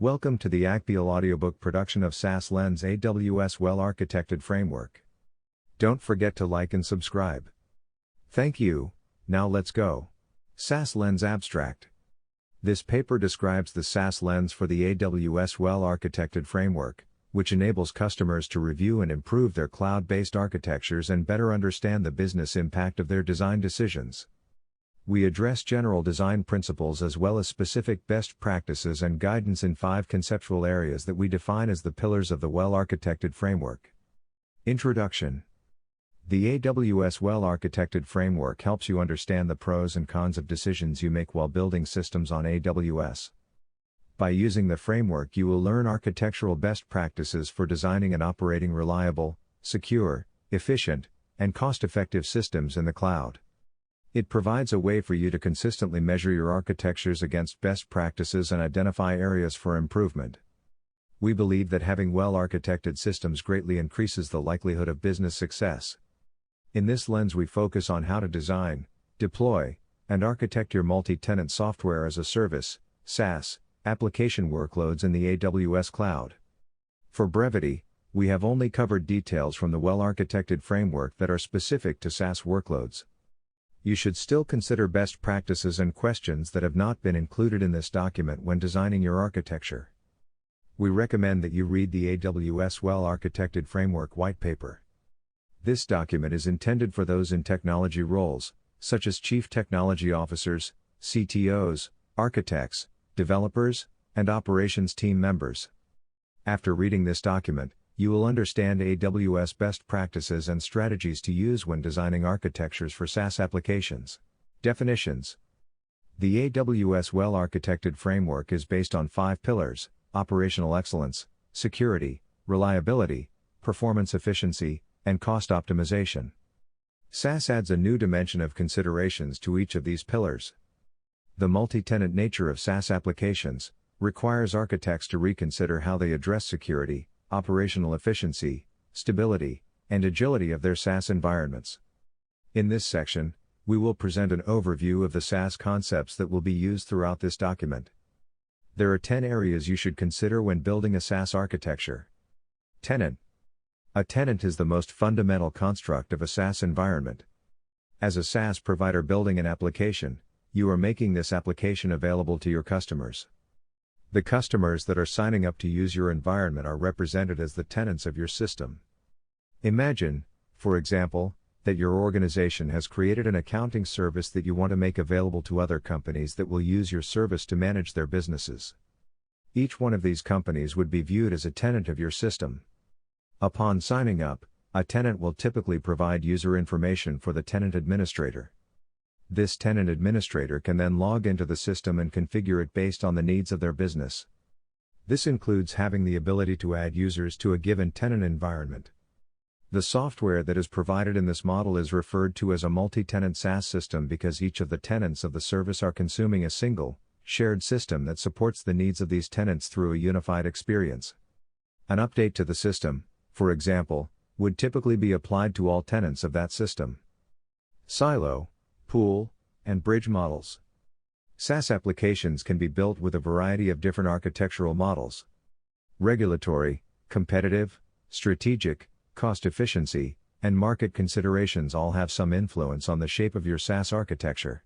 Welcome to the AGPIAL audiobook production of SaaS Lens AWS Well-Architected Framework. Don't forget to like and subscribe. Thank you. Now let's go. SaaS Lens Abstract. This paper describes the SaaS Lens for the AWS Well-Architected Framework, which enables customers to review and improve their cloud-based architectures and better understand the business impact of their design decisions. We address general design principles as well as specific best practices and guidance in 5 conceptual areas that we define as the pillars of the Well-Architected Framework. Introduction. The AWS Well-Architected Framework helps you understand the pros and cons of decisions you make while building systems on AWS. By using the framework, you will learn architectural best practices for designing and operating reliable, secure, efficient, and cost-effective systems in the cloud. It provides a way for you to consistently measure your architectures against best practices and identify areas for improvement. We believe that having well-architected systems greatly increases the likelihood of business success. In this lens, we focus on how to design, deploy, and architect your multi-tenant software as a service, SaaS, application workloads in the AWS cloud. For brevity, we have only covered details from the well-architected framework that are specific to SaaS workloads. You should still consider best practices and questions that have not been included in this document when designing your architecture. We recommend that you read the AWS Well-Architected Framework white paper. This document is intended for those in technology roles, such as Chief Technology Officers, CTOs, architects, developers, and operations team members. After reading this document, you will understand AWS best practices and strategies to use when designing architectures for SaaS applications. Definitions. The AWS Well-Architected Framework is based on 5 pillars: operational excellence, security, reliability, performance efficiency, and cost optimization. SaaS adds a new dimension of considerations to each of these pillars. The multi-tenant nature of SaaS applications requires architects to reconsider how they address security, operational efficiency, stability, and agility of their SaaS environments. In this section, we will present an overview of the SaaS concepts that will be used throughout this document. There are 10 areas you should consider when building a SaaS architecture. Tenant. A tenant is the most fundamental construct of a SaaS environment. As a SaaS provider building an application, you are making this application available to your customers. The customers that are signing up to use your environment are represented as the tenants of your system. Imagine, for example, that your organization has created an accounting service that you want to make available to other companies that will use your service to manage their businesses. Each one of these companies would be viewed as a tenant of your system. Upon signing up, a tenant will typically provide user information for the tenant administrator. This tenant administrator can then log into the system and configure it based on the needs of their business. This includes having the ability to add users to a given tenant environment. The software that is provided in this model is referred to as a multi-tenant SaaS system because each of the tenants of the service are consuming a single, shared system that supports the needs of these tenants through a unified experience. An update to the system, for example, would typically be applied to all tenants of that system. Silo, pool, and bridge models. SaaS applications can be built with a variety of different architectural models. Regulatory, competitive, strategic, cost efficiency, and market considerations all have some influence on the shape of your SaaS architecture.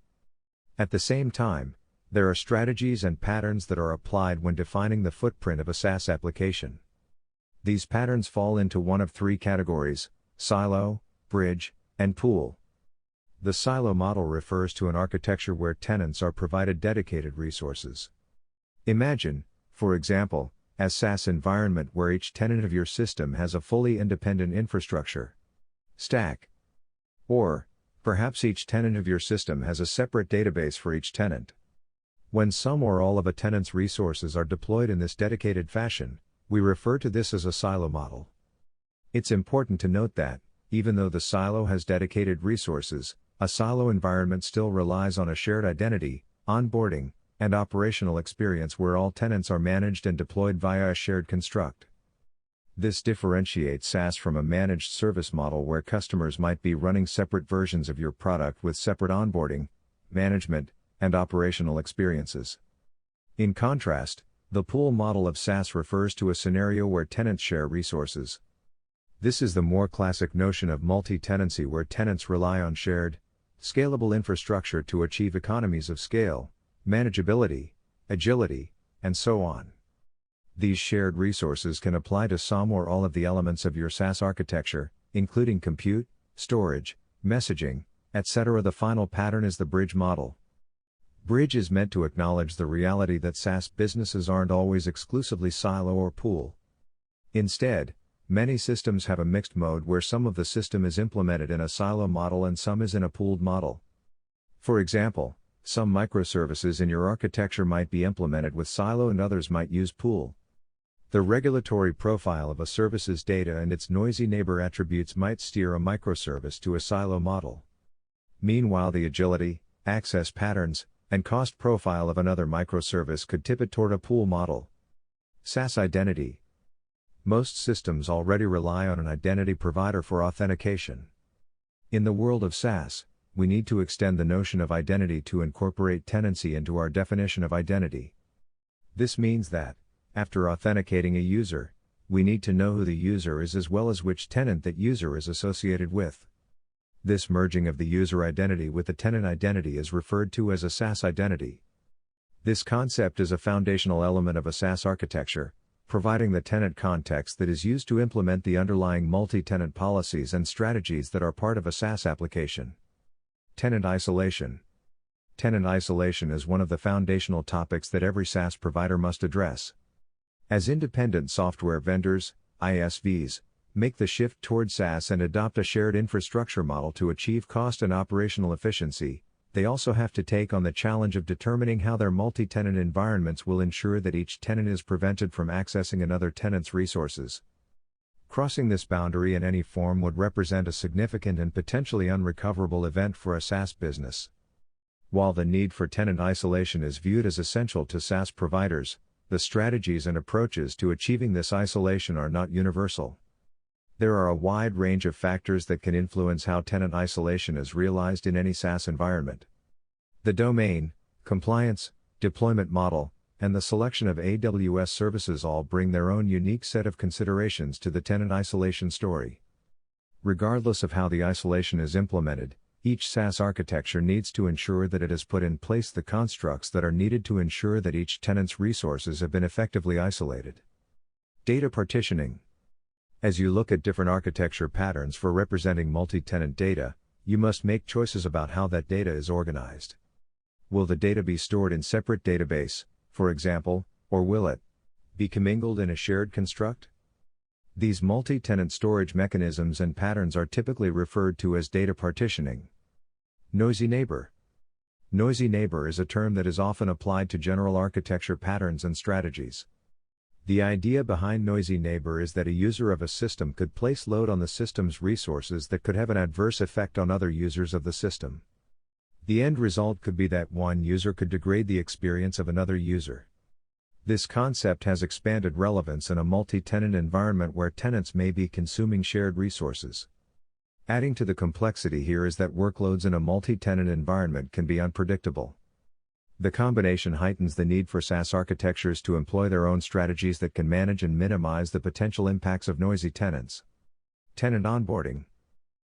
At the same time, there are strategies and patterns that are applied when defining the footprint of a SaaS application. These patterns fall into one of 3 categories: silo, bridge, and pool. The silo model refers to an architecture where tenants are provided dedicated resources. Imagine, for example, a SaaS environment where each tenant of your system has a fully independent infrastructure stack. Or, perhaps each tenant of your system has a separate database for each tenant. When some or all of a tenant's resources are deployed in this dedicated fashion, we refer to this as a silo model. It's important to note that, even though the silo has dedicated resources, a silo environment still relies on a shared identity, onboarding, and operational experience where all tenants are managed and deployed via a shared construct. This differentiates SaaS from a managed service model where customers might be running separate versions of your product with separate onboarding, management, and operational experiences. In contrast, The pool model of SaaS refers to a scenario where tenants share resources. This is the more classic notion of multi-tenancy, where tenants rely on shared, scalable infrastructure to achieve economies of scale, manageability, agility, and so on. These shared resources can apply to some or all of the elements of your SaaS architecture, including compute, storage, messaging, etc. The final pattern is the bridge model. Bridge is meant to acknowledge the reality that SaaS businesses aren't always exclusively silo or pool. Instead, many systems have a mixed mode where some of the system is implemented in a silo model and some is in a pooled model. For example, some microservices in your architecture might be implemented with silo and others might use pool. The regulatory profile of a service's data and its noisy neighbor attributes might steer a microservice to a silo model. Meanwhile, the agility, access patterns, and cost profile of another microservice could tip it toward a pool model. SaaS Identity. Most systems already rely on an identity provider for authentication. In the world of SaaS, we need to extend the notion of identity to incorporate tenancy into our definition of identity. This means that, after authenticating a user, we need to know who the user is as well as which tenant that user is associated with. This merging of the user identity with the tenant identity is referred to as a SaaS identity. This concept is a foundational element of a SaaS architecture, providing the tenant context that is used to implement the underlying multi-tenant policies and strategies that are part of a SaaS application. Tenant Isolation. Tenant isolation is one of the foundational topics that every SaaS provider must address. As independent software vendors, ISVs, make the shift toward SaaS and adopt a shared infrastructure model to achieve cost and operational efficiency, they also have to take on the challenge of determining how their multi-tenant environments will ensure that each tenant is prevented from accessing another tenant's resources. Crossing this boundary in any form would represent a significant and potentially unrecoverable event for a SaaS business. While the need for tenant isolation is viewed as essential to SaaS providers, the strategies and approaches to achieving this isolation are not universal. There are a wide range of factors that can influence how tenant isolation is realized in any SaaS environment. The domain, compliance, deployment model, and the selection of AWS services all bring their own unique set of considerations to the tenant isolation story. Regardless of how the isolation is implemented, each SaaS architecture needs to ensure that it has put in place the constructs that are needed to ensure that each tenant's resources have been effectively isolated. Data partitioning. As you look at different architecture patterns for representing multi-tenant data, you must make choices about how that data is organized. Will the data be stored in separate database, for example, or will it be commingled in a shared construct? These multi-tenant storage mechanisms and patterns are typically referred to as data partitioning. Noisy neighbor. Noisy neighbor is a term that is often applied to general architecture patterns and strategies. The idea behind noisy neighbor is that a user of a system could place load on the system's resources that could have an adverse effect on other users of the system. The end result could be that one user could degrade the experience of another user. This concept has expanded relevance in a multi-tenant environment where tenants may be consuming shared resources. Adding to the complexity here is that workloads in a multi-tenant environment can be unpredictable. The combination heightens the need for SaaS architectures to employ their own strategies that can manage and minimize the potential impacts of noisy tenants. Tenant onboarding.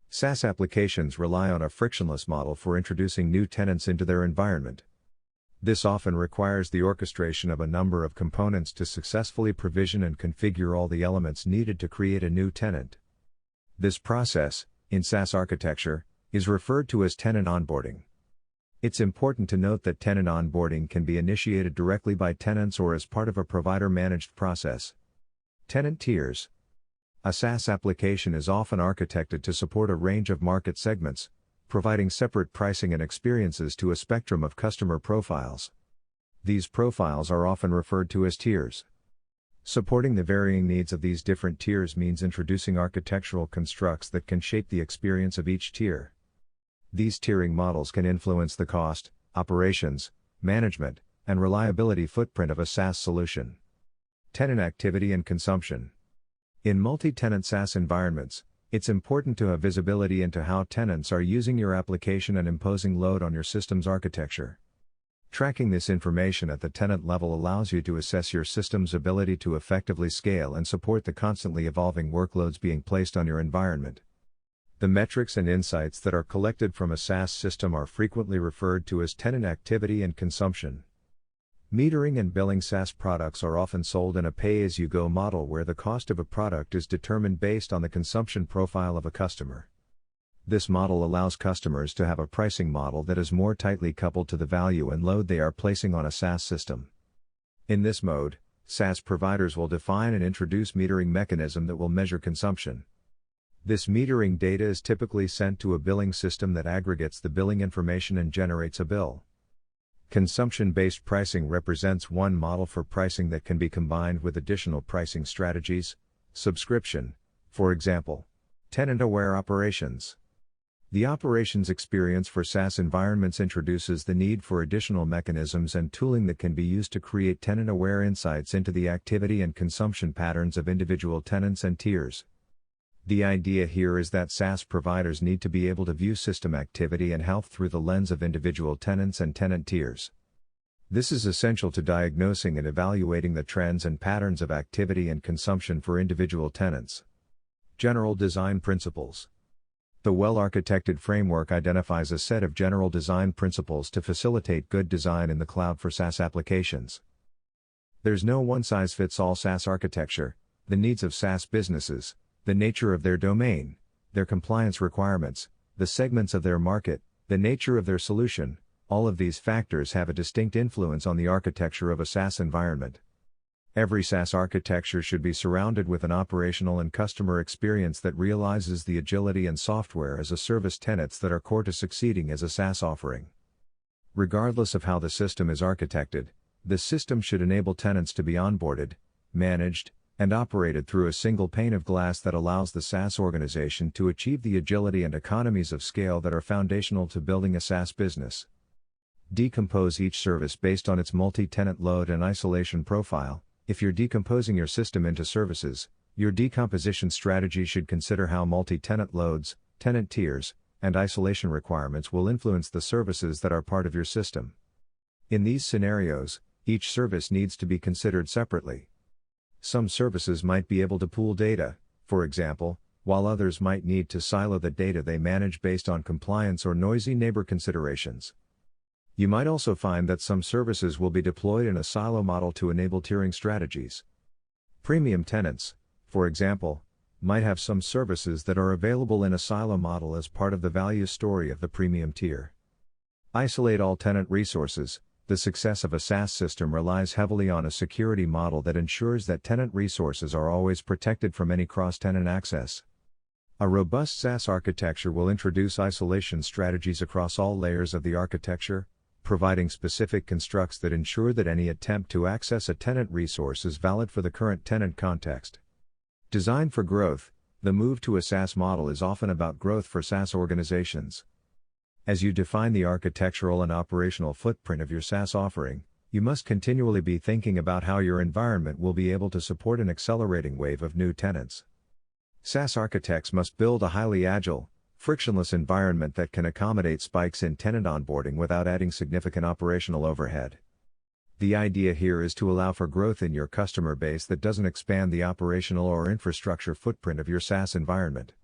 SaaS applications rely on a frictionless model for introducing new tenants into their environment. This often requires the orchestration of a number of components to successfully provision and configure all the elements needed to create a new tenant. This process, in SaaS architecture, is referred to as tenant onboarding. It's important to note that tenant onboarding can be initiated directly by tenants or as part of a provider-managed process. Tenant Tiers. A SaaS application is often architected to support a range of market segments, providing separate pricing and experiences to a spectrum of customer profiles. These profiles are often referred to as tiers. Supporting the varying needs of these different tiers means introducing architectural constructs that can shape the experience of each tier. These tiering models can influence the cost, operations, management, and reliability footprint of a SaaS solution. Tenant activity and consumption. In multi-tenant SaaS environments, it's important to have visibility into how tenants are using your application and imposing load on your system's architecture. Tracking this information at the tenant level allows you to assess your system's ability to effectively scale and support the constantly evolving workloads being placed on your environment. The metrics and insights that are collected from a SaaS system are frequently referred to as tenant activity and consumption. Metering and billing SaaS products are often sold in a pay-as-you-go model where the cost of a product is determined based on the consumption profile of a customer. This model allows customers to have a pricing model that is more tightly coupled to the value and load they are placing on a SaaS system. In this mode, SaaS providers will define and introduce metering mechanism that will measure consumption. This metering data is typically sent to a billing system that aggregates the billing information and generates a bill. Consumption-based pricing represents one model for pricing that can be combined with additional pricing strategies, subscription, for example, Tenant-Aware Operations. The operations experience for SaaS environments introduces the need for additional mechanisms and tooling that can be used to create tenant-aware insights into the activity and consumption patterns of individual tenants and tiers. The idea here is that SaaS providers need to be able to view system activity and health through the lens of individual tenants and tenant tiers. This is essential to diagnosing and evaluating the trends and patterns of activity and consumption for individual tenants. General design principles. The Well-Architected Framework identifies a set of general design principles to facilitate good design in the cloud for SaaS applications. There's no one-size-fits-all SaaS architecture. The needs of SaaS businesses, the nature of their domain, their compliance requirements, the segments of their market, the nature of their solution, all of these factors have a distinct influence on the architecture of a SaaS environment. Every SaaS architecture should be surrounded with an operational and customer experience that realizes the agility and software as a service tenets that are core to succeeding as a SaaS offering. Regardless of how the system is architected, the system should enable tenants to be onboarded, managed, and operated through a single pane of glass that allows the SaaS organization to achieve the agility and economies of scale that are foundational to building a SaaS business. Decompose each service based on its multi-tenant load and isolation profile. If you're decomposing your system into services, your decomposition strategy should consider how multi-tenant loads, tenant tiers, and isolation requirements will influence the services that are part of your system. In these scenarios, each service needs to be considered separately. Some services might be able to pool data, for example, while others might need to silo the data they manage based on compliance or noisy neighbor considerations. You might also find that some services will be deployed in a silo model to enable tiering strategies. Premium tenants, for example, might have some services that are available in a silo model as part of the value story of the premium tier. Isolate all tenant resources. The success of a SaaS system relies heavily on a security model that ensures that tenant resources are always protected from any cross-tenant access. A robust SaaS architecture will introduce isolation strategies across all layers of the architecture, providing specific constructs that ensure that any attempt to access a tenant resource is valid for the current tenant context. Designed for growth, the move to a SaaS model is often about growth for SaaS organizations. As you define the architectural and operational footprint of your SaaS offering, you must continually be thinking about how your environment will be able to support an accelerating wave of new tenants. SaaS architects must build a highly agile, frictionless environment that can accommodate spikes in tenant onboarding without adding significant operational overhead. The idea here is to allow for growth in your customer base that doesn't expand the operational or infrastructure footprint of your SaaS environment.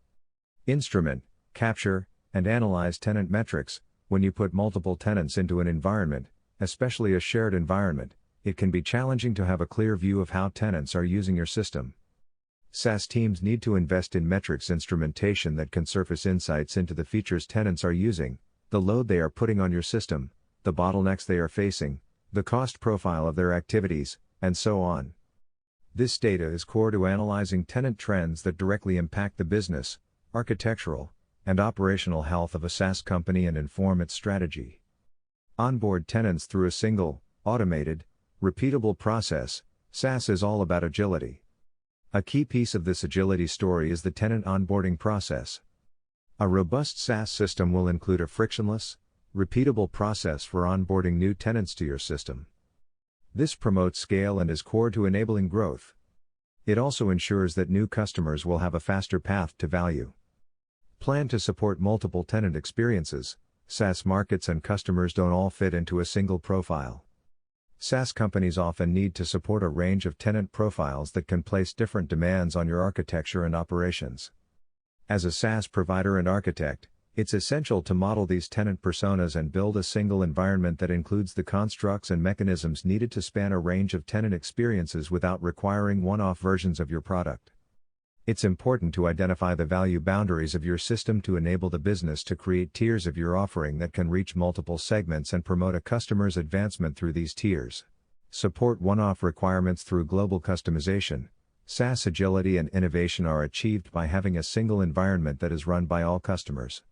Instrument, capture, and analyze tenant metrics. When you put multiple tenants into an environment, especially a shared environment, it can be challenging to have a clear view of how tenants are using your system. SaaS teams need to invest in metrics instrumentation that can surface insights into the features tenants are using, the load they are putting on your system, the bottlenecks they are facing, the cost profile of their activities, and so on. This data is core to analyzing tenant trends that directly impact the business, architectural, and operational health of a SaaS company and inform its strategy. Onboard tenants through a single, automated, repeatable process. SaaS is all about agility. A key piece of this agility story is the tenant onboarding process. A robust SaaS system will include a frictionless, repeatable process for onboarding new tenants to your system. This promotes scale and is core to enabling growth. It also ensures that new customers will have a faster path to value. Plan to support multiple tenant experiences. SaaS markets and customers don't all fit into a single profile. SaaS companies often need to support a range of tenant profiles that can place different demands on your architecture and operations. As a SaaS provider and architect, it's essential to model these tenant personas and build a single environment that includes the constructs and mechanisms needed to span a range of tenant experiences without requiring one-off versions of your product. It's important to identify the value boundaries of your system to enable the business to create tiers of your offering that can reach multiple segments and promote a customer's advancement through these tiers. Support one-off requirements through global customization. SaaS agility and innovation are achieved by having a single environment that is run by all customers.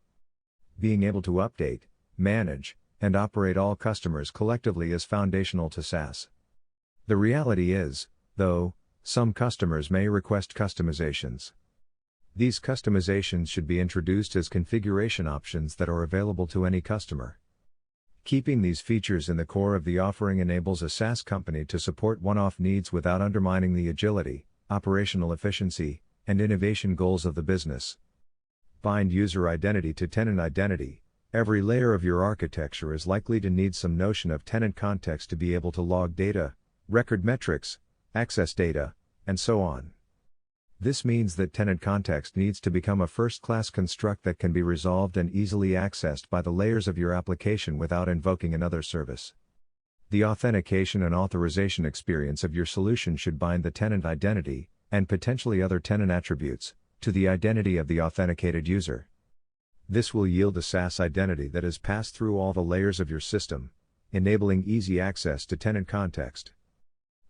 Being able to update, manage, and operate all customers collectively is foundational to SaaS. The reality is, though, some customers may request customizations. These customizations should be introduced as configuration options that are available to any customer. Keeping these features in the core of the offering enables a SaaS company to support one-off needs without undermining the agility, operational efficiency, and innovation goals of the business. Bind user identity to tenant identity. Every layer of your architecture is likely to need some notion of tenant context to be able to log data, record metrics, access data, and so on. This means that tenant context needs to become a first-class construct that can be resolved and easily accessed by the layers of your application without invoking another service. The authentication and authorization experience of your solution should bind the tenant identity, and potentially other tenant attributes, to the identity of the authenticated user. This will yield a SaaS identity that is passed through all the layers of your system, enabling easy access to tenant context.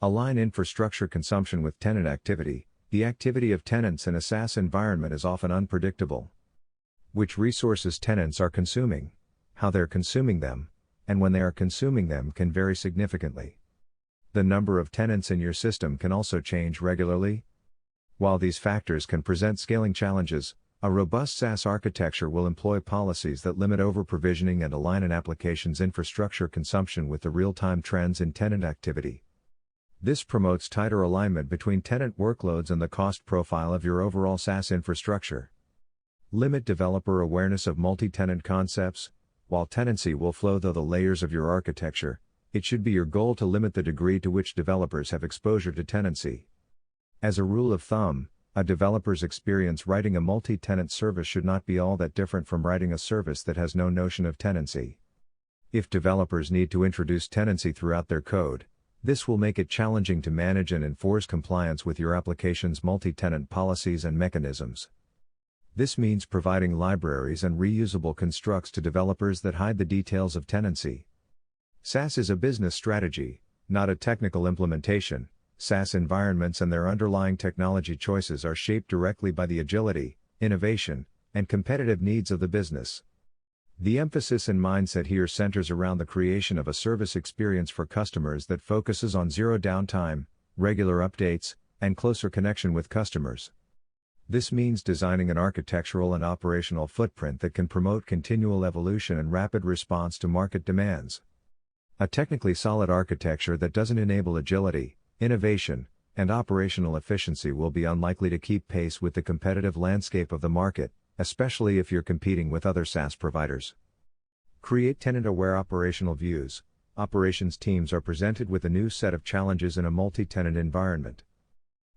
Align infrastructure consumption with tenant activity. The activity of tenants in a SaaS environment is often unpredictable. Which resources tenants are consuming, how they're consuming them, and when they are consuming them can vary significantly. The number of tenants in your system can also change regularly. While these factors can present scaling challenges, a robust SaaS architecture will employ policies that limit over-provisioning and align an application's infrastructure consumption with the real-time trends in tenant activity. This promotes tighter alignment between tenant workloads and the cost profile of your overall SaaS infrastructure. Limit developer awareness of multi-tenant concepts. While tenancy will flow through the layers of your architecture, it should be your goal to limit the degree to which developers have exposure to tenancy. As a rule of thumb, a developer's experience writing a multi-tenant service should not be all that different from writing a service that has no notion of tenancy. If developers need to introduce tenancy throughout their code, this will make it challenging to manage and enforce compliance with your application's multi-tenant policies and mechanisms. This means providing libraries and reusable constructs to developers that hide the details of tenancy. SaaS is a business strategy, not a technical implementation. SaaS environments and their underlying technology choices are shaped directly by the agility, innovation, and competitive needs of the business. The emphasis and mindset here centers around the creation of a service experience for customers that focuses on zero downtime, regular updates, and closer connection with customers. This means designing an architectural and operational footprint that can promote continual evolution and rapid response to market demands. A technically solid architecture that doesn't enable agility, innovation, and operational efficiency will be unlikely to keep pace with the competitive landscape of the market, especially if you're competing with other SaaS providers. Create tenant-aware operational views. Operations teams are presented with a new set of challenges in a multi-tenant environment.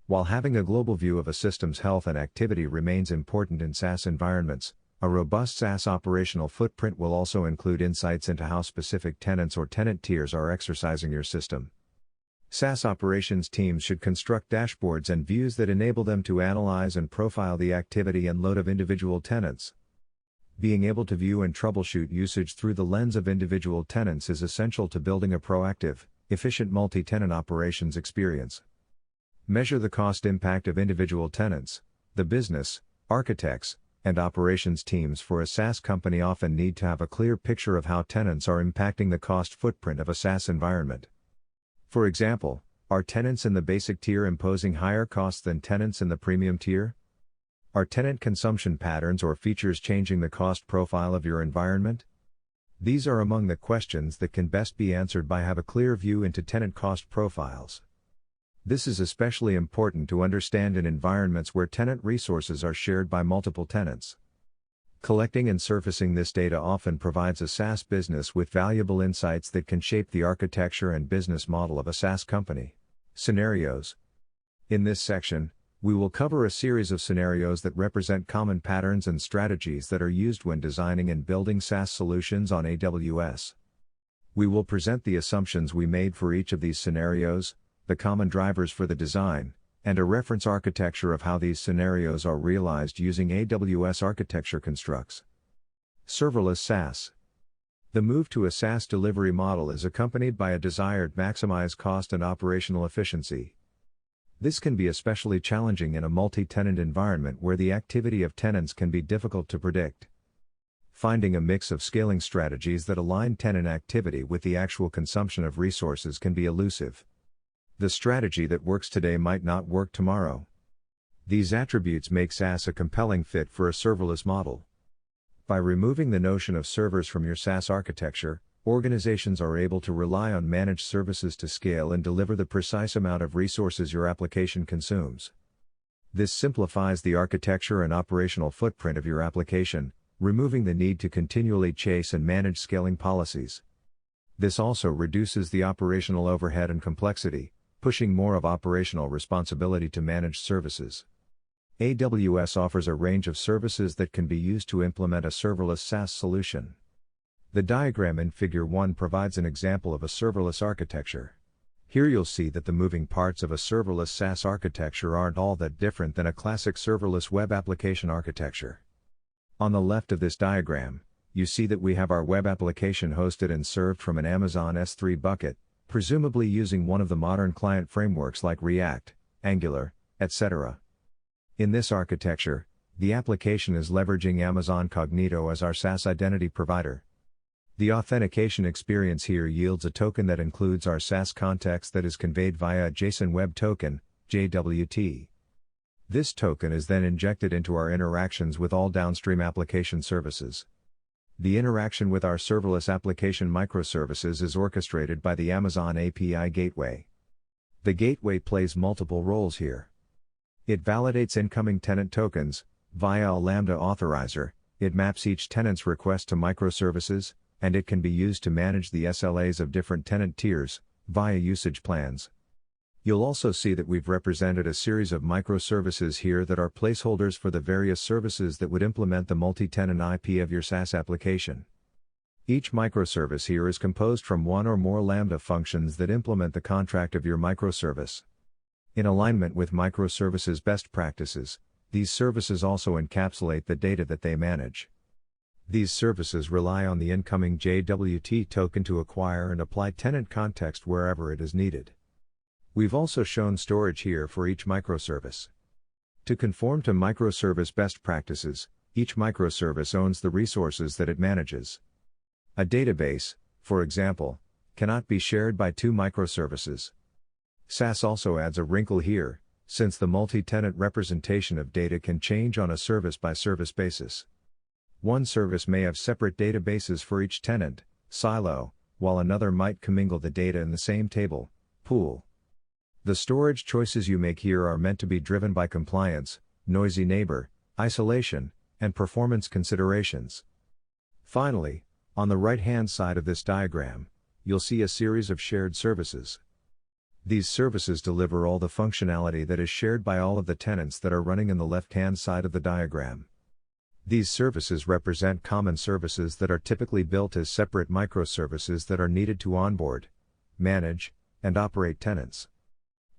While having a global view of a system's health and activity remains important in SaaS environments, a robust SaaS operational footprint will also include insights into how specific tenants or tenant tiers are exercising your system. SaaS operations teams should construct dashboards and views that enable them to analyze and profile the activity and load of individual tenants. Being able to view and troubleshoot usage through the lens of individual tenants is essential to building a proactive, efficient multi-tenant operations experience. Measure the cost impact of individual tenants. The business, architects, and operations teams for a SaaS company often need to have a clear picture of how tenants are impacting the cost footprint of a SaaS environment. For example, are tenants in the basic tier imposing higher costs than tenants in the premium tier? Are tenant consumption patterns or features changing the cost profile of your environment? These are among the questions that can best be answered by having a clear view into tenant cost profiles. This is especially important to understand in environments where tenant resources are shared by multiple tenants. Collecting and surfacing this data often provides a SaaS business with valuable insights that can shape the architecture and business model of a SaaS company. Scenarios. In this section, we will cover a series of scenarios that represent common patterns and strategies that are used when designing and building SaaS solutions on AWS. We will present the assumptions we made for each of these scenarios, the common drivers for the design, and a reference architecture of how these scenarios are realized using AWS architecture constructs. Serverless SaaS. The move to a SaaS delivery model is accompanied by a desire to maximize cost and operational efficiency. This can be especially challenging in a multi-tenant environment where the activity of tenants can be difficult to predict. Finding a mix of scaling strategies that align tenant activity with the actual consumption of resources can be elusive. The strategy that works today might not work tomorrow. These attributes make SaaS a compelling fit for a serverless model. By removing the notion of servers from your SaaS architecture, organizations are able to rely on managed services to scale and deliver the precise amount of resources your application consumes. This simplifies the architecture and operational footprint of your application, removing the need to continually chase and manage scaling policies. This also reduces the operational overhead and complexity, pushing more of operational responsibility to managed services. AWS offers a range of services that can be used to implement a serverless SaaS solution. The diagram in Figure 1 provides an example of a serverless architecture. Here you'll see that the moving parts of a serverless SaaS architecture aren't all that different than a classic serverless web application architecture. On the left of this diagram, you see that we have our web application hosted and served from an Amazon S3 bucket, presumably using one of the modern client frameworks like React, Angular, etc. In this architecture, the application is leveraging Amazon Cognito as our SaaS identity provider. The authentication experience here yields a token that includes our SaaS context that is conveyed via a JSON Web Token, JWT. This token is then injected into our interactions with all downstream application services. The interaction with our serverless application microservices is orchestrated by the Amazon API Gateway. The gateway plays multiple roles here. It validates incoming tenant tokens via a Lambda authorizer, it maps each tenant's request to microservices, and it can be used to manage the SLAs of different tenant tiers via usage plans. You'll also see that we've represented a series of microservices here that are placeholders for the various services that would implement the multi-tenant IP of your SaaS application. Each microservice here is composed from one or more Lambda functions that implement the contract of your microservice. In alignment with microservices best practices, these services also encapsulate the data that they manage. These services rely on the incoming JWT token to acquire and apply tenant context wherever it is needed. We've also shown storage here for each microservice. To conform to microservice best practices, each microservice owns the resources that it manages. A database, for example, cannot be shared by two microservices. SaaS also adds a wrinkle here, since the multi-tenant representation of data can change on a service-by-service basis. One service may have separate databases for each tenant, silo, while another might commingle the data in the same table, pool. The storage choices you make here are meant to be driven by compliance, noisy neighbor, isolation, and performance considerations. Finally, on the right-hand side of this diagram, you'll see a series of shared services. These services deliver all the functionality that is shared by all of the tenants that are running in the left-hand side of the diagram. These services represent common services that are typically built as separate microservices that are needed to onboard, manage, and operate tenants.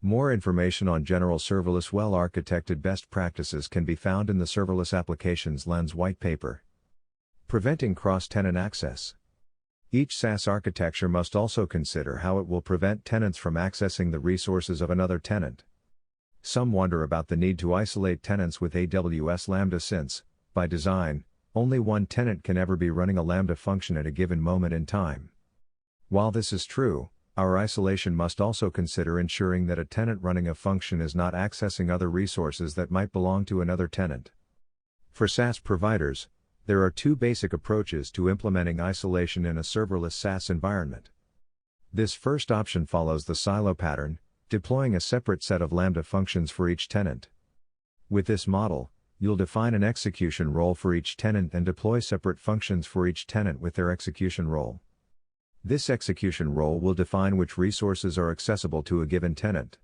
More information on general serverless well-architected best practices can be found in the Serverless Applications Lens white paper. Preventing cross-tenant access. Each SaaS architecture must also consider how it will prevent tenants from accessing the resources of another tenant. Some wonder about the need to isolate tenants with AWS Lambda since, by design, only one tenant can ever be running a Lambda function at a given moment in time. While this is true, our isolation must also consider ensuring that a tenant running a function is not accessing other resources that might belong to another tenant. For SaaS providers, there are two basic approaches to implementing isolation in a serverless SaaS environment. This first option follows the silo pattern, deploying a separate set of Lambda functions for each tenant. With this model, you'll define an execution role for each tenant and deploy separate functions for each tenant with their execution role. This execution role will define which resources are accessible to a given tenant.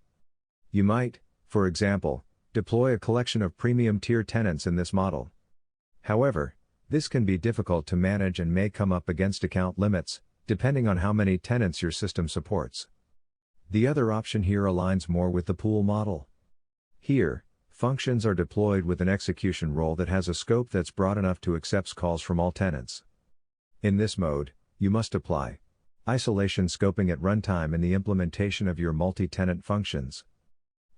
You might, for example, deploy a collection of premium tier tenants in this model. However, this can be difficult to manage and may come up against account limits, depending on how many tenants your system supports. The other option here aligns more with the pool model. Here, functions are deployed with an execution role that has a scope that's broad enough to accept calls from all tenants. In this mode, you must apply isolation scoping at runtime in the implementation of your multi-tenant functions.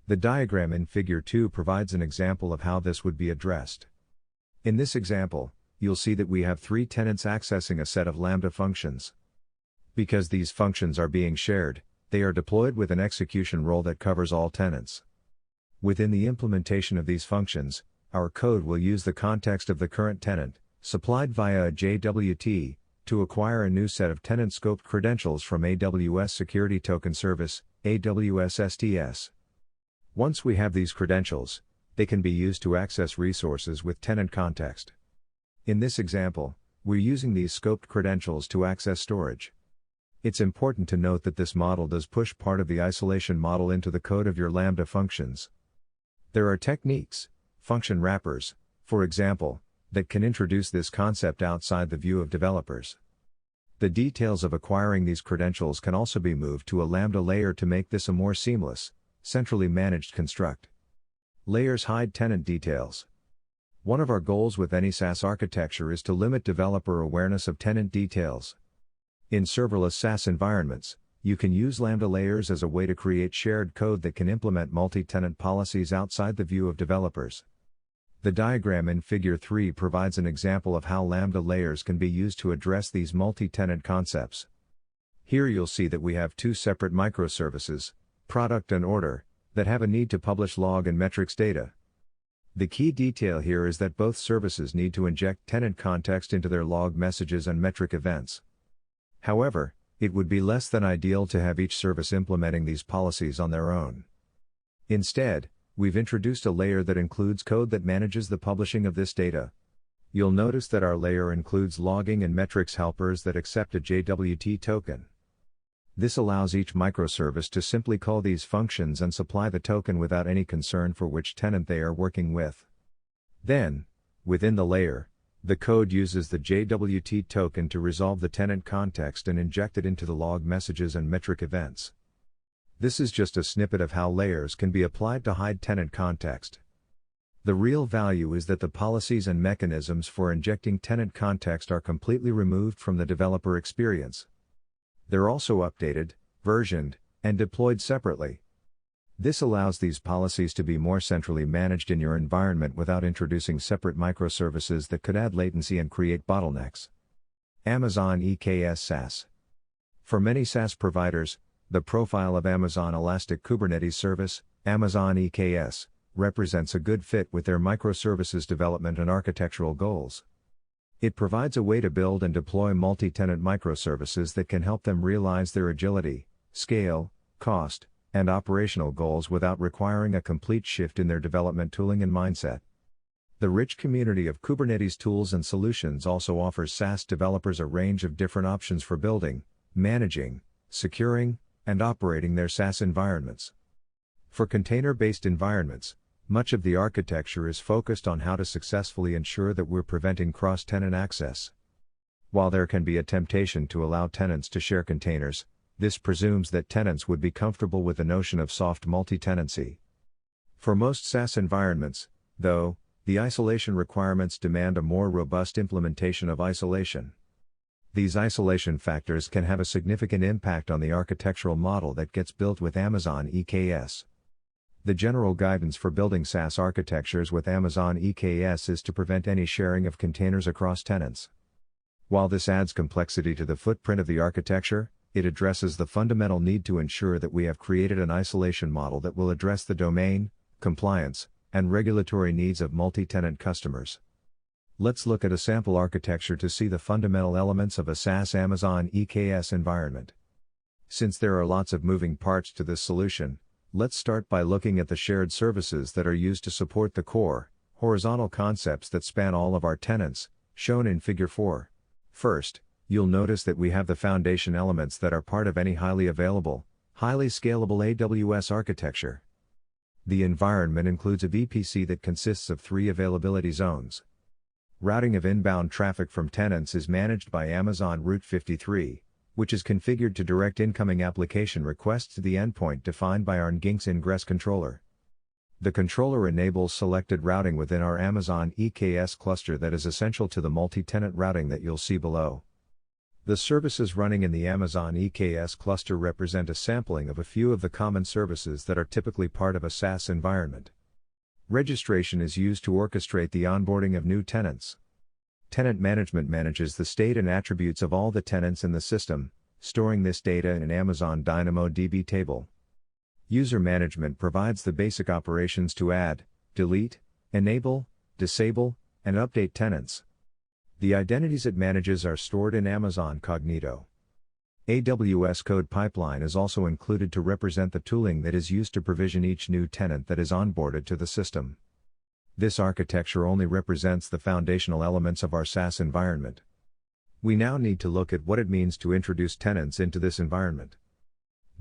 The diagram in Figure 2 provides an example of how this would be addressed. In this example, you'll see that we have 3 tenants accessing a set of Lambda functions. Because these functions are being shared, they are deployed with an execution role that covers all tenants. Within the implementation of these functions, our code will use the context of the current tenant, supplied via a JWT, to acquire a new set of tenant-scoped credentials from AWS Security Token Service, AWS STS. Once we have these credentials, they can be used to access resources with tenant context. In this example, we're using these scoped credentials to access storage. It's important to note that this model does push part of the isolation model into the code of your Lambda functions. There are techniques, function wrappers, for example, that can introduce this concept outside the view of developers. The details of acquiring these credentials can also be moved to a Lambda layer to make this a more seamless, centrally managed construct. Layers hide tenant details. One of our goals with any SaaS architecture is to limit developer awareness of tenant details. In serverless SaaS environments, you can use Lambda layers as a way to create shared code that can implement multi-tenant policies outside the view of developers. The diagram in Figure 3 provides an example of how Lambda layers can be used to address these multi-tenant concepts. Here you'll see that we have 2 separate microservices, product and order, that have a need to publish log and metrics data. The key detail here is that both services need to inject tenant context into their log messages and metric events. However, it would be less than ideal to have each service implementing these policies on their own. Instead, we've introduced a layer that includes code that manages the publishing of this data. You'll notice that our layer includes logging and metrics helpers that accept a JWT token. This allows each microservice to simply call these functions and supply the token without any concern for which tenant they are working with. Then, within the layer, the code uses the JWT token to resolve the tenant context and inject it into the log messages and metric events. This is just a snippet of how layers can be applied to hide tenant context. The real value is that the policies and mechanisms for injecting tenant context are completely removed from the developer experience. They're also updated, versioned, and deployed separately. This allows these policies to be more centrally managed in your environment without introducing separate microservices that could add latency and create bottlenecks. Amazon EKS SaaS. For many SaaS providers, the profile of Amazon Elastic Kubernetes Service, Amazon EKS, represents a good fit with their microservices development and architectural goals. It provides a way to build and deploy multi-tenant microservices that can help them realize their agility, scale, cost, and operational goals without requiring a complete shift in their development tooling and mindset. The rich community of Kubernetes tools and solutions also offers SaaS developers a range of different options for building, managing, securing, and operating their SaaS environments. For container-based environments, much of the architecture is focused on how to successfully ensure that we're preventing cross-tenant access. While there can be a temptation to allow tenants to share containers, this presumes that tenants would be comfortable with the notion of soft multi-tenancy. For most SaaS environments, though, the isolation requirements demand a more robust implementation of isolation. These isolation factors can have a significant impact on the architectural model that gets built with Amazon EKS. The general guidance for building SaaS architectures with Amazon EKS is to prevent any sharing of containers across tenants. While this adds complexity to the footprint of the architecture, it addresses the fundamental need to ensure that we have created an isolation model that will address the domain, compliance, and regulatory needs of multi-tenant customers. Let's look at a sample architecture to see the fundamental elements of a SaaS Amazon EKS environment. Since there are lots of moving parts to this solution, let's start by looking at the shared services that are used to support the core, Horizontal concepts that span all of our tenants, shown in Figure 4. First, you'll notice that we have the foundation elements that are part of any highly available, highly scalable AWS architecture. The environment includes a VPC that consists of 3 availability zones. Routing of inbound traffic from tenants is managed by Amazon Route 53, which is configured to direct incoming application requests to the endpoint defined by our Nginx ingress controller. The controller enables selected routing within our Amazon EKS cluster that is essential to the multi-tenant routing that you'll see below. The services running in the Amazon EKS cluster represent a sampling of a few of the common services that are typically part of a SaaS environment. Registration is used to orchestrate the onboarding of new tenants. Tenant management manages the state and attributes of all the tenants in the system, storing this data in an Amazon DynamoDB table. User management provides the basic operations to add, delete, enable, disable, and update tenants. The identities it manages are stored in Amazon Cognito. AWS Code Pipeline is also included to represent the tooling that is used to provision each new tenant that is onboarded to the system. This architecture only represents the foundational elements of our SaaS environment. We now need to look at what it means to introduce tenants into this environment.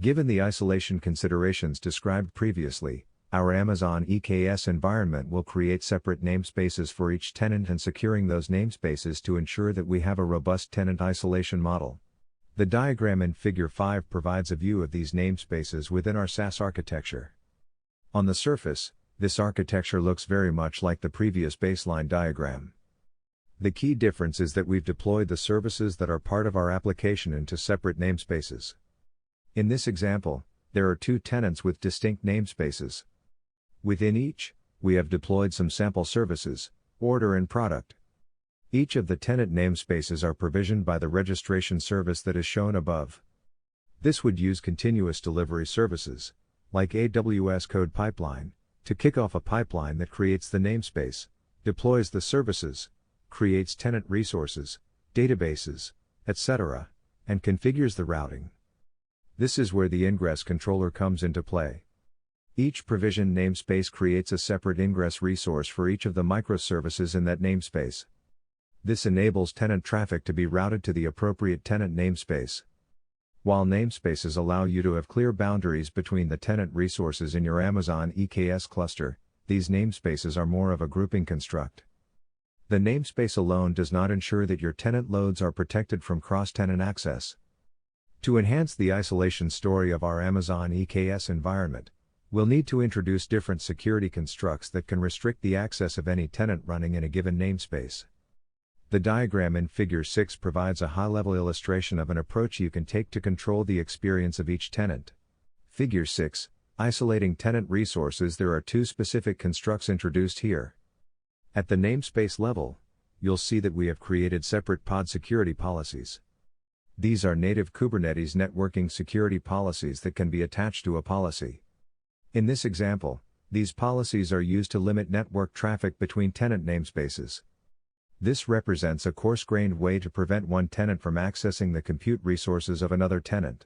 Given the isolation considerations described previously, our Amazon EKS environment will create separate namespaces for each tenant and securing those namespaces to ensure that we have a robust tenant isolation model. The diagram in Figure 5 provides a view of these namespaces within our SaaS architecture. On the surface, this architecture looks very much like the previous baseline diagram. The key difference is that we've deployed the services that are part of our application into separate namespaces. In this example, there are 2 tenants with distinct namespaces. Within each, we have deployed some sample services, order and product. Each of the tenant namespaces are provisioned by the registration service that is shown above. This would use continuous delivery services, like AWS Code Pipeline, to kick off a pipeline that creates the namespace, deploys the services, creates tenant resources, databases, etc., and configures the routing. This is where the ingress controller comes into play. Each provisioned namespace creates a separate ingress resource for each of the microservices in that namespace. This enables tenant traffic to be routed to the appropriate tenant namespace. While namespaces allow you to have clear boundaries between the tenant resources in your Amazon EKS cluster, these namespaces are more of a grouping construct. The namespace alone does not ensure that your tenant loads are protected from cross-tenant access. To enhance the isolation story of our Amazon EKS environment, we'll need to introduce different security constructs that can restrict the access of any tenant running in a given namespace. The diagram in Figure 6 provides a high-level illustration of an approach you can take to control the experience of each tenant. Figure 6, isolating tenant resources. There are 2 specific constructs introduced here. At the namespace level, you'll see that we have created separate pod security policies. These are native Kubernetes networking security policies that can be attached to a policy. In this example, these policies are used to limit network traffic between tenant namespaces. This represents a coarse-grained way to prevent one tenant from accessing the compute resources of another tenant.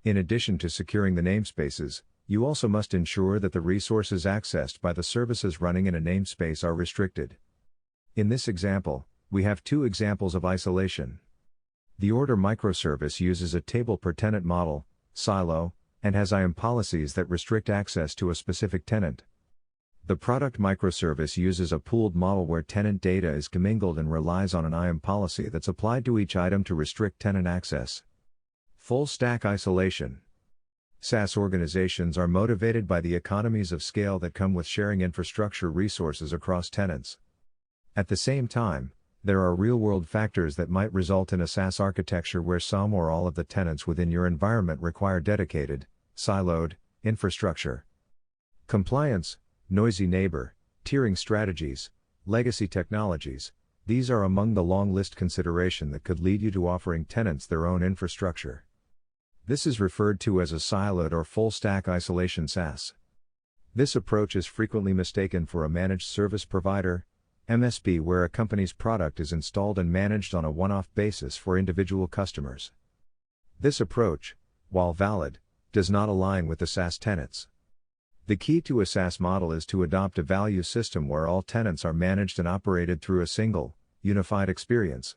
In addition to securing the namespaces, you also must ensure that the resources accessed by the services running in a namespace are restricted. In this example, we have 2 examples of isolation. The order microservice uses a table per tenant model, silo, and has IAM policies that restrict access to a specific tenant. The product microservice uses a pooled model where tenant data is commingled and relies on an IAM policy that's applied to each item to restrict tenant access. Full stack isolation. SaaS organizations are motivated by the economies of scale that come with sharing infrastructure resources across tenants. At the same time, there are real-world factors that might result in a SaaS architecture where some or all of the tenants within your environment require dedicated, siloed, infrastructure. Compliance, noisy neighbor, tiering strategies, legacy technologies, these are among the long list consideration that could lead you to offering tenants their own infrastructure. This is referred to as a siloed or full-stack isolation SaaS. This approach is frequently mistaken for a managed service provider, MSP, where a company's product is installed and managed on a one-off basis for individual customers. This approach, while valid, does not align with the SaaS tenets. The key to a SaaS model is to adopt a value system where all tenants are managed and operated through a single, unified experience.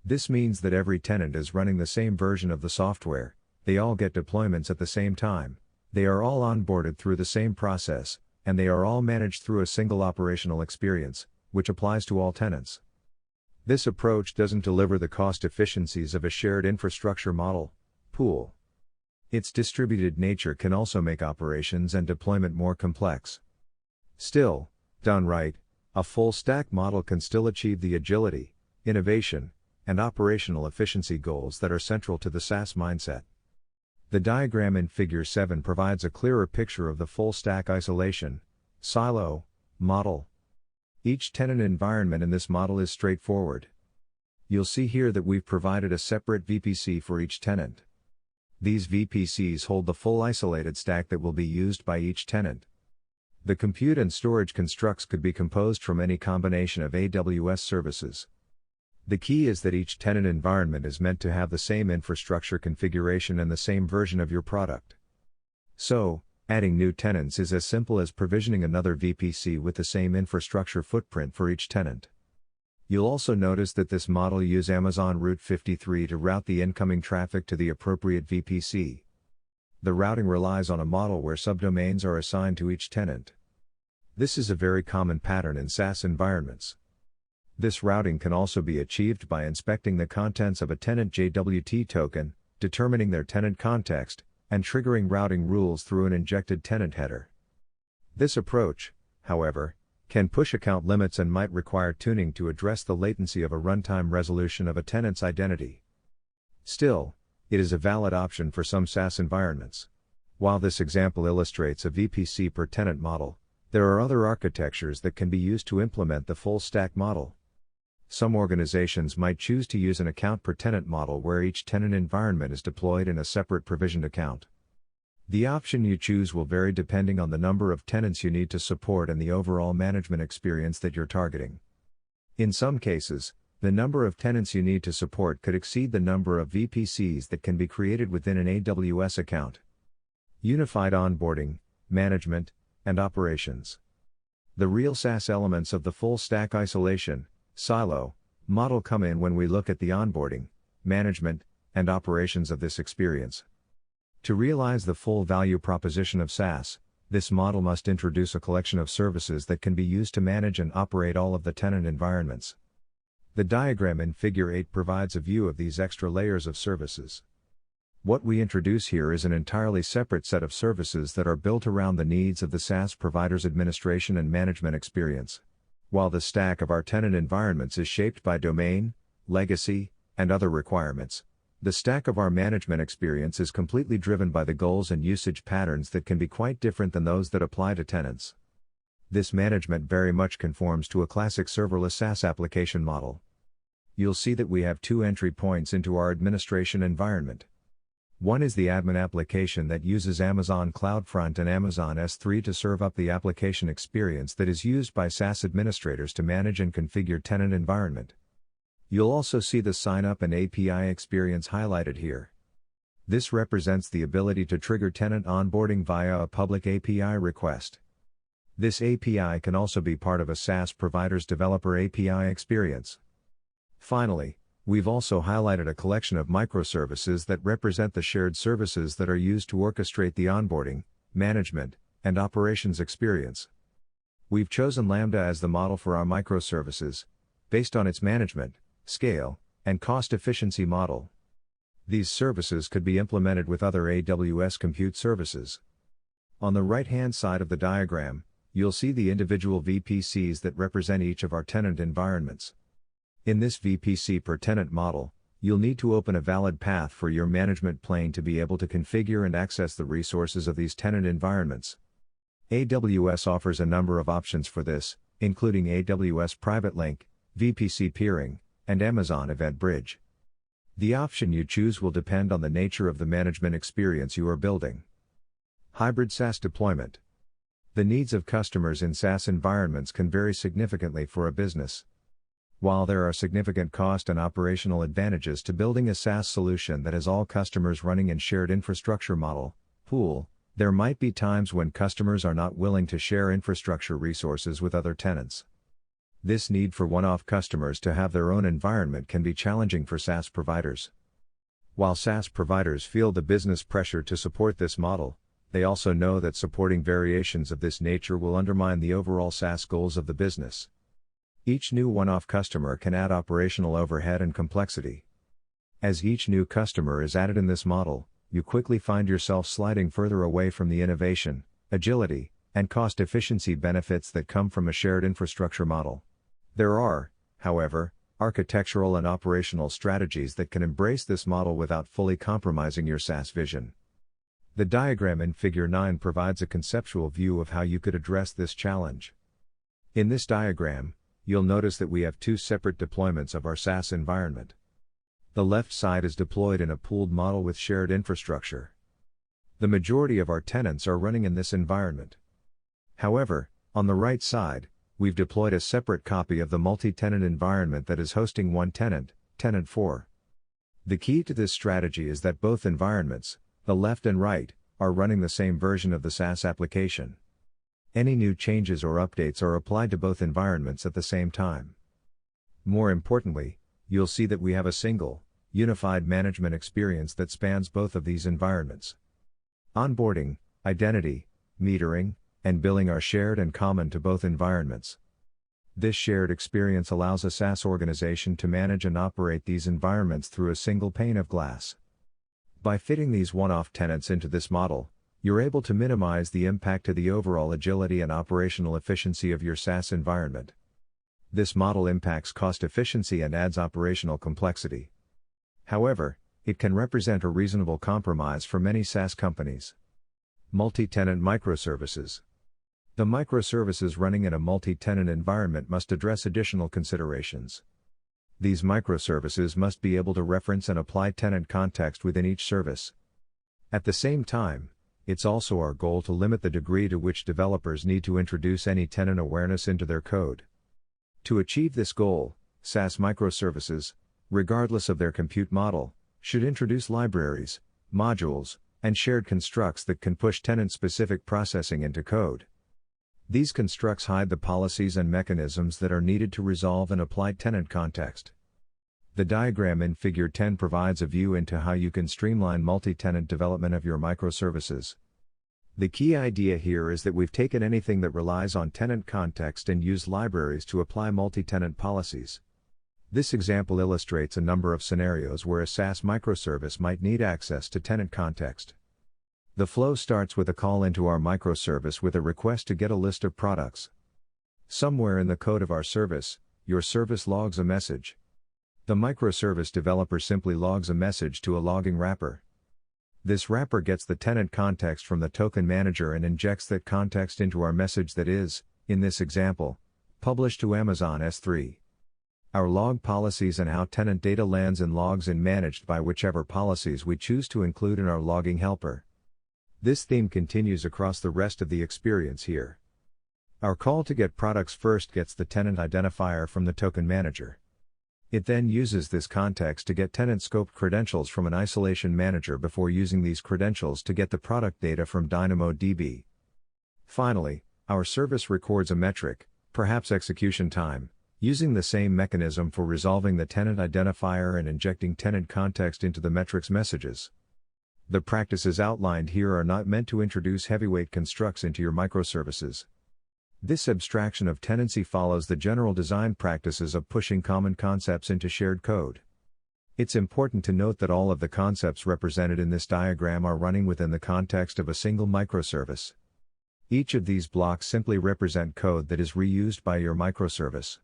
This means that every tenant is running the same version of the software, they all get deployments at the same time, they are all onboarded through the same process, and they are all managed through a single operational experience, which applies to all tenants. This approach doesn't deliver the cost efficiencies of a shared infrastructure model, pool. Its distributed nature can also make operations and deployment more complex. Still, done right, a full-stack model can still achieve the agility, innovation, and operational efficiency goals that are central to the SaaS mindset. The diagram in Figure 7 provides a clearer picture of the full-stack isolation, silo, model. Each tenant environment in this model is straightforward. You'll see here that we've provided a separate VPC for each tenant. These VPCs hold the full isolated stack that will be used by each tenant. The compute and storage constructs could be composed from any combination of AWS services. The key is that each tenant environment is meant to have the same infrastructure configuration and the same version of your product. So, adding new tenants is as simple as provisioning another VPC with the same infrastructure footprint for each tenant. You'll also notice that this model uses Amazon Route 53 to route the incoming traffic to the appropriate VPC. The routing relies on a model where subdomains are assigned to each tenant. This is a very common pattern in SaaS environments. This routing can also be achieved by inspecting the contents of a tenant JWT token, determining their tenant context, and triggering routing rules through an injected tenant header. This approach, however, can push account limits and might require tuning to address the latency of a runtime resolution of a tenant's identity. Still, it is a valid option for some SaaS environments. While this example illustrates a VPC per tenant model, there are other architectures that can be used to implement the full stack model. Some organizations might choose to use an account per tenant model where each tenant environment is deployed in a separate provisioned account. The option you choose will vary depending on the number of tenants you need to support and the overall management experience that you're targeting. In some cases, the number of tenants you need to support could exceed the number of VPCs that can be created within an AWS account. Unified onboarding, management, and operations. The real SaaS elements of the full stack isolation, silo, model come in when we look at the onboarding, management, and operations of this experience. To realize the full value proposition of SaaS, this model must introduce a collection of services that can be used to manage and operate all of the tenant environments. The diagram in Figure 8 provides a view of these extra layers of services. What we introduce here is an entirely separate set of services that are built around the needs of the SaaS provider's administration and management experience. While the stack of our tenant environments is shaped by domain, legacy, and other requirements, the stack of our management experience is completely driven by the goals and usage patterns that can be quite different than those that apply to tenants. This management very much conforms to a classic serverless SaaS application model. You'll see that we have two entry points into our administration environment. One is the admin application that uses Amazon CloudFront and Amazon S3 to serve up the application experience that is used by SaaS administrators to manage and configure tenant environment. You'll also see the sign-up and API experience highlighted here. This represents the ability to trigger tenant onboarding via a public API request. This API can also be part of a SaaS provider's developer API experience. Finally, we've also highlighted a collection of microservices that represent the shared services that are used to orchestrate the onboarding, management, and operations experience. We've chosen Lambda as the model for our microservices, based on its management, scale, and cost efficiency model. These services could be implemented with other AWS compute services. On the right-hand side of the diagram, you'll see the individual VPCs that represent each of our tenant environments. In this VPC per tenant model, you'll need to open a valid path for your management plane to be able to configure and access the resources of these tenant environments. AWS offers a number of options for this, including AWS Private Link, VPC peering, and Amazon Event Bridge. The option you choose will depend on the nature of the management experience you are building. Hybrid SaaS deployment. The needs of customers in SaaS environments can vary significantly for a business. While there are significant cost and operational advantages to building a SaaS solution that has all customers running in shared infrastructure model, pool, There might be times when customers are not willing to share infrastructure resources with other tenants. This need for one-off customers to have their own environment can be challenging for SaaS providers. While SaaS providers feel the business pressure to support this model, they also know that supporting variations of this nature will undermine the overall SaaS goals of the business. Each new one-off customer can add operational overhead and complexity. As each new customer is added in this model, you quickly find yourself sliding further away from the innovation, agility, and cost efficiency benefits that come from a shared infrastructure model. There are, however, architectural and operational strategies that can embrace this model without fully compromising your SaaS vision. The diagram in Figure 9 provides a conceptual view of how you could address this challenge. In this diagram, you'll notice that we have two separate deployments of our SaaS environment. The left side is deployed in a pooled model with shared infrastructure. The majority of our tenants are running in this environment. However, on the right side, we've deployed a separate copy of the multi-tenant environment that is hosting one tenant, Tenant 4. The key to this strategy is that both environments, the left and right, are running the same version of the SaaS application. Any new changes or updates are applied to both environments at the same time. More importantly, you'll see that we have a single, unified management experience that spans both of these environments. Onboarding, identity, metering, and billing are shared and common to both environments. This shared experience allows a SaaS organization to manage and operate these environments through a single pane of glass. By fitting these one-off tenants into this model, you're able to minimize the impact to the overall agility and operational efficiency of your SaaS environment. This model impacts cost efficiency and adds operational complexity. However, it can represent a reasonable compromise for many SaaS companies. Multi-Tenant Microservices. The microservices running in a multi-tenant environment must address additional considerations. These microservices must be able to reference and apply tenant context within each service. At the same time, it's also our goal to limit the degree to which developers need to introduce any tenant awareness into their code. To achieve this goal, SaaS microservices, regardless of their compute model, should introduce libraries, modules, and shared constructs that can push tenant-specific processing into code. These constructs hide the policies and mechanisms that are needed to resolve and apply tenant context. The diagram in Figure 10 provides a view into how you can streamline multi-tenant development of your microservices. The key idea here is that we've taken anything that relies on tenant context and used libraries to apply multi-tenant policies. This example illustrates a number of scenarios where a SaaS microservice might need access to tenant context. The flow starts with a call into our microservice with a request to get a list of products. Somewhere in the code of our service, your service logs a message. The microservice developer simply logs a message to a logging wrapper. This wrapper gets the tenant context from the token manager and injects that context into our message that is, in this example, published to Amazon S3. Our log policies and how tenant data lands in logs and managed by whichever policies we choose to include in our logging helper. This theme continues across the rest of the experience here. Our call to get products first gets the tenant identifier from the token manager. It then uses this context to get tenant scoped credentials from an isolation manager before using these credentials to get the product data from DynamoDB. Finally, our service records a metric, perhaps execution time, using the same mechanism for resolving the tenant identifier and injecting tenant context into the metrics messages. The practices outlined here are not meant to introduce heavyweight constructs into your microservices. This abstraction of tenancy follows the general design practices of pushing common concepts into shared code. It's important to note that all of the concepts represented in this diagram are running within the context of a single microservice. Each of these blocks simply represent code that is reused by your microservice.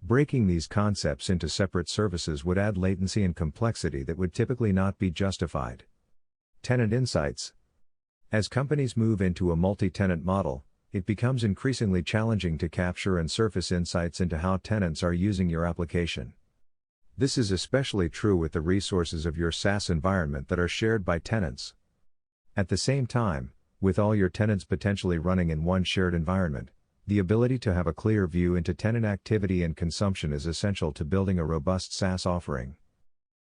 Breaking these concepts into separate services would add latency and complexity that would typically not be justified. Tenant Insights. As companies move into a multi-tenant model, it becomes increasingly challenging to capture and surface insights into how tenants are using your application. This is especially true with the resources of your SaaS environment that are shared by tenants. At the same time, with all your tenants potentially running in one shared environment, the ability to have a clear view into tenant activity and consumption is essential to building a robust SaaS offering.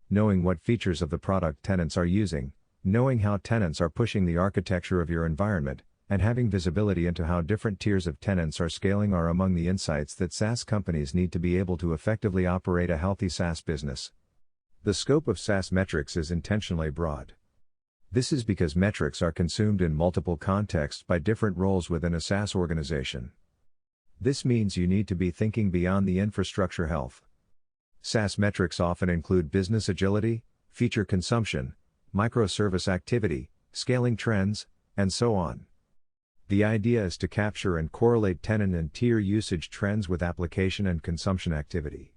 Knowing what features of the product tenants are using, Knowing how tenants are pushing the architecture of your environment, and having visibility into how different tiers of tenants are scaling are among the insights that SaaS companies need to be able to effectively operate a healthy SaaS business. The scope of SaaS metrics is intentionally broad. This is because metrics are consumed in multiple contexts by different roles within a SaaS organization. This means you need to be thinking beyond the infrastructure health. SaaS metrics often include business agility, feature consumption, microservice activity, scaling trends, and so on. The idea is to capture and correlate tenant and tier usage trends with application and consumption activity.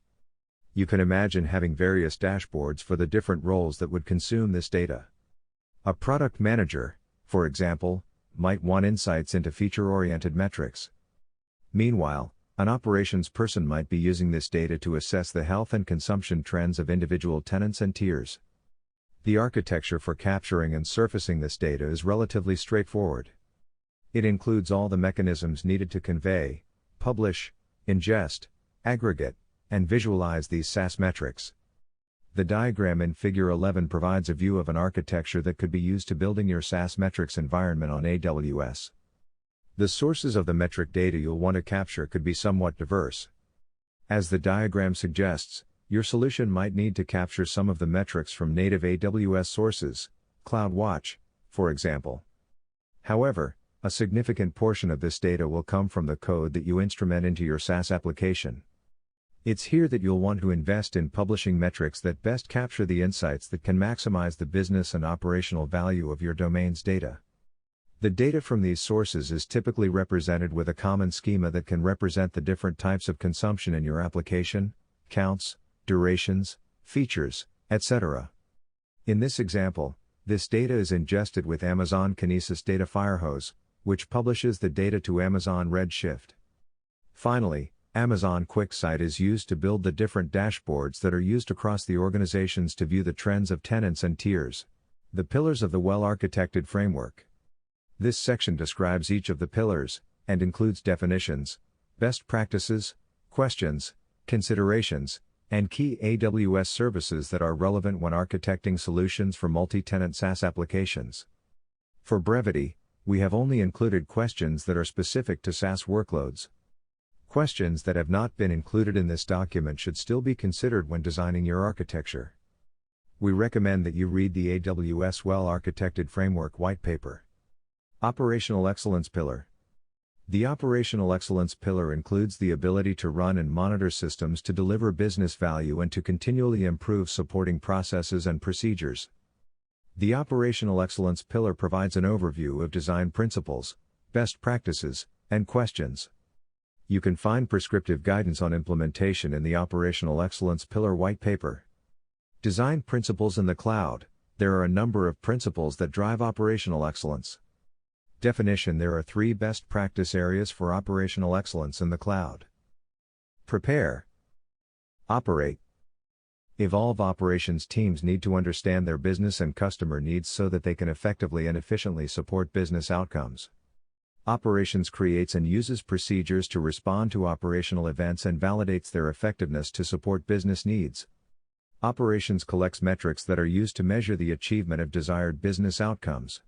You can imagine having various dashboards for the different roles that would consume this data. A product manager, for example, might want insights into feature-oriented metrics. Meanwhile, an operations person might be using this data to assess the health and consumption trends of individual tenants and tiers. The architecture for capturing and surfacing this data is relatively straightforward. It includes all the mechanisms needed to convey, publish, ingest, aggregate, and visualize these SaaS metrics. The diagram in Figure 11 provides a view of an architecture that could be used to building your SaaS metrics environment on AWS. The sources of the metric data you'll want to capture could be somewhat diverse. As the diagram suggests, your solution might need to capture some of the metrics from native AWS sources, CloudWatch, for example. However, a significant portion of this data will come from the code that you instrument into your SaaS application. It's here that you'll want to invest in publishing metrics that best capture the insights that can maximize the business and operational value of your domain's data. The data from these sources is typically represented with a common schema that can represent the different types of consumption in your application, counts, durations, features, etc. In this example, this data is ingested with Amazon Kinesis Data Firehose, which publishes the data to Amazon Redshift. Finally, Amazon QuickSight is used to build the different dashboards that are used across the organizations to view the trends of tenants and tiers. The pillars of the well-architected framework. This section describes each of the pillars, and includes definitions, best practices, questions, considerations, and key AWS services that are relevant when architecting solutions for multi-tenant SaaS applications. For brevity, we have only included questions that are specific to SaaS workloads. Questions that have not been included in this document should still be considered when designing your architecture. We recommend that you read the AWS Well-Architected Framework white paper. Operational Excellence Pillar. The Operational Excellence Pillar includes the ability to run and monitor systems to deliver business value and to continually improve supporting processes and procedures. The Operational Excellence Pillar provides an overview of design principles, best practices, and questions. You can find prescriptive guidance on implementation in the Operational Excellence Pillar white paper. Design principles in the cloud. There are a number of principles that drive operational excellence. Definition: there are 3 best practice areas for operational excellence in the cloud. Prepare. Operate. Evolve. Operations teams need to understand their business and customer needs so that they can effectively and efficiently support business outcomes. Operations creates and uses procedures to respond to operational events and validates their effectiveness to support business needs. Operations collects metrics that are used to measure the achievement of desired business outcomes.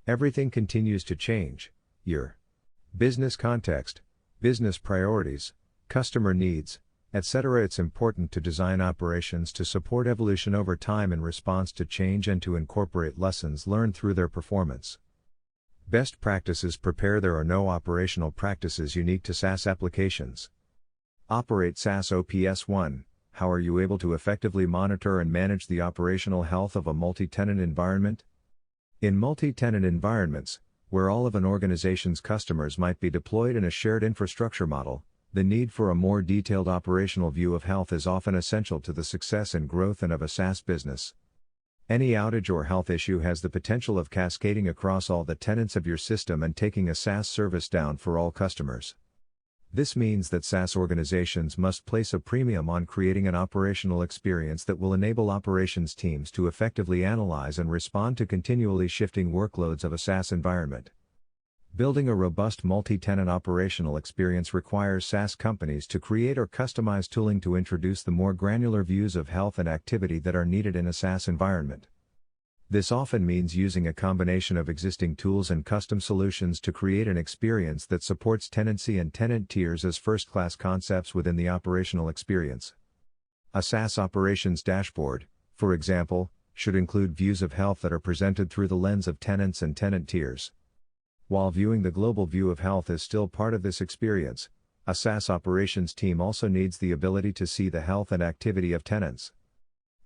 Everything continues to change: your business context, business priorities, customer needs, etc. It's important to design operations to support evolution over time in response to change and to incorporate lessons learned through their performance. Best practices. Prepare. There are no operational practices unique to SaaS applications. Operate. SaaS OPS 1. How are you able to effectively monitor and manage the operational health of a multi-tenant environment? In multi-tenant environments, where all of an organization's customers might be deployed in a shared infrastructure model, the need for a more detailed operational view of health is often essential to the success and growth of a SaaS business. Any outage or health issue has the potential of cascading across all the tenants of your system and taking a SaaS service down for all customers. This means that SaaS organizations must place a premium on creating an operational experience that will enable operations teams to effectively analyze and respond to continually shifting workloads of a SaaS environment. Building a robust multi-tenant operational experience requires SaaS companies to create or customize tooling to introduce the more granular views of health and activity that are needed in a SaaS environment. This often means using a combination of existing tools and custom solutions to create an experience that supports tenancy and tenant tiers as first-class concepts within the operational experience. A SaaS operations dashboard, for example, should include views of health that are presented through the lens of tenants and tenant tiers. While viewing the global view of health is still part of this experience, a SaaS operations team also needs the ability to see the health and activity of tenants.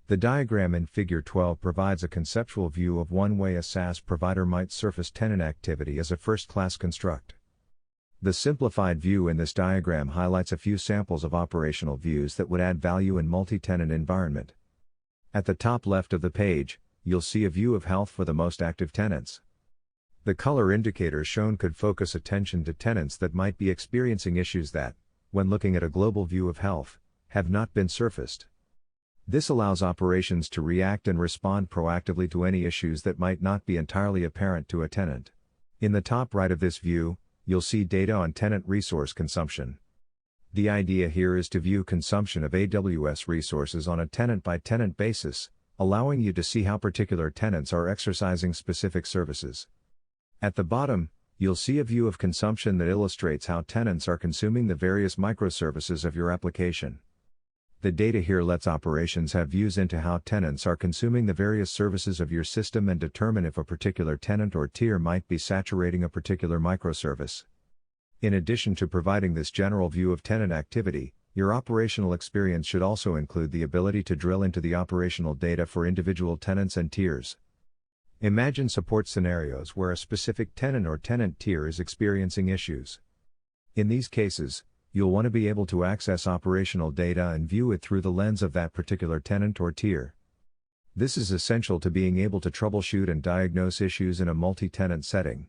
The diagram in Figure 12 provides a conceptual view of one way a SaaS provider might surface tenant activity as a first-class construct. The simplified view in this diagram highlights a few samples of operational views that would add value in multi-tenant environment. At the top left of the page, you'll see a view of health for the most active tenants. The color indicators shown could focus attention to tenants that might be experiencing issues that, when looking at a global view of health, have not been surfaced. This allows operations to react and respond proactively to any issues that might not be entirely apparent to a tenant. In the top right of this view, you'll see data on tenant resource consumption. The idea here is to view consumption of AWS resources on a tenant-by-tenant basis, allowing you to see how particular tenants are exercising specific services. At the bottom, you'll see a view of consumption that illustrates how tenants are consuming the various microservices of your application. The data here lets operations have views into how tenants are consuming the various services of your system and determine if a particular tenant or tier might be saturating a particular microservice. In addition to providing this general view of tenant activity, your operational experience should also include the ability to drill into the operational data for individual tenants and tiers. Imagine support scenarios where a specific tenant or tenant tier is experiencing issues. In these cases, you'll want to be able to access operational data and view it through the lens of that particular tenant or tier. This is essential to being able to troubleshoot and diagnose issues in a multi-tenant setting.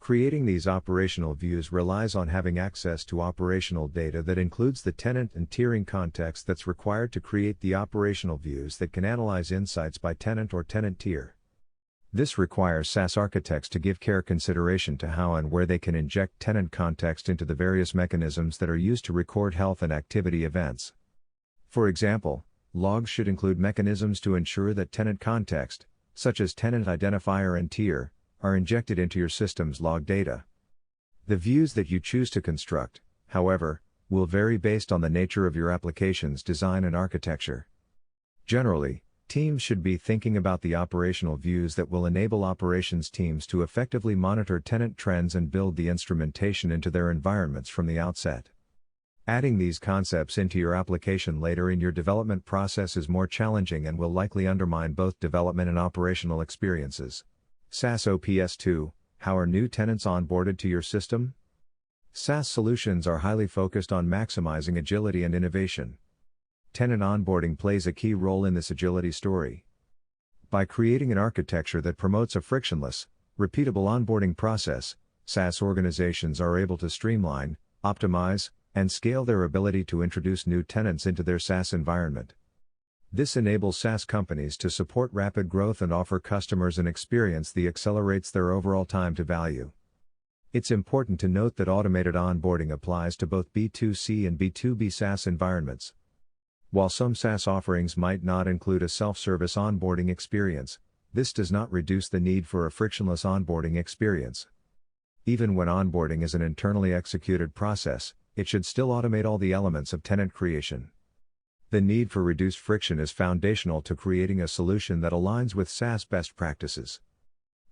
Creating these operational views relies on having access to operational data that includes the tenant and tiering context that's required to create the operational views that can analyze insights by tenant or tenant tier. This requires SaaS architects to give care consideration to how and where they can inject tenant context into the various mechanisms that are used to record health and activity events. For example, logs should include mechanisms to ensure that tenant context, such as tenant identifier and tier, are injected into your system's log data. The views that you choose to construct, however, will vary based on the nature of your application's design and architecture. Generally, teams should be thinking about the operational views that will enable operations teams to effectively monitor tenant trends and build the instrumentation into their environments from the outset. Adding these concepts into your application later in your development process is more challenging and will likely undermine both development and operational experiences. SaaS OPS 2, how are new tenants onboarded to your system? SaaS solutions are highly focused on maximizing agility and innovation. Tenant onboarding plays a key role in this agility story. By creating an architecture that promotes a frictionless, repeatable onboarding process, SaaS organizations are able to streamline, optimize, and scale their ability to introduce new tenants into their SaaS environment. This enables SaaS companies to support rapid growth and offer customers an experience that accelerates their overall time to value. It's important to note that automated onboarding applies to both B2C and B2B SaaS environments. While some SaaS offerings might not include a self-service onboarding experience, this does not reduce the need for a frictionless onboarding experience. Even when onboarding is an internally executed process, it should still automate all the elements of tenant creation. The need for reduced friction is foundational to creating a solution that aligns with SaaS best practices.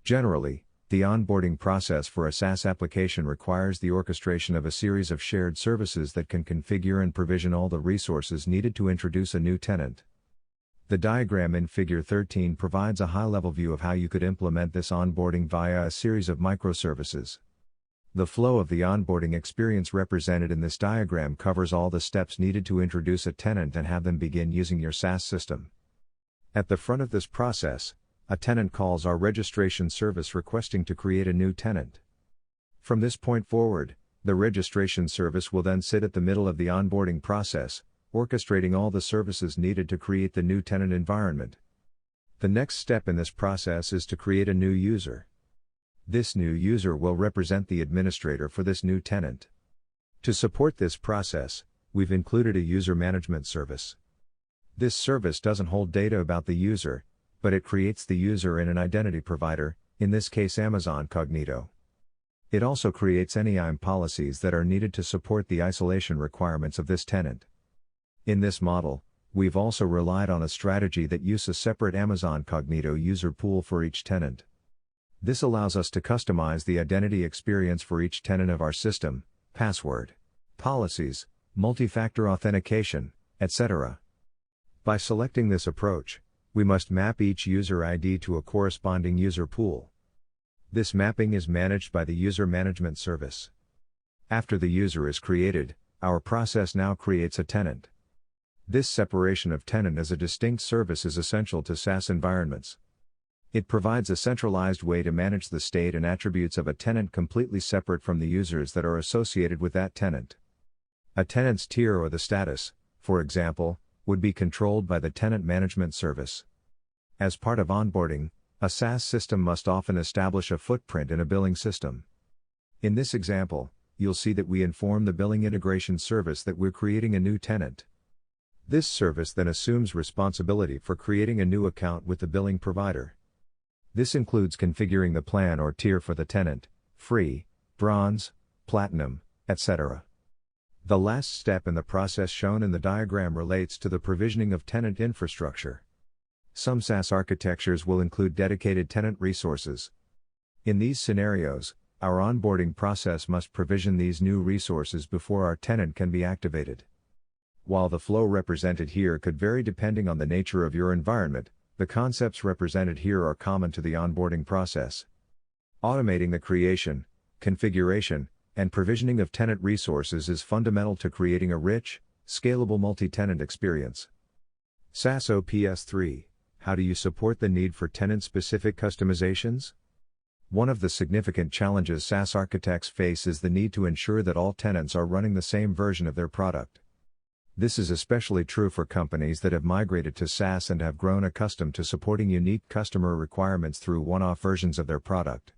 Generally, the onboarding process for a SaaS application requires the orchestration of a series of shared services that can configure and provision all the resources needed to introduce a new tenant. The diagram in Figure 13 provides a high-level view of how you could implement this onboarding via a series of microservices. The flow of the onboarding experience represented in this diagram covers all the steps needed to introduce a tenant and have them begin using your SaaS system. At the front of this process, a tenant calls our registration service requesting to create a new tenant. From this point forward, the registration service will then sit at the middle of the onboarding process, orchestrating all the services needed to create the new tenant environment. The next step in this process is to create a new user. This new user will represent the administrator for this new tenant. To support this process, we've included a user management service. This service doesn't hold data about the user, but it creates the user in an identity provider, in this case Amazon Cognito. It also creates any IAM policies that are needed to support the isolation requirements of this tenant. In this model, we've also relied on a strategy that uses a separate Amazon Cognito user pool for each tenant. This allows us to customize the identity experience for each tenant of our system, password, policies, multi-factor authentication, etc. By selecting this approach, we must map each user ID to a corresponding user pool. This mapping is managed by the User Management Service. After the user is created, our process now creates a tenant. This separation of tenant as a distinct service is essential to SaaS environments. It provides a centralized way to manage the state and attributes of a tenant completely separate from the users that are associated with that tenant. A tenant's tier or the status, for example, would be controlled by the Tenant Management Service. As part of onboarding, a SaaS system must often establish a footprint in a billing system. In this example, you'll see that we inform the billing integration service that we're creating a new tenant. This service then assumes responsibility for creating a new account with the billing provider. This includes configuring the plan or tier for the tenant, free, bronze, platinum, etc. The last step in the process shown in the diagram relates to the provisioning of tenant infrastructure. Some SaaS architectures will include dedicated tenant resources. In these scenarios, our onboarding process must provision these new resources before our tenant can be activated. While the flow represented here could vary depending on the nature of your environment, the concepts represented here are common to the onboarding process. Automating the creation, configuration, and provisioning of tenant resources is fundamental to creating a rich, scalable multi-tenant experience. SaaS OPS 3. How do you support the need for tenant-specific customizations? One of the significant challenges SaaS architects face is the need to ensure that all tenants are running the same version of their product. This is especially true for companies that have migrated to SaaS and have grown accustomed to supporting unique customer requirements through one-off versions of their product.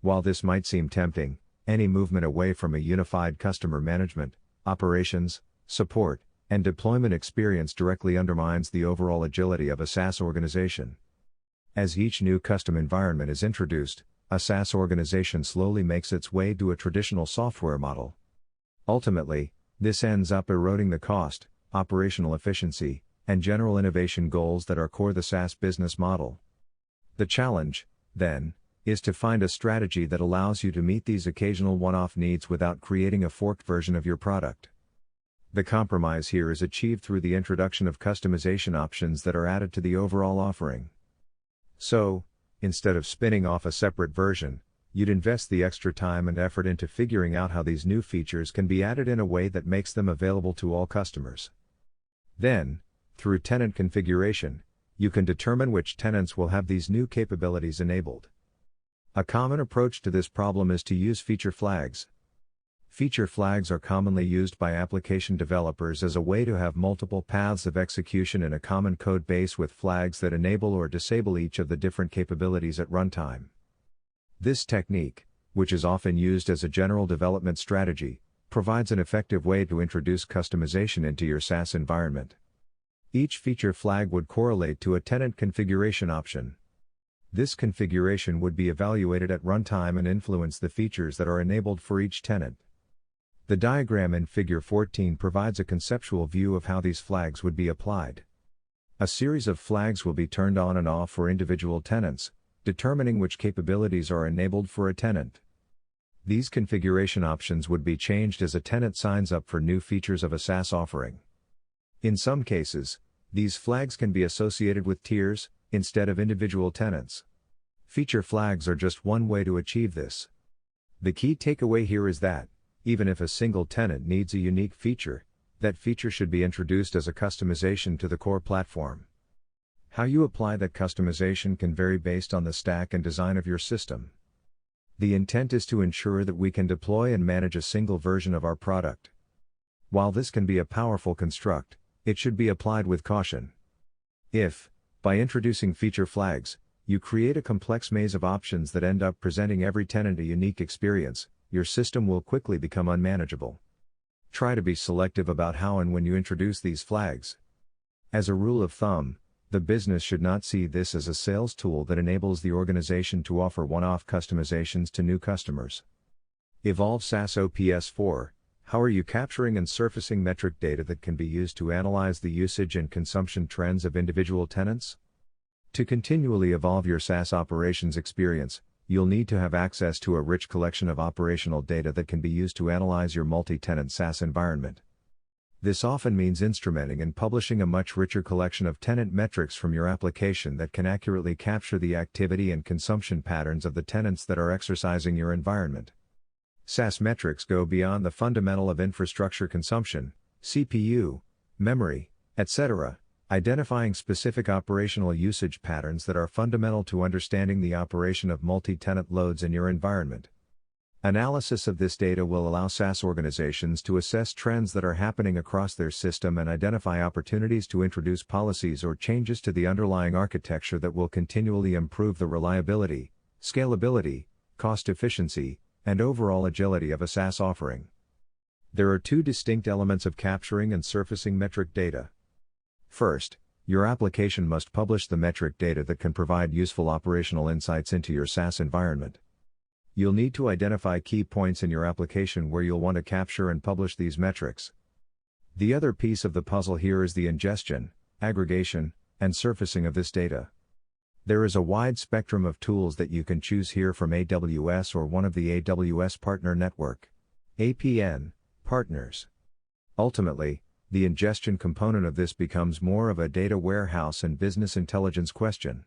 While this might seem tempting, any movement away from a unified customer management, operations, support, and deployment experience directly undermines the overall agility of a SaaS organization. As each new custom environment is introduced, a SaaS organization slowly makes its way to a traditional software model. Ultimately, this ends up eroding the cost, operational efficiency, and general innovation goals that are core to the SaaS business model. The challenge, then, is to find a strategy that allows you to meet these occasional one-off needs without creating a forked version of your product. The compromise here is achieved through the introduction of customization options that are added to the overall offering. So, instead of spinning off a separate version, you'd invest the extra time and effort into figuring out how these new features can be added in a way that makes them available to all customers. Then, through tenant configuration, you can determine which tenants will have these new capabilities enabled. A common approach to this problem is to use feature flags. Feature flags are commonly used by application developers as a way to have multiple paths of execution in a common code base with flags that enable or disable each of the different capabilities at runtime. This technique, which is often used as a general development strategy, provides an effective way to introduce customization into your SaaS environment. Each feature flag would correlate to a tenant configuration option. This configuration would be evaluated at runtime and influence the features that are enabled for each tenant. The diagram in Figure 14 provides a conceptual view of how these flags would be applied. A series of flags will be turned on and off for individual tenants, determining which capabilities are enabled for a tenant. These configuration options would be changed as a tenant signs up for new features of a SaaS offering. In some cases, these flags can be associated with tiers, instead of individual tenants. Feature flags are just one way to achieve this. The key takeaway here is that, even if a single tenant needs a unique feature, that feature should be introduced as a customization to the core platform. How you apply that customization can vary based on the stack and design of your system. The intent is to ensure that we can deploy and manage a single version of our product. While this can be a powerful construct, it should be applied with caution. If, by introducing feature flags, you create a complex maze of options that end up presenting every tenant a unique experience, your system will quickly become unmanageable. Try to be selective about how and when you introduce these flags. As a rule of thumb, The business should not see this as a sales tool that enables the organization to offer one-off customizations to new customers. Evolve SaaS OPS 4. How are you capturing and surfacing metric data that can be used to analyze the usage and consumption trends of individual tenants? To continually evolve your SaaS operations experience, you'll need to have access to a rich collection of operational data that can be used to analyze your multi-tenant SaaS environment. This often means instrumenting and publishing a much richer collection of tenant metrics from your application that can accurately capture the activity and consumption patterns of the tenants that are exercising your environment. SaaS metrics go beyond the fundamental of infrastructure consumption, CPU, memory, etc., identifying specific operational usage patterns that are fundamental to understanding the operation of multi-tenant loads in your environment. Analysis of this data will allow SaaS organizations to assess trends that are happening across their system and identify opportunities to introduce policies or changes to the underlying architecture that will continually improve the reliability, scalability, cost efficiency, and overall agility of a SaaS offering. There are two distinct elements of capturing and surfacing metric data. First, your application must publish the metric data that can provide useful operational insights into your SaaS environment. You'll need to identify key points in your application where you'll want to capture and publish these metrics. The other piece of the puzzle here is the ingestion, aggregation, and surfacing of this data. There is a wide spectrum of tools that you can choose here from AWS or one of the AWS Partner Network (APN) partners. Ultimately, the ingestion component of this becomes more of a data warehouse and business intelligence question.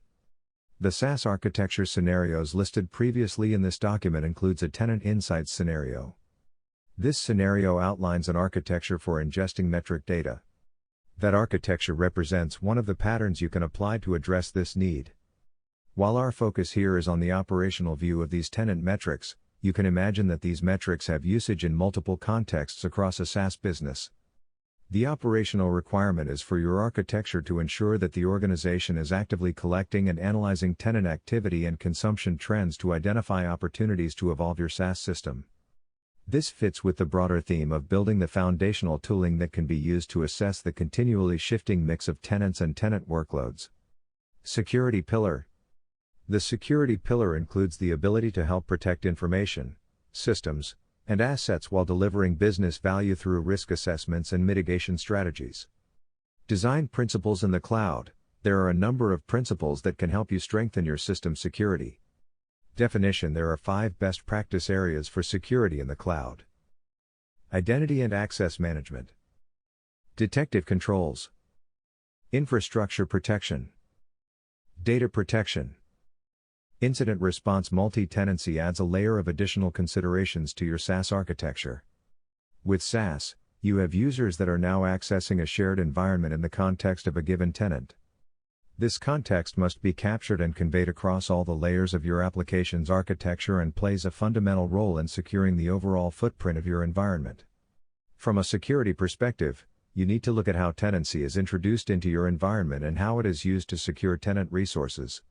The SaaS architecture scenarios listed previously in this document includes a Tenant Insights scenario. This scenario outlines an architecture for ingesting metric data. That architecture represents one of the patterns you can apply to address this need. While our focus here is on the operational view of these tenant metrics, you can imagine that these metrics have usage in multiple contexts across a SaaS business. The operational requirement is for your architecture to ensure that the organization is actively collecting and analyzing tenant activity and consumption trends to identify opportunities to evolve your SaaS system. This fits with the broader theme of building the foundational tooling that can be used to assess the continually shifting mix of tenants and tenant workloads. Security pillar. The security pillar includes the ability to help protect information, systems, and assets while delivering business value through risk assessments and mitigation strategies. Design principles in the cloud. There are a number of principles that can help you strengthen your system security. Definition: there are 5 best practice areas for security in the cloud. Identity and access management, detective controls, infrastructure protection, data protection. Incident response. Multi-tenancy adds a layer of additional considerations to your SaaS architecture. With SaaS, you have users that are now accessing a shared environment in the context of a given tenant. This context must be captured and conveyed across all the layers of your application's architecture and plays a fundamental role in securing the overall footprint of your environment. From a security perspective, you need to look at how tenancy is introduced into your environment and how it is used to secure tenant resources.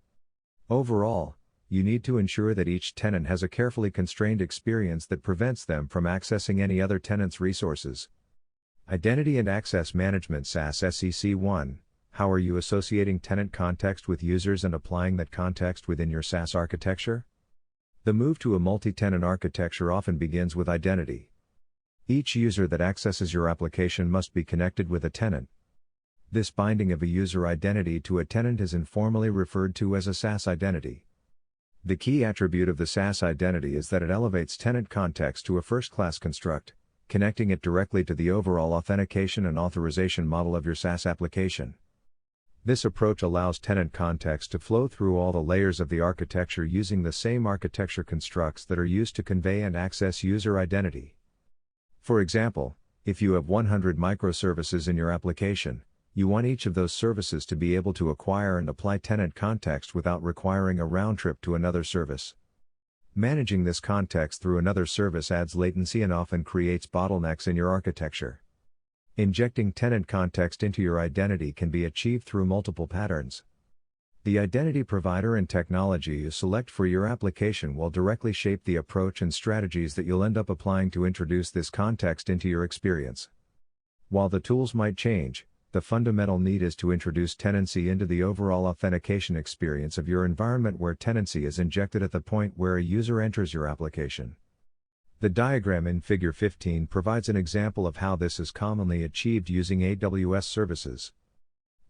Overall, you need to ensure that each tenant has a carefully constrained experience that prevents them from accessing any other tenant's resources. Identity and access management. SaaS SEC 1. How are you associating tenant context with users and applying that context within your SaaS architecture? The move to a multi-tenant architecture often begins with identity. Each user that accesses your application must be connected with a tenant. This binding of a user identity to a tenant is informally referred to as a SaaS identity. The key attribute of the SaaS identity is that it elevates tenant context to a first-class construct, connecting it directly to the overall authentication and authorization model of your SaaS application. This approach allows tenant context to flow through all the layers of the architecture using the same architecture constructs that are used to convey and access user identity. For example, if you have 100 microservices in your application, you want each of those services to be able to acquire and apply tenant context without requiring a round trip to another service. Managing this context through another service adds latency and often creates bottlenecks in your architecture. Injecting tenant context into your identity can be achieved through multiple patterns. The identity provider and technology you select for your application will directly shape the approach and strategies that you'll end up applying to introduce this context into your experience. While the tools might change, the fundamental need is to introduce tenancy into the overall authentication experience of your environment, where tenancy is injected at the point where a user enters your application. The diagram in Figure 15 provides an example of how this is commonly achieved using AWS services.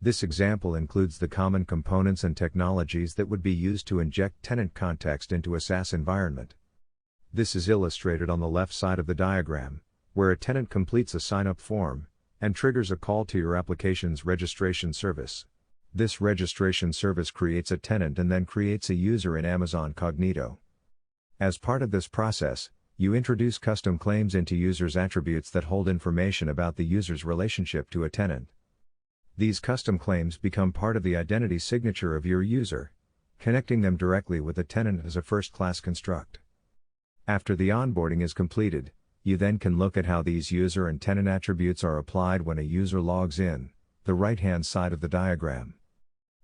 This example includes the common components and technologies that would be used to inject tenant context into a SaaS environment. This is illustrated on the left side of the diagram, where a tenant completes a sign-up form and triggers a call to your application's registration service. This registration service creates a tenant and then creates a user in Amazon Cognito. As part of this process, you introduce custom claims into users' attributes that hold information about the user's relationship to a tenant. These custom claims become part of the identity signature of your user, connecting them directly with the tenant as a first-class construct. After the onboarding is completed, you then can look at how these user and tenant attributes are applied when a user logs in, the right-hand side of the diagram.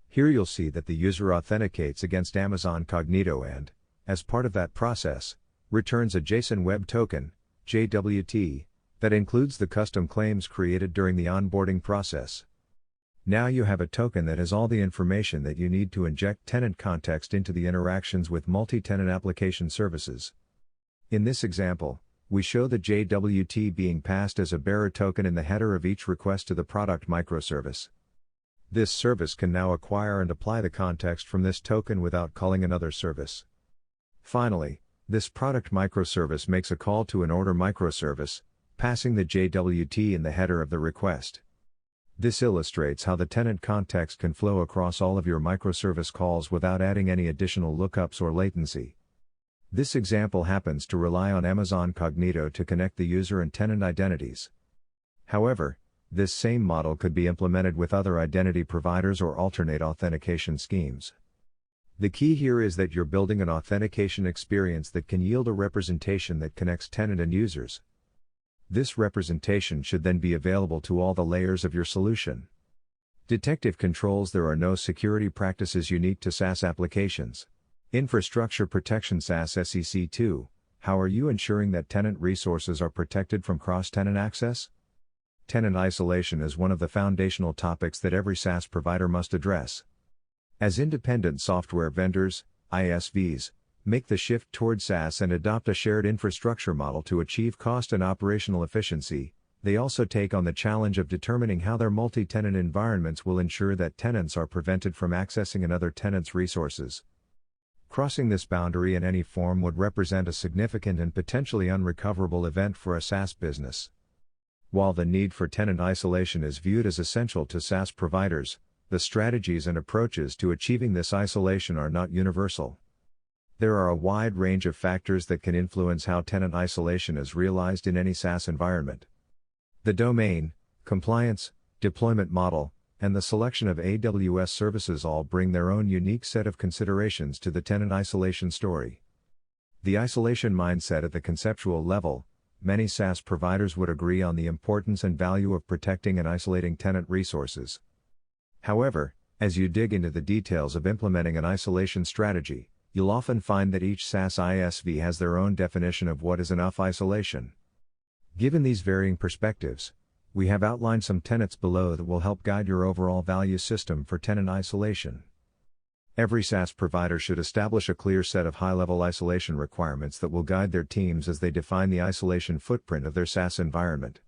Here you'll see that the user authenticates against Amazon Cognito and, as part of that process, returns a JSON Web Token, JWT, that includes the custom claims created during the onboarding process. Now you have a token that has all the information that you need to inject tenant context into the interactions with multi-tenant application services. In this example, we show the JWT being passed as a bearer token in the header of each request to the product microservice. This service can now acquire and apply the context from this token without calling another service. Finally, this product microservice makes a call to an order microservice, passing the JWT in the header of the request. This illustrates how the tenant context can flow across all of your microservice calls without adding any additional lookups or latency. This example happens to rely on Amazon Cognito to connect the user and tenant identities. However, this same model could be implemented with other identity providers or alternate authentication schemes. The key here is that you're building an authentication experience that can yield a representation that connects tenant and users. This representation should then be available to all the layers of your solution. Detective controls: there are no security practices unique to SaaS applications. Infrastructure protection: SaaS SEC 2, how are you ensuring that tenant resources are protected from cross-tenant access? Tenant isolation is one of the foundational topics that every SaaS provider must address. As independent software vendors, ISVs, make the shift toward SaaS and adopt a shared infrastructure model to achieve cost and operational efficiency, they also take on the challenge of determining how their multi-tenant environments will ensure that tenants are prevented from accessing another tenant's resources. Crossing this boundary in any form would represent a significant and potentially unrecoverable event for a SaaS business. While the need for tenant isolation is viewed as essential to SaaS providers, the strategies and approaches to achieving this isolation are not universal. There are a wide range of factors that can influence how tenant isolation is realized in any SaaS environment. The domain, compliance, deployment model, and the selection of AWS services all bring their own unique set of considerations to the tenant isolation story. The isolation mindset at the conceptual level: many SaaS providers would agree on the importance and value of protecting and isolating tenant resources. However, as you dig into the details of implementing an isolation strategy, you'll often find that each SaaS ISV has their own definition of what is enough isolation. Given these varying perspectives, we have outlined some tenets below that will help guide your overall value system for tenant isolation. Every SaaS provider should establish a clear set of high-level isolation requirements that will guide their teams as they define the isolation footprint of their SaaS environment.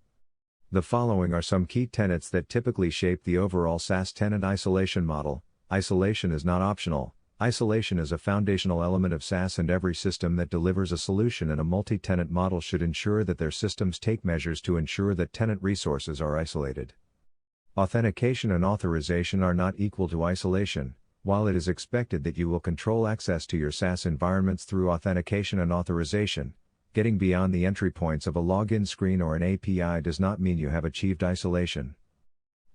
The following are some key tenets that typically shape the overall SaaS tenant isolation model. Isolation is not optional. Isolation is a foundational element of SaaS, and every system that delivers a solution in a multi-tenant model should ensure that their systems take measures to ensure that tenant resources are isolated. Authentication and authorization are not equal to isolation. While it is expected that you will control access to your SaaS environments through authentication and authorization, getting beyond the entry points of a login screen or an API does not mean you have achieved isolation.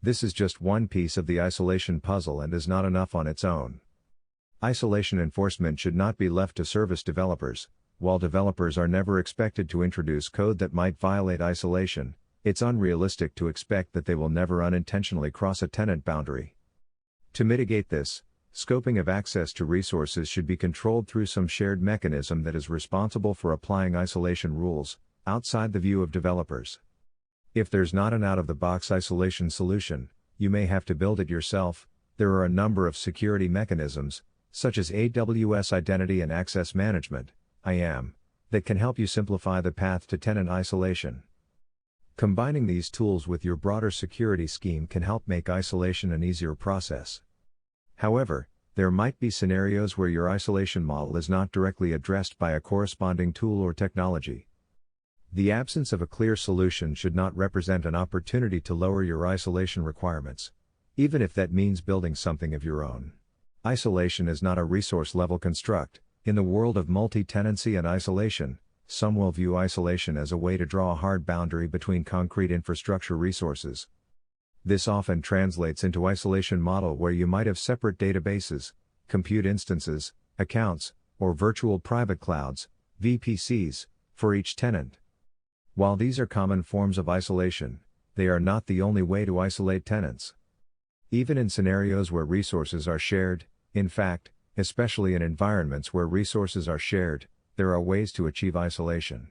This is just one piece of the isolation puzzle and is not enough on its own. Isolation enforcement should not be left to service developers. While developers are never expected to introduce code that might violate isolation, it's unrealistic to expect that they will never unintentionally cross a tenant boundary. To mitigate this, scoping of access to resources should be controlled through some shared mechanism that is responsible for applying isolation rules, outside the view of developers. If there's not an out-of-the-box isolation solution, you may have to build it yourself. There are a number of security mechanisms, such as AWS Identity and Access Management (IAM), that can help you simplify the path to tenant isolation. Combining these tools with your broader security scheme can help make isolation an easier process. However, there might be scenarios where your isolation model is not directly addressed by a corresponding tool or technology. The absence of a clear solution should not represent an opportunity to lower your isolation requirements, even if that means building something of your own. Isolation is not a resource-level construct. In the world of multi-tenancy and isolation, some will view isolation as a way to draw a hard boundary between concrete infrastructure resources. This often translates into isolation model where you might have separate databases, compute instances, accounts, or virtual private clouds, VPCs, for each tenant. While these are common forms of isolation, they are not the only way to isolate tenants. Even in scenarios where resources are shared, in fact, especially in environments where resources are shared, there are ways to achieve isolation.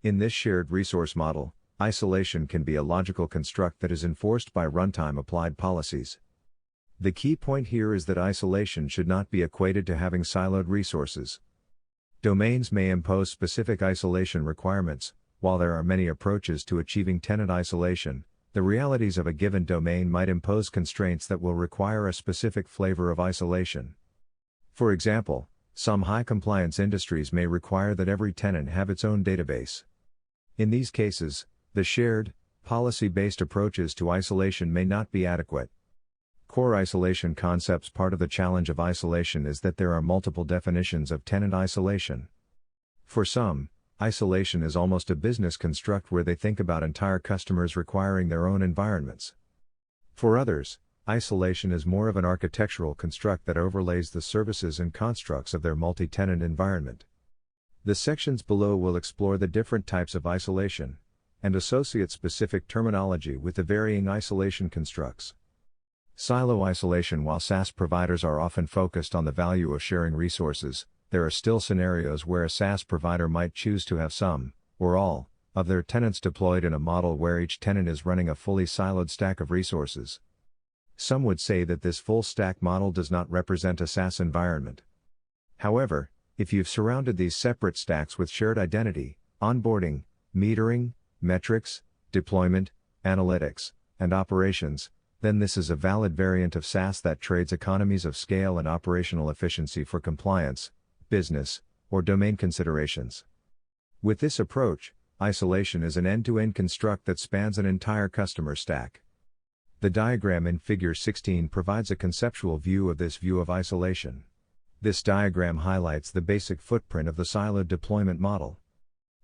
In this shared resource model, isolation can be a logical construct that is enforced by runtime applied policies. The key point here is that isolation should not be equated to having siloed resources. Domains may impose specific isolation requirements. While there are many approaches to achieving tenant isolation, the realities of a given domain might impose constraints that will require a specific flavor of isolation. For example, some high-compliance industries may require that every tenant have its own database. In these cases, the shared, policy-based approaches to isolation may not be adequate. Core isolation concepts. Part of the challenge of isolation is that there are multiple definitions of tenant isolation. For some, isolation is almost a business construct where they think about entire customers requiring their own environments. For others, isolation is more of an architectural construct that overlays the services and constructs of their multi-tenant environment. The sections below will explore the different types of isolation and associate specific terminology with the varying isolation constructs. Silo isolation. While SaaS providers are often focused on the value of sharing resources, there are still scenarios where a SaaS provider might choose to have some, or all, of their tenants deployed in a model where each tenant is running a fully siloed stack of resources. Some would say that this full stack model does not represent a SaaS environment. However, if you've surrounded these separate stacks with shared identity, onboarding, metering, metrics, deployment, analytics, and operations, then this is a valid variant of SaaS that trades economies of scale and operational efficiency for compliance, business, or domain considerations. With this approach, isolation is an end-to-end construct that spans an entire customer stack. The diagram in Figure 16 provides a conceptual view of this view of isolation. This diagram highlights the basic footprint of the siloed deployment model.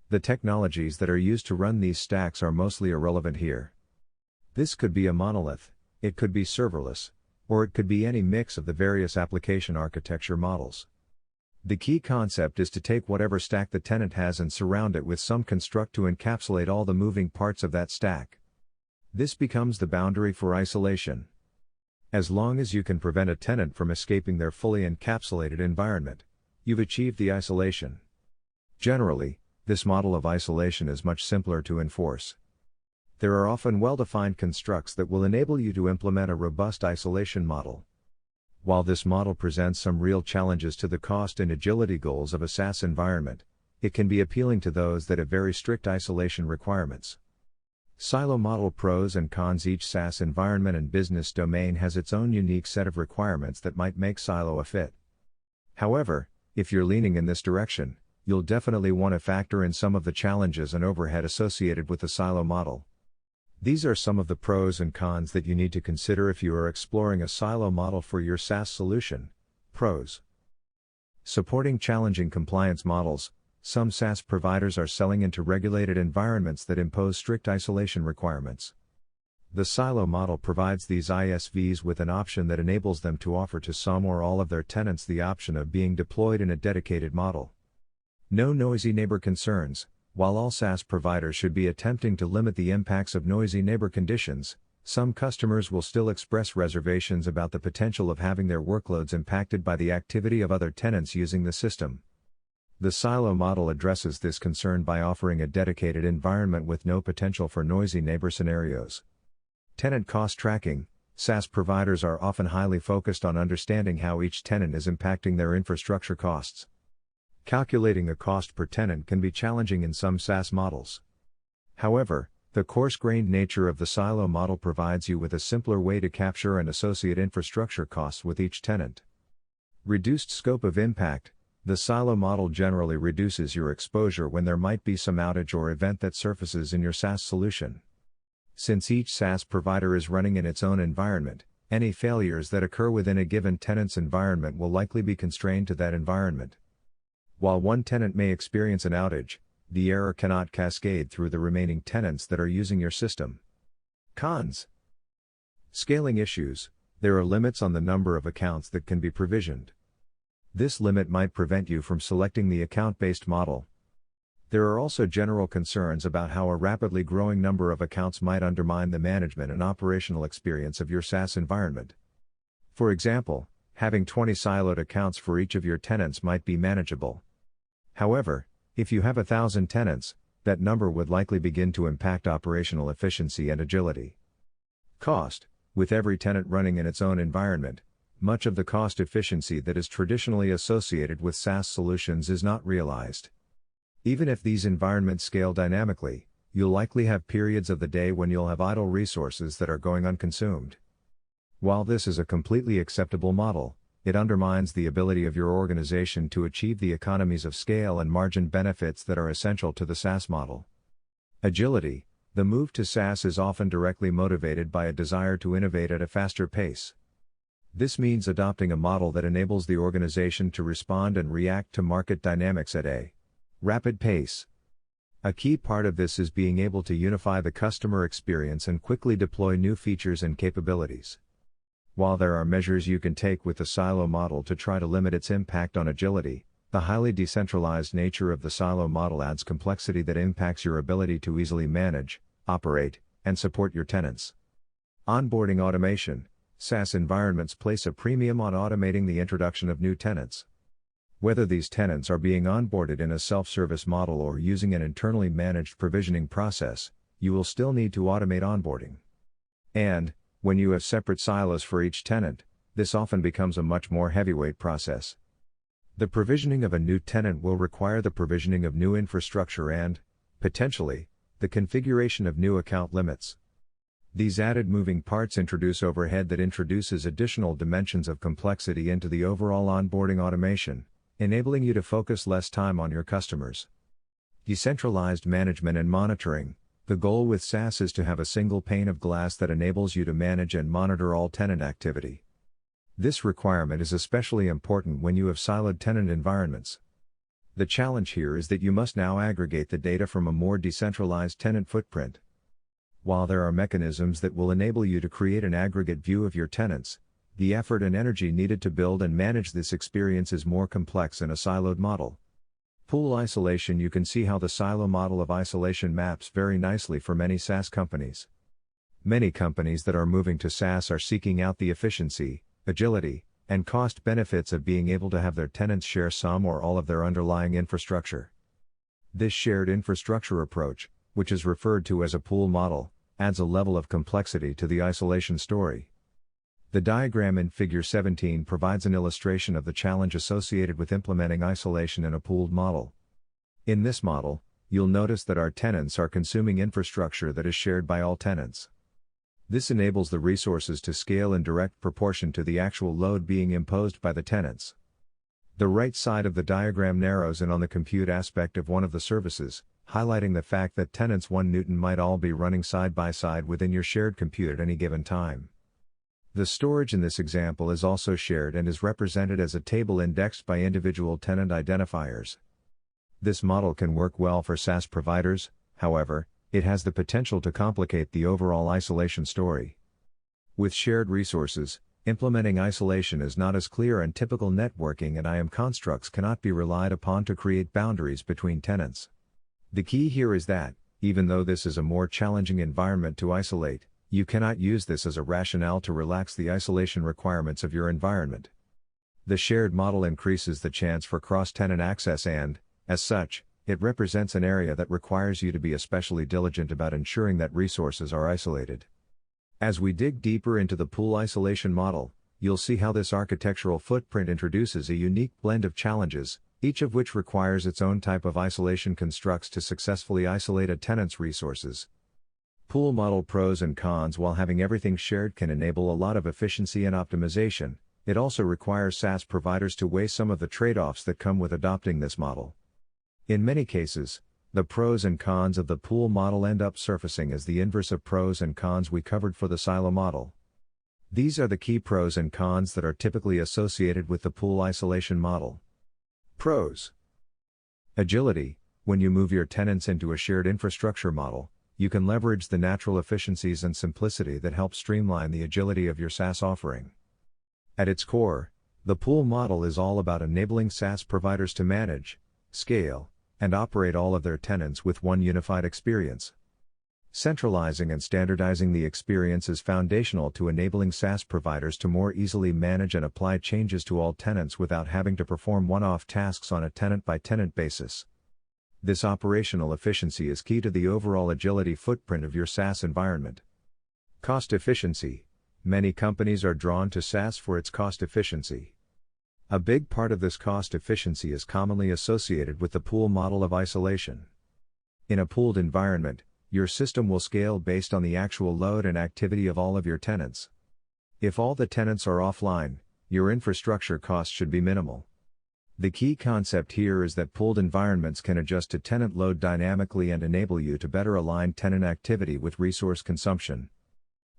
The technologies that are used to run these stacks are mostly irrelevant here. This could be a monolith, it could be serverless, or it could be any mix of the various application architecture models. The key concept is to take whatever stack the tenant has and surround it with some construct to encapsulate all the moving parts of that stack. This becomes the boundary for isolation. As long as you can prevent a tenant from escaping their fully encapsulated environment, you've achieved the isolation. Generally, this model of isolation is much simpler to enforce. There are often well-defined constructs that will enable you to implement a robust isolation model. While this model presents some real challenges to the cost and agility goals of a SaaS environment, it can be appealing to those that have very strict isolation requirements. Silo model pros and cons. Each SaaS environment and business domain has its own unique set of requirements that might make silo a fit. However, if you're leaning in this direction, you'll definitely want to factor in some of the challenges and overhead associated with the silo model. These are some of the pros and cons that you need to consider if you are exploring a silo model for your SaaS solution. Pros: supporting challenging compliance models. Some SaaS providers are selling into regulated environments that impose strict isolation requirements. The silo model provides these ISVs with an option that enables them to offer to some or all of their tenants the option of being deployed in a dedicated model. No noisy neighbor concerns. While all SaaS providers should be attempting to limit the impacts of noisy neighbor conditions, some customers will still express reservations about the potential of having their workloads impacted by the activity of other tenants using the system. The silo model addresses this concern by offering a dedicated environment with no potential for noisy neighbor scenarios. Tenant cost tracking. SaaS providers are often highly focused on understanding how each tenant is impacting their infrastructure costs. Calculating the cost per tenant can be challenging in some SaaS models. However, the coarse-grained nature of the silo model provides you with a simpler way to capture and associate infrastructure costs with each tenant. Reduced scope of impact. The silo model generally reduces your exposure when there might be some outage or event that surfaces in your SaaS solution. Since each SaaS provider is running in its own environment, any failures that occur within a given tenant's environment will likely be constrained to that environment. While one tenant may experience an outage, the error cannot cascade through the remaining tenants that are using your system. Cons. Scaling issues. There are limits on the number of accounts that can be provisioned. This limit might prevent you from selecting the account-based model. There are also general concerns about how a rapidly growing number of accounts might undermine the management and operational experience of your SaaS environment. For example, having 20 siloed accounts for each of your tenants might be manageable. However, if you have 1,000 tenants, that number would likely begin to impact operational efficiency and agility. Cost. With every tenant running in its own environment, much of the cost efficiency that is traditionally associated with SaaS solutions is not realized. Even if these environments scale dynamically, you'll likely have periods of the day when you'll have idle resources that are going unconsumed. While this is a completely acceptable model, it undermines the ability of your organization to achieve the economies of scale and margin benefits that are essential to the SaaS model. Agility. The move to SaaS is often directly motivated by a desire to innovate at a faster pace. This means adopting a model that enables the organization to respond and react to market dynamics at a rapid pace. A key part of this is being able to unify the customer experience and quickly deploy new features and capabilities. While there are measures you can take with the silo model to try to limit its impact on agility, the highly decentralized nature of the silo model adds complexity that impacts your ability to easily manage, operate, and support your tenants. Onboarding automation. SaaS environments place a premium on automating the introduction of new tenants. Whether these tenants are being onboarded in a self-service model or using an internally managed provisioning process, you will still need to automate onboarding. And, when you have separate silos for each tenant, this often becomes a much more heavyweight process. The provisioning of a new tenant will require the provisioning of new infrastructure and, potentially, the configuration of new account limits. These added moving parts introduce overhead that introduces additional dimensions of complexity into the overall onboarding automation, enabling you to focus less time on your customers. Decentralized management and monitoring. The goal with SaaS is to have a single pane of glass that enables you to manage and monitor all tenant activity. This requirement is especially important when you have siloed tenant environments. The challenge here is that you must now aggregate the data from a more decentralized tenant footprint. While there are mechanisms that will enable you to create an aggregate view of your tenants, the effort and energy needed to build and manage this experience is more complex in a siloed model. Pool isolation. You can see how the silo model of isolation maps very nicely for many SaaS companies. Many companies that are moving to SaaS are seeking out the efficiency, agility, and cost benefits of being able to have their tenants share some or all of their underlying infrastructure. This shared infrastructure approach, which is referred to as a pool model, adds a level of complexity to the isolation story. The diagram in Figure 17 provides an illustration of the challenge associated with implementing isolation in a pooled model. In this model, you'll notice that our tenants are consuming infrastructure that is shared by all tenants. This enables the resources to scale in direct proportion to the actual load being imposed by the tenants. The right side of the diagram narrows in on the compute aspect of one of the services, highlighting the fact that tenants 1 Newton might all be running side by side within your shared compute at any given time. The storage in this example is also shared and is represented as a table indexed by individual tenant identifiers. This model can work well for SaaS providers, however, it has the potential to complicate the overall isolation story. With shared resources, implementing isolation is not as clear, and typical networking and IAM constructs cannot be relied upon to create boundaries between tenants. The key here is that, even though this is a more challenging environment to isolate, you cannot use this as a rationale to relax the isolation requirements of your environment. The shared model increases the chance for cross-tenant access and, as such, it represents an area that requires you to be especially diligent about ensuring that resources are isolated. As we dig deeper into the pool isolation model, you'll see how this architectural footprint introduces a unique blend of challenges, each of which requires its own type of isolation constructs to successfully isolate a tenant's resources. Pool model pros and cons. While having everything shared can enable a lot of efficiency and optimization, it also requires SaaS providers to weigh some of the trade-offs that come with adopting this model. In many cases, the pros and cons of the pool model end up surfacing as the inverse of pros and cons we covered for the silo model. These are the key pros and cons that are typically associated with the pool isolation model. Pros: agility. When you move your tenants into a shared infrastructure model, you can leverage the natural efficiencies and simplicity that help streamline the agility of your SaaS offering. At its core, the pool model is all about enabling SaaS providers to manage, scale, and operate all of their tenants with one unified experience. Centralizing and standardizing the experience is foundational to enabling SaaS providers to more easily manage and apply changes to all tenants without having to perform one-off tasks on a tenant-by-tenant basis. This operational efficiency is key to the overall agility footprint of your SaaS environment. Cost efficiency. Many companies are drawn to SaaS for its cost efficiency. A big part of this cost efficiency is commonly associated with the pool model of isolation. In a pooled environment, your system will scale based on the actual load and activity of all of your tenants. If all the tenants are offline, your infrastructure costs should be minimal. The key concept here is that pooled environments can adjust to tenant load dynamically and enable you to better align tenant activity with resource consumption.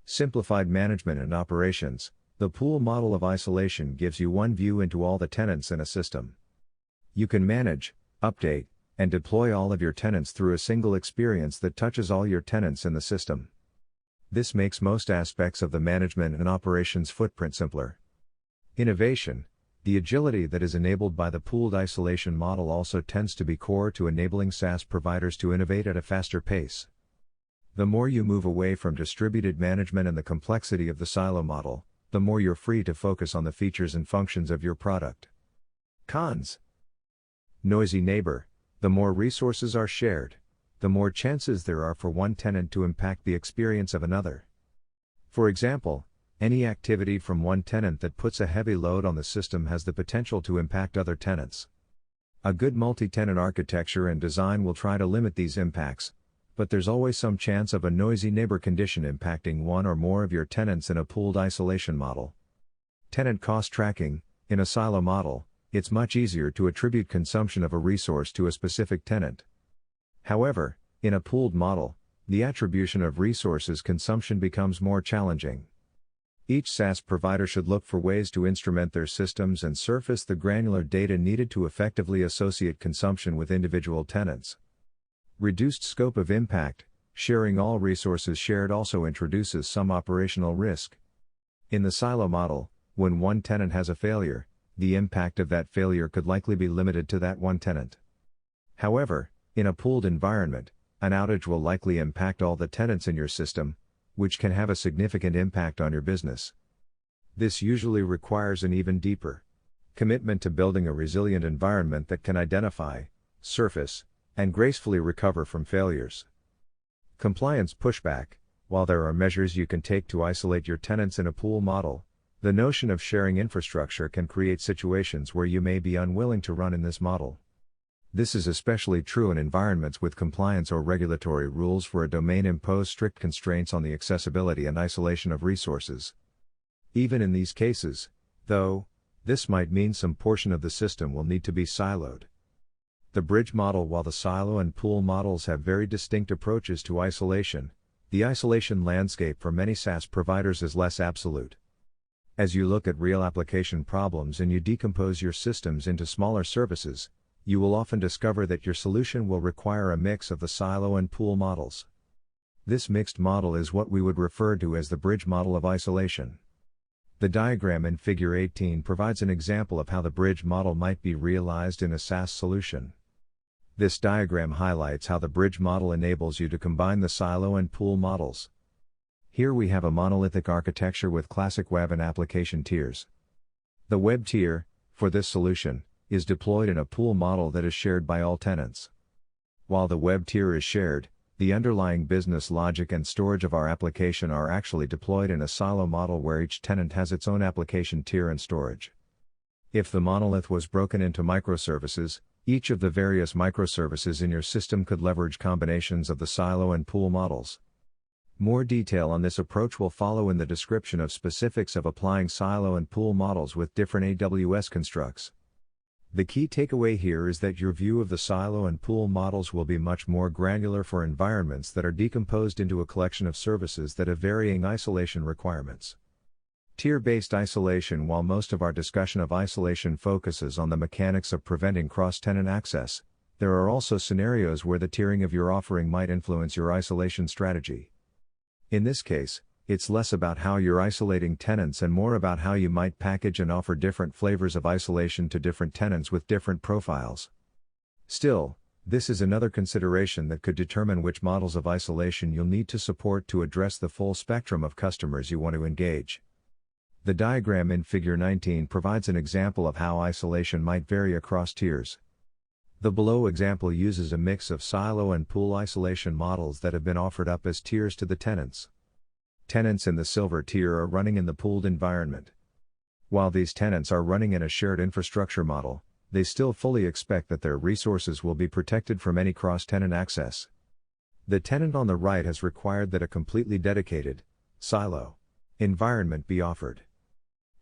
Simplified management and operations. The pool model of isolation gives you one view into all the tenants in a system. You can manage, update, and deploy all of your tenants through a single experience that touches all your tenants in the system. This makes most aspects of the management and operations footprint simpler. Innovation. The agility that is enabled by the pooled isolation model also tends to be core to enabling SaaS providers to innovate at a faster pace. The more you move away from distributed management and the complexity of the silo model, the more you're free to focus on the features and functions of your product. Cons. Noisy neighbor. The more resources are shared, the more chances there are for one tenant to impact the experience of another. For example, any activity from one tenant that puts a heavy load on the system has the potential to impact other tenants. A good multi-tenant architecture and design will try to limit these impacts, but there's always some chance of a noisy neighbor condition impacting one or more of your tenants in a pooled isolation model. Tenant cost tracking. In a silo model, it's much easier to attribute consumption of a resource to a specific tenant. However, in a pooled model, the attribution of resources consumption becomes more challenging. Each SaaS provider should look for ways to instrument their systems and surface the granular data needed to effectively associate consumption with individual tenants. Reduced scope of impact. Sharing all resources shared also introduces some operational risk. In the silo model, when one tenant has a failure, the impact of that failure could likely be limited to that one tenant. However, in a pooled environment, an outage will likely impact all the tenants in your system, which can have a significant impact on your business. This usually requires an even deeper commitment to building a resilient environment that can identify, surface, and gracefully recover from failures. Compliance pushback. While there are measures you can take to isolate your tenants in a pool model, the notion of sharing infrastructure can create situations where you may be unwilling to run in this model. This is especially true in environments with compliance or regulatory rules where a domain impose strict constraints on the accessibility and isolation of resources. Even in these cases, though, this might mean some portion of the system will need to be siloed. The bridge model. While the silo and pool models have very distinct approaches to isolation, the isolation landscape for many SaaS providers is less absolute. As you look at real application problems and you decompose your systems into smaller services, you will often discover that your solution will require a mix of the silo and pool models. This mixed model is what we would refer to as the bridge model of isolation. The diagram in Figure 18 provides an example of how the bridge model might be realized in a SaaS solution. This diagram highlights how the bridge model enables you to combine the silo and pool models. Here we have a monolithic architecture with classic web and application tiers. The web tier, for this solution, is deployed in a pool model that is shared by all tenants. While the web tier is shared, The underlying business logic and storage of our application are actually deployed in a silo model where each tenant has its own application tier and storage. If the monolith was broken into microservices, each of the various microservices in your system could leverage combinations of the silo and pool models. More detail on this approach will follow in the description of specifics of applying silo and pool models with different AWS constructs. The key takeaway here is that your view of the silo and pool models will be much more granular for environments that are decomposed into a collection of services that have varying isolation requirements. Tier-based isolation. While most of our discussion of isolation focuses on the mechanics of preventing cross-tenant access, there are also scenarios where the tiering of your offering might influence your isolation strategy. In this case, it's less about how you're isolating tenants and more about how you might package and offer different flavors of isolation to different tenants with different profiles. Still, this is another consideration that could determine which models of isolation you'll need to support to address the full spectrum of customers you want to engage. The diagram in Figure 19 provides an example of how isolation might vary across tiers. The below example uses a mix of silo and pool isolation models that have been offered up as tiers to the tenants. Tenants in the silver tier are running in the pooled environment. While these tenants are running in a shared infrastructure model, they still fully expect that their resources will be protected from any cross-tenant access. The tenant on the right has required that a completely dedicated, silo, environment be offered.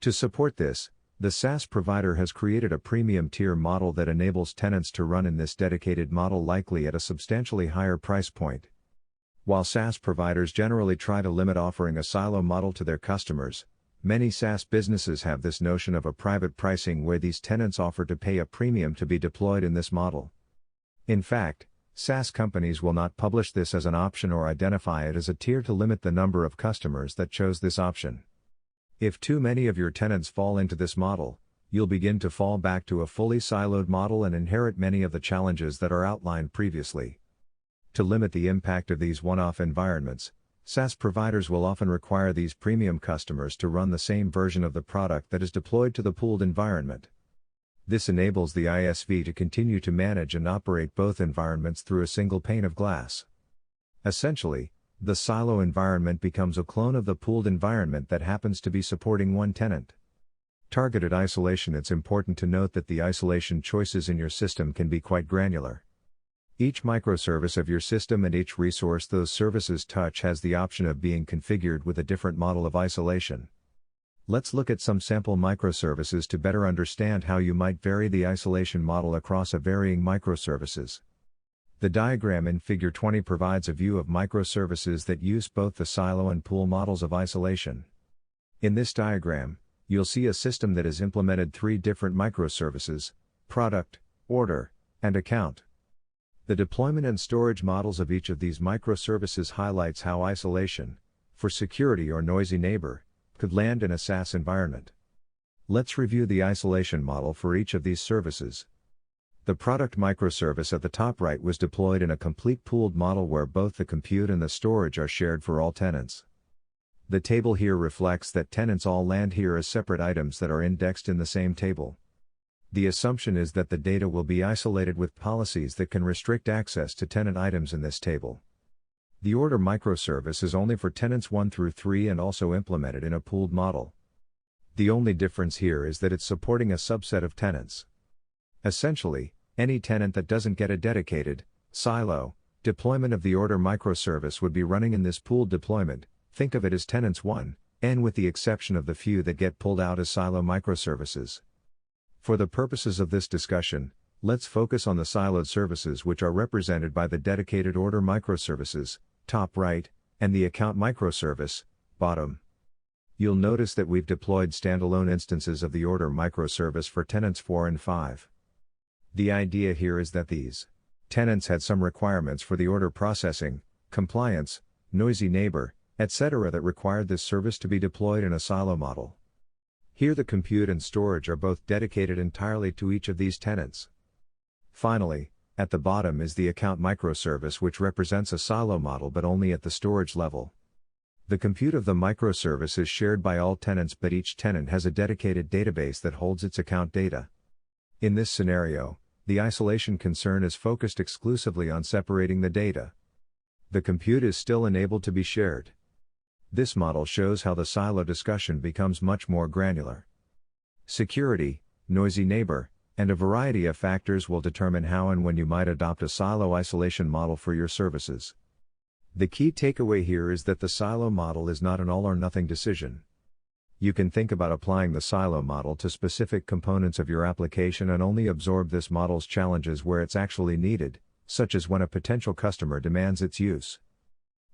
To support this, the SaaS provider has created a premium tier model that enables tenants to run in this dedicated model, likely at a substantially higher price point. While SaaS providers generally try to limit offering a silo model to their customers, many SaaS businesses have this notion of a private pricing where these tenants offer to pay a premium to be deployed in this model. In fact, SaaS companies will not publish this as an option or identify it as a tier to limit the number of customers that chose this option. If too many of your tenants fall into this model, you'll begin to fall back to a fully siloed model and inherit many of the challenges that are outlined previously. To limit the impact of these one-off environments, SaaS providers will often require these premium customers to run the same version of the product that is deployed to the pooled environment. This enables the ISV to continue to manage and operate both environments through a single pane of glass. Essentially, the silo environment becomes a clone of the pooled environment that happens to be supporting one tenant. Targeted isolation. It's important to note that the isolation choices in your system can be quite granular. Each microservice of your system and each resource those services touch has the option of being configured with a different model of isolation. Let's look at some sample microservices to better understand how you might vary the isolation model across a varying microservices. The diagram in Figure 20 provides a view of microservices that use both the silo and pool models of isolation. In this diagram, you'll see a system that has implemented three different microservices: product, order, and account. The deployment and storage models of each of these microservices highlights how isolation, for security or noisy neighbor, could land in a SaaS environment. Let's review the isolation model for each of these services. The product microservice at the top right was deployed in a complete pooled model where both the compute and the storage are shared for all tenants. The table here reflects that tenants all land here as separate items that are indexed in the same table. The assumption is that the data will be isolated with policies that can restrict access to tenant items in this table. The order microservice is only for tenants 1 through 3 and also implemented in a pooled model. The only difference here is that it's supporting a subset of tenants. Essentially, any tenant that doesn't get a dedicated, silo, deployment of the order microservice would be running in this pooled deployment. Think of it as tenants 1n with the exception of the few that get pulled out as silo microservices. For the purposes of this discussion, let's focus on the siloed services, which are represented by the dedicated order microservices, top right, and the account microservice, bottom. You'll notice that we've deployed standalone instances of the order microservice for tenants 4 and 5. The idea here is that these tenants had some requirements for the order processing, compliance, noisy neighbor, etc. that required this service to be deployed in a silo model. Here the compute and storage are both dedicated entirely to each of these tenants. Finally, at the bottom is the account microservice, which represents a silo model but only at the storage level. The compute of the microservice is shared by all tenants, but each tenant has a dedicated database that holds its account data. In this scenario, the isolation concern is focused exclusively on separating the data. The compute is still enabled to be shared. This model shows how the silo discussion becomes much more granular. Security, noisy neighbor, and a variety of factors will determine how and when you might adopt a silo isolation model for your services. The key takeaway here is that the silo model is not an all-or-nothing decision. You can think about applying the silo model to specific components of your application and only absorb this model's challenges where it's actually needed, such as when a potential customer demands its use.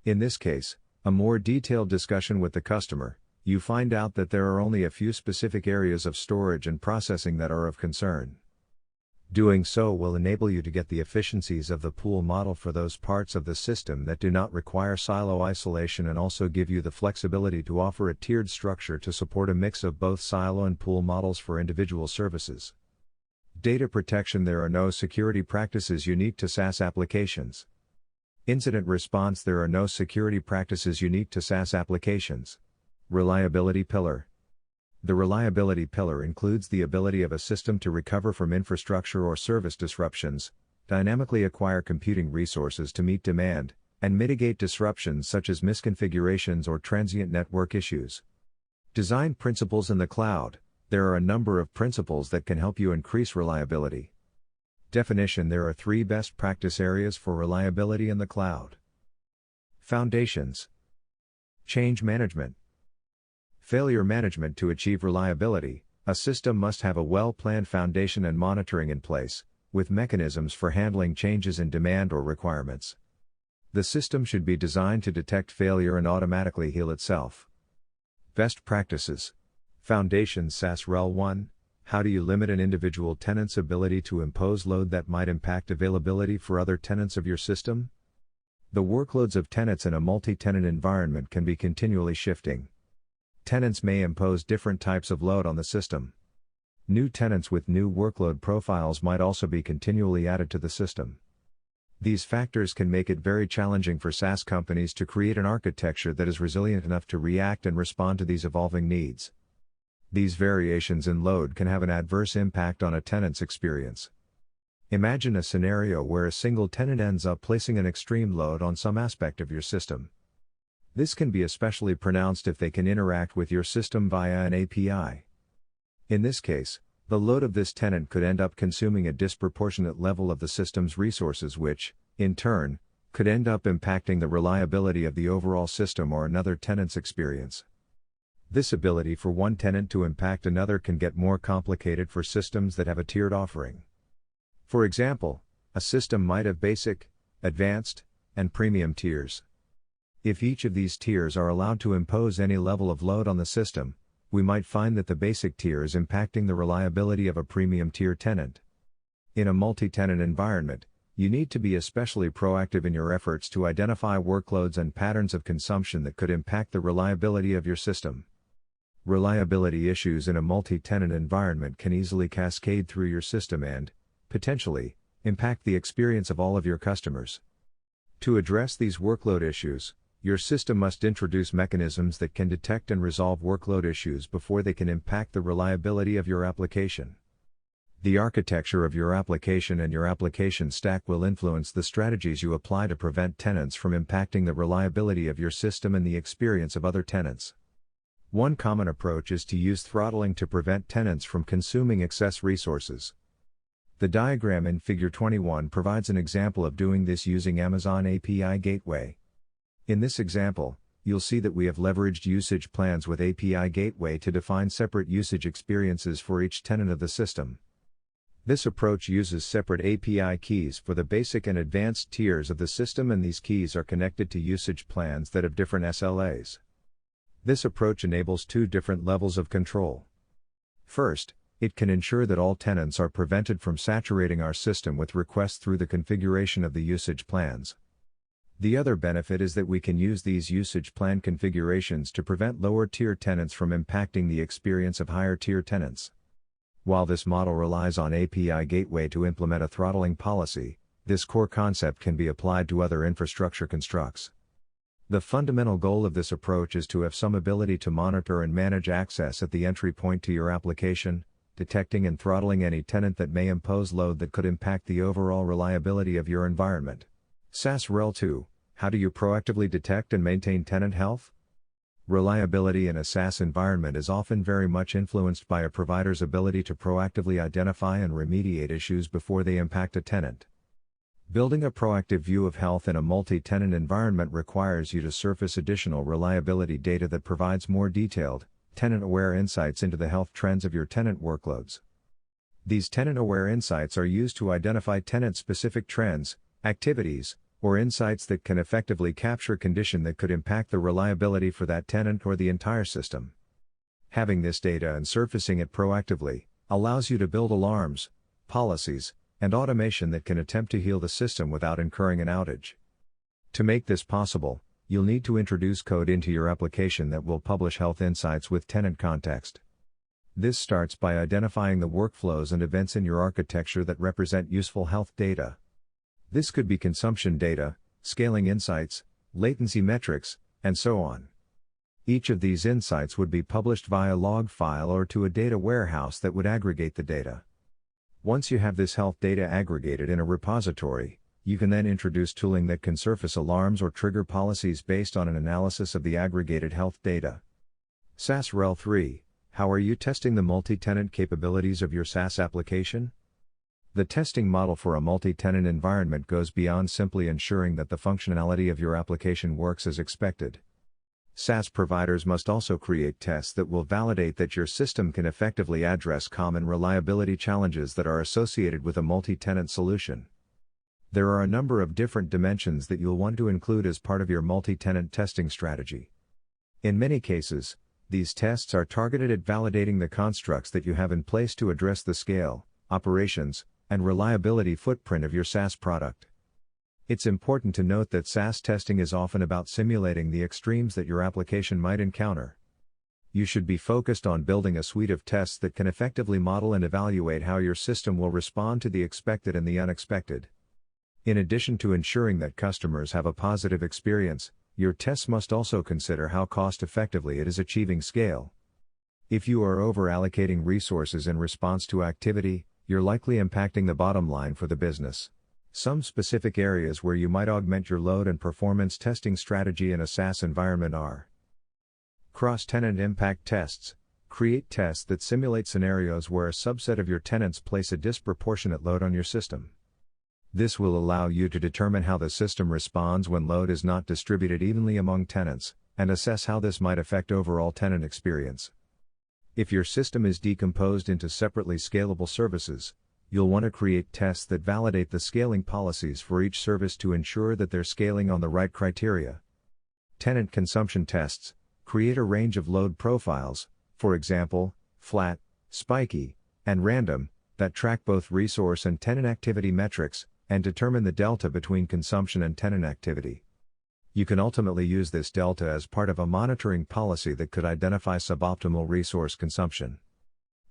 In this case, a more detailed discussion with the customer, you find out that there are only a few specific areas of storage and processing that are of concern. Doing so will enable you to get the efficiencies of the pool model for those parts of the system that do not require silo isolation and also give you the flexibility to offer a tiered structure to support a mix of both silo and pool models for individual services. Data protection. There are no security practices unique to SaaS applications. Incident response. There are no security practices unique to SaaS applications. Reliability pillar. The reliability pillar includes the ability of a system to recover from infrastructure or service disruptions, dynamically acquire computing resources to meet demand, and mitigate disruptions such as misconfigurations or transient network issues. Design principles in the cloud. There are a number of principles that can help you increase reliability. Definition. There are 3 best practice areas for reliability in the cloud. Foundations. Change management. Failure management. To achieve reliability, a system must have a well-planned foundation and monitoring in place, with mechanisms for handling changes in demand or requirements. The system should be designed to detect failure and automatically heal itself. Best practices. Foundations. SaaS Rel 1. How do you limit an individual tenant's ability to impose load that might impact availability for other tenants of your system? The workloads of tenants in a multi-tenant environment can be continually shifting. Tenants may impose different types of load on the system. New tenants with new workload profiles might also be continually added to the system. These factors can make it very challenging for SaaS companies to create an architecture that is resilient enough to react and respond to these evolving needs. These variations in load can have an adverse impact on a tenant's experience. Imagine a scenario where a single tenant ends up placing an extreme load on some aspect of your system. This can be especially pronounced if they can interact with your system via an API. In this case, the load of this tenant could end up consuming a disproportionate level of the system's resources, which, in turn, could end up impacting the reliability of the overall system or another tenant's experience. This ability for one tenant to impact another can get more complicated for systems that have a tiered offering. For example, a system might have basic, advanced, and premium tiers. If each of these tiers are allowed to impose any level of load on the system, we might find that the basic tier is impacting the reliability of a premium tier tenant. In a multi-tenant environment, you need to be especially proactive in your efforts to identify workloads and patterns of consumption that could impact the reliability of your system. Reliability issues in a multi-tenant environment can easily cascade through your system and, potentially, impact the experience of all of your customers. To address these workload issues, your system must introduce mechanisms that can detect and resolve workload issues before they can impact the reliability of your application. The architecture of your application and your application stack will influence the strategies you apply to prevent tenants from impacting the reliability of your system and the experience of other tenants. One common approach is to use throttling to prevent tenants from consuming excess resources. The diagram in Figure 21 provides an example of doing this using Amazon API Gateway. In this example, you'll see that we have leveraged usage plans with API Gateway to define separate usage experiences for each tenant of the system. This approach uses separate API keys for the basic and advanced tiers of the system, and these keys are connected to usage plans that have different SLAs. This approach enables 2 different levels of control. First, it can ensure that all tenants are prevented from saturating our system with requests through the configuration of the usage plans. The other benefit is that we can use these usage plan configurations to prevent lower tier tenants from impacting the experience of higher tier tenants. While this model relies on API Gateway to implement a throttling policy, this core concept can be applied to other infrastructure constructs. The fundamental goal of this approach is to have some ability to monitor and manage access at the entry point to your application, detecting and throttling any tenant that may impose load that could impact the overall reliability of your environment. SaaS Rel 2. How do you proactively detect and maintain tenant health? Reliability in a SaaS environment is often very much influenced by a provider's ability to proactively identify and remediate issues before they impact a tenant. Building a proactive view of health in a multi-tenant environment requires you to surface additional reliability data that provides more detailed, tenant-aware insights into the health trends of your tenant workloads. These tenant-aware insights are used to identify tenant-specific trends, activities, or insights that can effectively capture condition that could impact the reliability for that tenant or the entire system. Having this data and surfacing it proactively allows you to build alarms, policies, and automation that can attempt to heal the system without incurring an outage. To make this possible, you'll need to introduce code into your application that will publish health insights with tenant context. This starts by identifying the workflows and events in your architecture that represent useful health data. This could be consumption data, scaling insights, latency metrics, and so on. Each of these insights would be published via log file or to a data warehouse that would aggregate the data. Once you have this health data aggregated in a repository, you can then introduce tooling that can surface alarms or trigger policies based on an analysis of the aggregated health data. SaaS Rel 3, how are you testing the multi-tenant capabilities of your SaaS application? The testing model for a multi-tenant environment goes beyond simply ensuring that the functionality of your application works as expected. SaaS providers must also create tests that will validate that your system can effectively address common reliability challenges that are associated with a multi-tenant solution. There are a number of different dimensions that you'll want to include as part of your multi-tenant testing strategy. In many cases, these tests are targeted at validating the constructs that you have in place to address the scale, operations, and reliability footprint of your SaaS product. It's important to note that SaaS testing is often about simulating the extremes that your application might encounter. You should be focused on building a suite of tests that can effectively model and evaluate how your system will respond to the expected and the unexpected. In addition to ensuring that customers have a positive experience, your tests must also consider how cost-effectively it is achieving scale. If you are over-allocating resources in response to activity, you're likely impacting the bottom line for the business. Some specific areas where you might augment your load and performance testing strategy in a SaaS environment are: cross-tenant impact tests. Create tests that simulate scenarios where a subset of your tenants place a disproportionate load on your system. This will allow you to determine how the system responds when load is not distributed evenly among tenants, and assess how this might affect overall tenant experience. If your system is decomposed into separately scalable services, you'll want to create tests that validate the scaling policies for each service to ensure that they're scaling on the right criteria. Tenant consumption tests. Create a range of load profiles, for example, flat, spiky, and random, that track both resource and tenant activity metrics, and determine the delta between consumption and tenant activity. You can ultimately use this delta as part of a monitoring policy that could identify suboptimal resource consumption.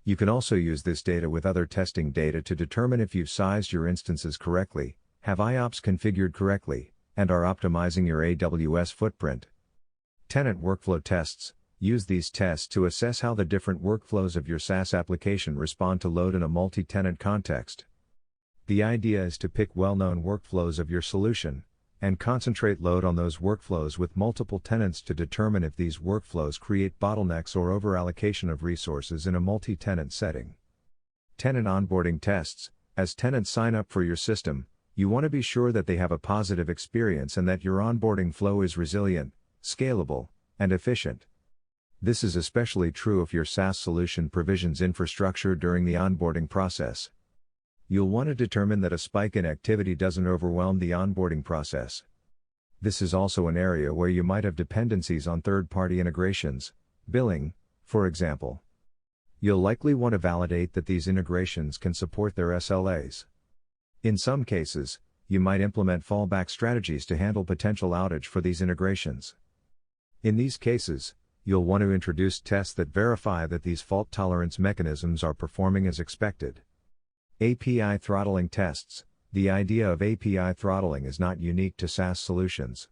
You can also use this data with other testing data to determine if you've sized your instances correctly, have IOPS configured correctly, and are optimizing your AWS footprint. Tenant workflow tests. Use these tests to assess how the different workflows of your SaaS application respond to load in a multi-tenant context. The idea is to pick well-known workflows of your solution, and concentrate load on those workflows with multiple tenants to determine if these workflows create bottlenecks or over-allocation of resources in a multi-tenant setting. Tenant onboarding tests. As tenants sign up for your system, you want to be sure that they have a positive experience and that your onboarding flow is resilient, scalable, and efficient. This is especially true if your SaaS solution provisions infrastructure during the onboarding process. You'll want to determine that a spike in activity doesn't overwhelm the onboarding process. This is also an area where you might have dependencies on third-party integrations, billing, for example. You'll likely want to validate that these integrations can support their SLAs. In some cases, you might implement fallback strategies to handle potential outage for these integrations. In these cases, you'll want to introduce tests that verify that these fault tolerance mechanisms are performing as expected. API throttling tests. The idea of API throttling is not unique to SaaS solutions.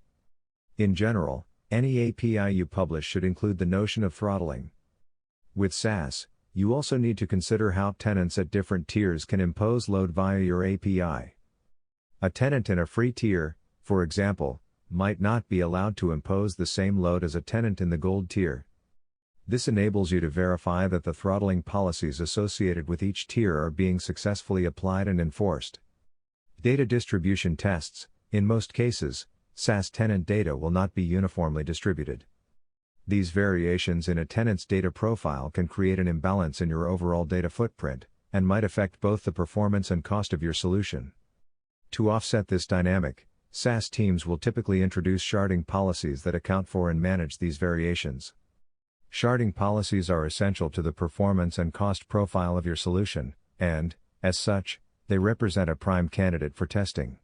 In general, any API you publish should include the notion of throttling. With SaaS, you also need to consider how tenants at different tiers can impose load via your API. A tenant in a free tier, for example, might not be allowed to impose the same load as a tenant in the Gold tier. This enables you to verify that the throttling policies associated with each tier are being successfully applied and enforced. Data distribution tests. In most cases, SaaS tenant data will not be uniformly distributed. These variations in a tenant's data profile can create an imbalance in your overall data footprint, and might affect both the performance and cost of your solution. To offset this dynamic, SaaS teams will typically introduce sharding policies that account for and manage these variations. Sharding policies are essential to the performance and cost profile of your solution, and, as such, they represent a prime candidate for testing.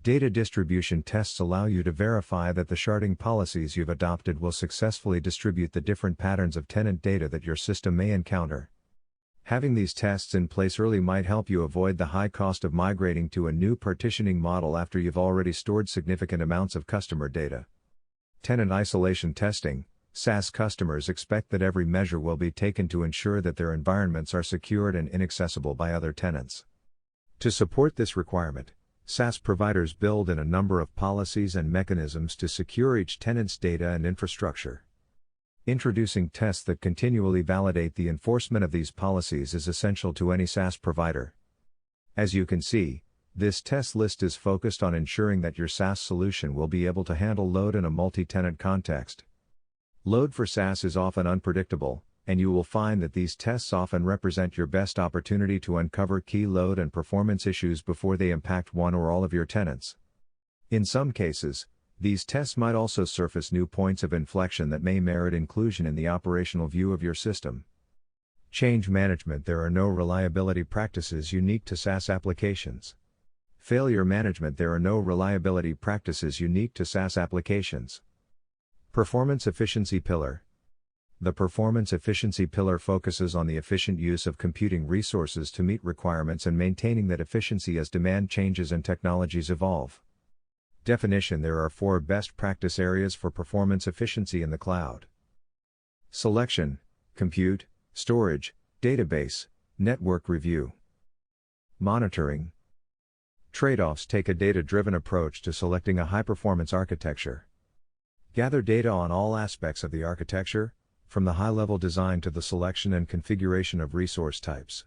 Data distribution tests allow you to verify that the sharding policies you've adopted will successfully distribute the different patterns of tenant data that your system may encounter. Having these tests in place early might help you avoid the high cost of migrating to a new partitioning model after you've already stored significant amounts of customer data. Tenant isolation testing. SaaS customers expect that every measure will be taken to ensure that their environments are secured and inaccessible by other tenants. To support this requirement, SaaS providers build in a number of policies and mechanisms to secure each tenant's data and infrastructure. Introducing tests that continually validate the enforcement of these policies is essential to any SaaS provider. As you can see, this test list is focused on ensuring that your SaaS solution will be able to handle load in a multi-tenant context. Load for SaaS is often unpredictable, and you will find that these tests often represent your best opportunity to uncover key load and performance issues before they impact one or all of your tenants. In some cases, these tests might also surface new points of inflection that may merit inclusion in the operational view of your system. Change management. There are no reliability practices unique to SaaS applications. Failure management. There are no reliability practices unique to SaaS applications. Performance efficiency pillar. The performance efficiency pillar focuses on the efficient use of computing resources to meet requirements and maintaining that efficiency as demand changes and technologies evolve. Definition. There are 4 best practice areas for performance efficiency in the cloud. Selection, compute, storage, database, network review. Monitoring. Trade-offs. Take a data-driven approach to selecting a high-performance architecture. Gather data on all aspects of the architecture, from the high-level design to the selection and configuration of resource types.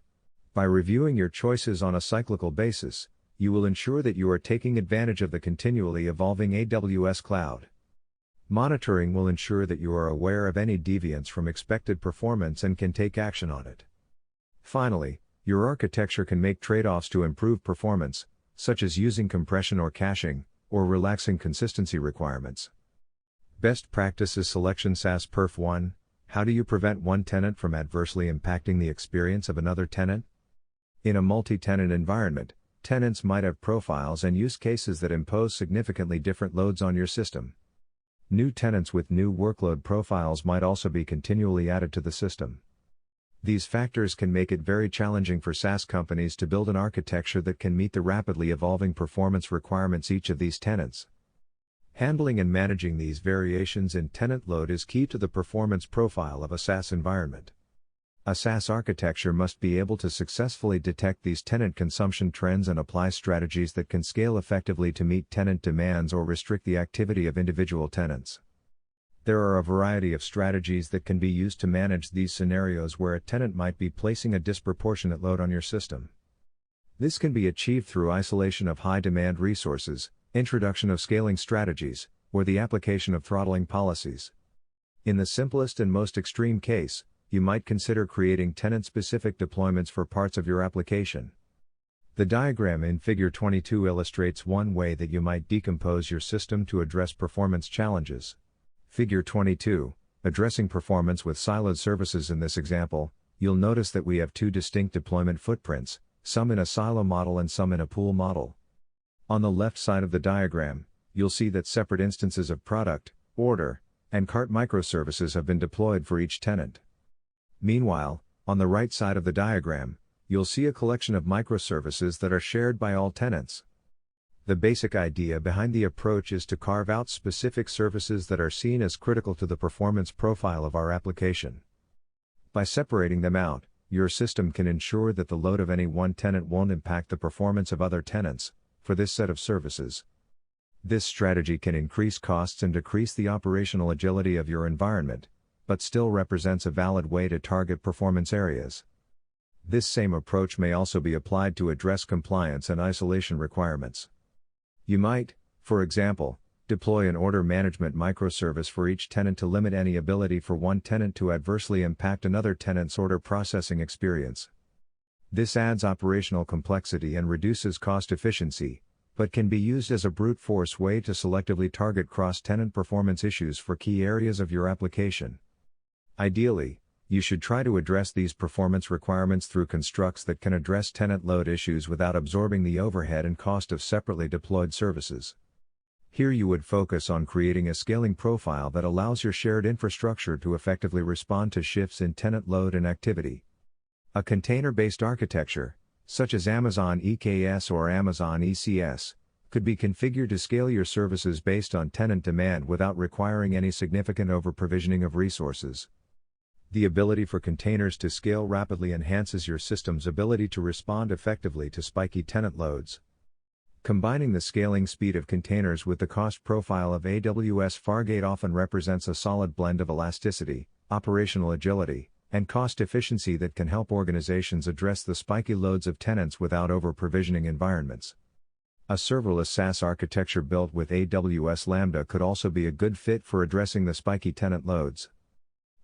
By reviewing your choices on a cyclical basis, you will ensure that you are taking advantage of the continually evolving AWS cloud. Monitoring will ensure that you are aware of any deviance from expected performance and can take action on it. Finally, your architecture can make trade-offs to improve performance, such as using compression or caching, or relaxing consistency requirements. Best practices selection. SaaS Perf 1. How do you prevent one tenant from adversely impacting the experience of another tenant? In a multi-tenant environment, tenants might have profiles and use cases that impose significantly different loads on your system. New tenants with new workload profiles might also be continually added to the system. These factors can make it very challenging for SaaS companies to build an architecture that can meet the rapidly evolving performance requirements each of these tenants. Handling and managing these variations in tenant load is key to the performance profile of a SaaS environment. A SaaS architecture must be able to successfully detect these tenant consumption trends and apply strategies that can scale effectively to meet tenant demands or restrict the activity of individual tenants. There are a variety of strategies that can be used to manage these scenarios where a tenant might be placing a disproportionate load on your system. This can be achieved through isolation of high-demand resources, introduction of scaling strategies, or the application of throttling policies. In the simplest and most extreme case, you might consider creating tenant-specific deployments for parts of your application. The diagram in Figure 22 illustrates one way that you might decompose your system to address performance challenges. Figure 22, addressing performance with siloed services. In this example, you'll notice that we have 2 distinct deployment footprints, some in a silo model and some in a pool model. On the left side of the diagram, you'll see that separate instances of product, order, and cart microservices have been deployed for each tenant. Meanwhile, on the right side of the diagram, you'll see a collection of microservices that are shared by all tenants. The basic idea behind the approach is to carve out specific services that are seen as critical to the performance profile of our application. By separating them out, your system can ensure that the load of any one tenant won't impact the performance of other tenants, for this set of services. This strategy can increase costs and decrease the operational agility of your environment, but still represents a valid way to target performance areas. This same approach may also be applied to address compliance and isolation requirements. You might, for example, deploy an order management microservice for each tenant to limit any ability for one tenant to adversely impact another tenant's order processing experience. This adds operational complexity and reduces cost efficiency, but can be used as a brute force way to selectively target cross-tenant performance issues for key areas of your application. Ideally, you should try to address these performance requirements through constructs that can address tenant load issues without absorbing the overhead and cost of separately deployed services. Here you would focus on creating a scaling profile that allows your shared infrastructure to effectively respond to shifts in tenant load and activity. A container-based architecture, such as Amazon EKS or Amazon ECS, could be configured to scale your services based on tenant demand without requiring any significant over-provisioning of resources. The ability for containers to scale rapidly enhances your system's ability to respond effectively to spiky tenant loads. Combining the scaling speed of containers with the cost profile of AWS Fargate often represents a solid blend of elasticity, operational agility, and cost efficiency that can help organizations address the spiky loads of tenants without over-provisioning environments. A serverless SaaS architecture built with AWS Lambda could also be a good fit for addressing the spiky tenant loads.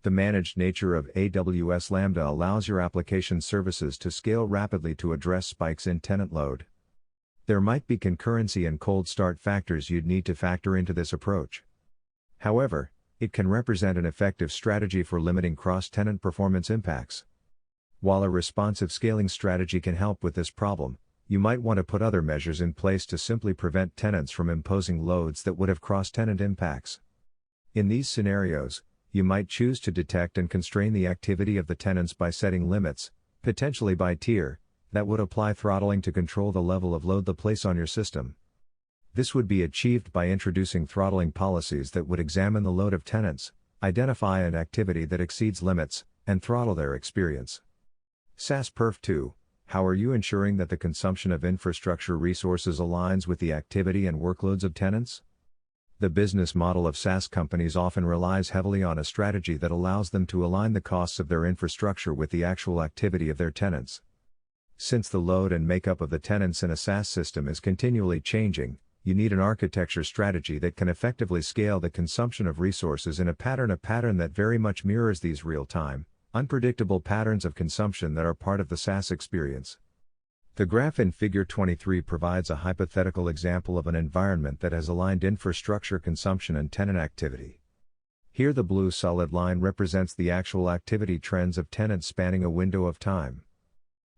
The managed nature of AWS Lambda allows your application services to scale rapidly to address spikes in tenant load. There might be concurrency and cold start factors you'd need to factor into this approach. However, it can represent an effective strategy for limiting cross-tenant performance impacts. While a responsive scaling strategy can help with this problem, you might want to put other measures in place to simply prevent tenants from imposing loads that would have cross-tenant impacts. In these scenarios, you might choose to detect and constrain the activity of the tenants by setting limits, potentially by tier, that would apply throttling to control the level of load they place on your system. This would be achieved by introducing throttling policies that would examine the load of tenants, identify an activity that exceeds limits, and throttle their experience. SaaS Perf 2. How are you ensuring that the consumption of infrastructure resources aligns with the activity and workloads of tenants? The business model of SaaS companies often relies heavily on a strategy that allows them to align the costs of their infrastructure with the actual activity of their tenants. Since the load and makeup of the tenants in a SaaS system is continually changing, you need an architecture strategy that can effectively scale the consumption of resources in a pattern that very much mirrors these real-time, unpredictable patterns of consumption that are part of the SaaS experience. The graph in Figure 23 provides a hypothetical example of an environment that has aligned infrastructure consumption and tenant activity. Here the blue solid line represents the actual activity trends of tenants spanning a window of time.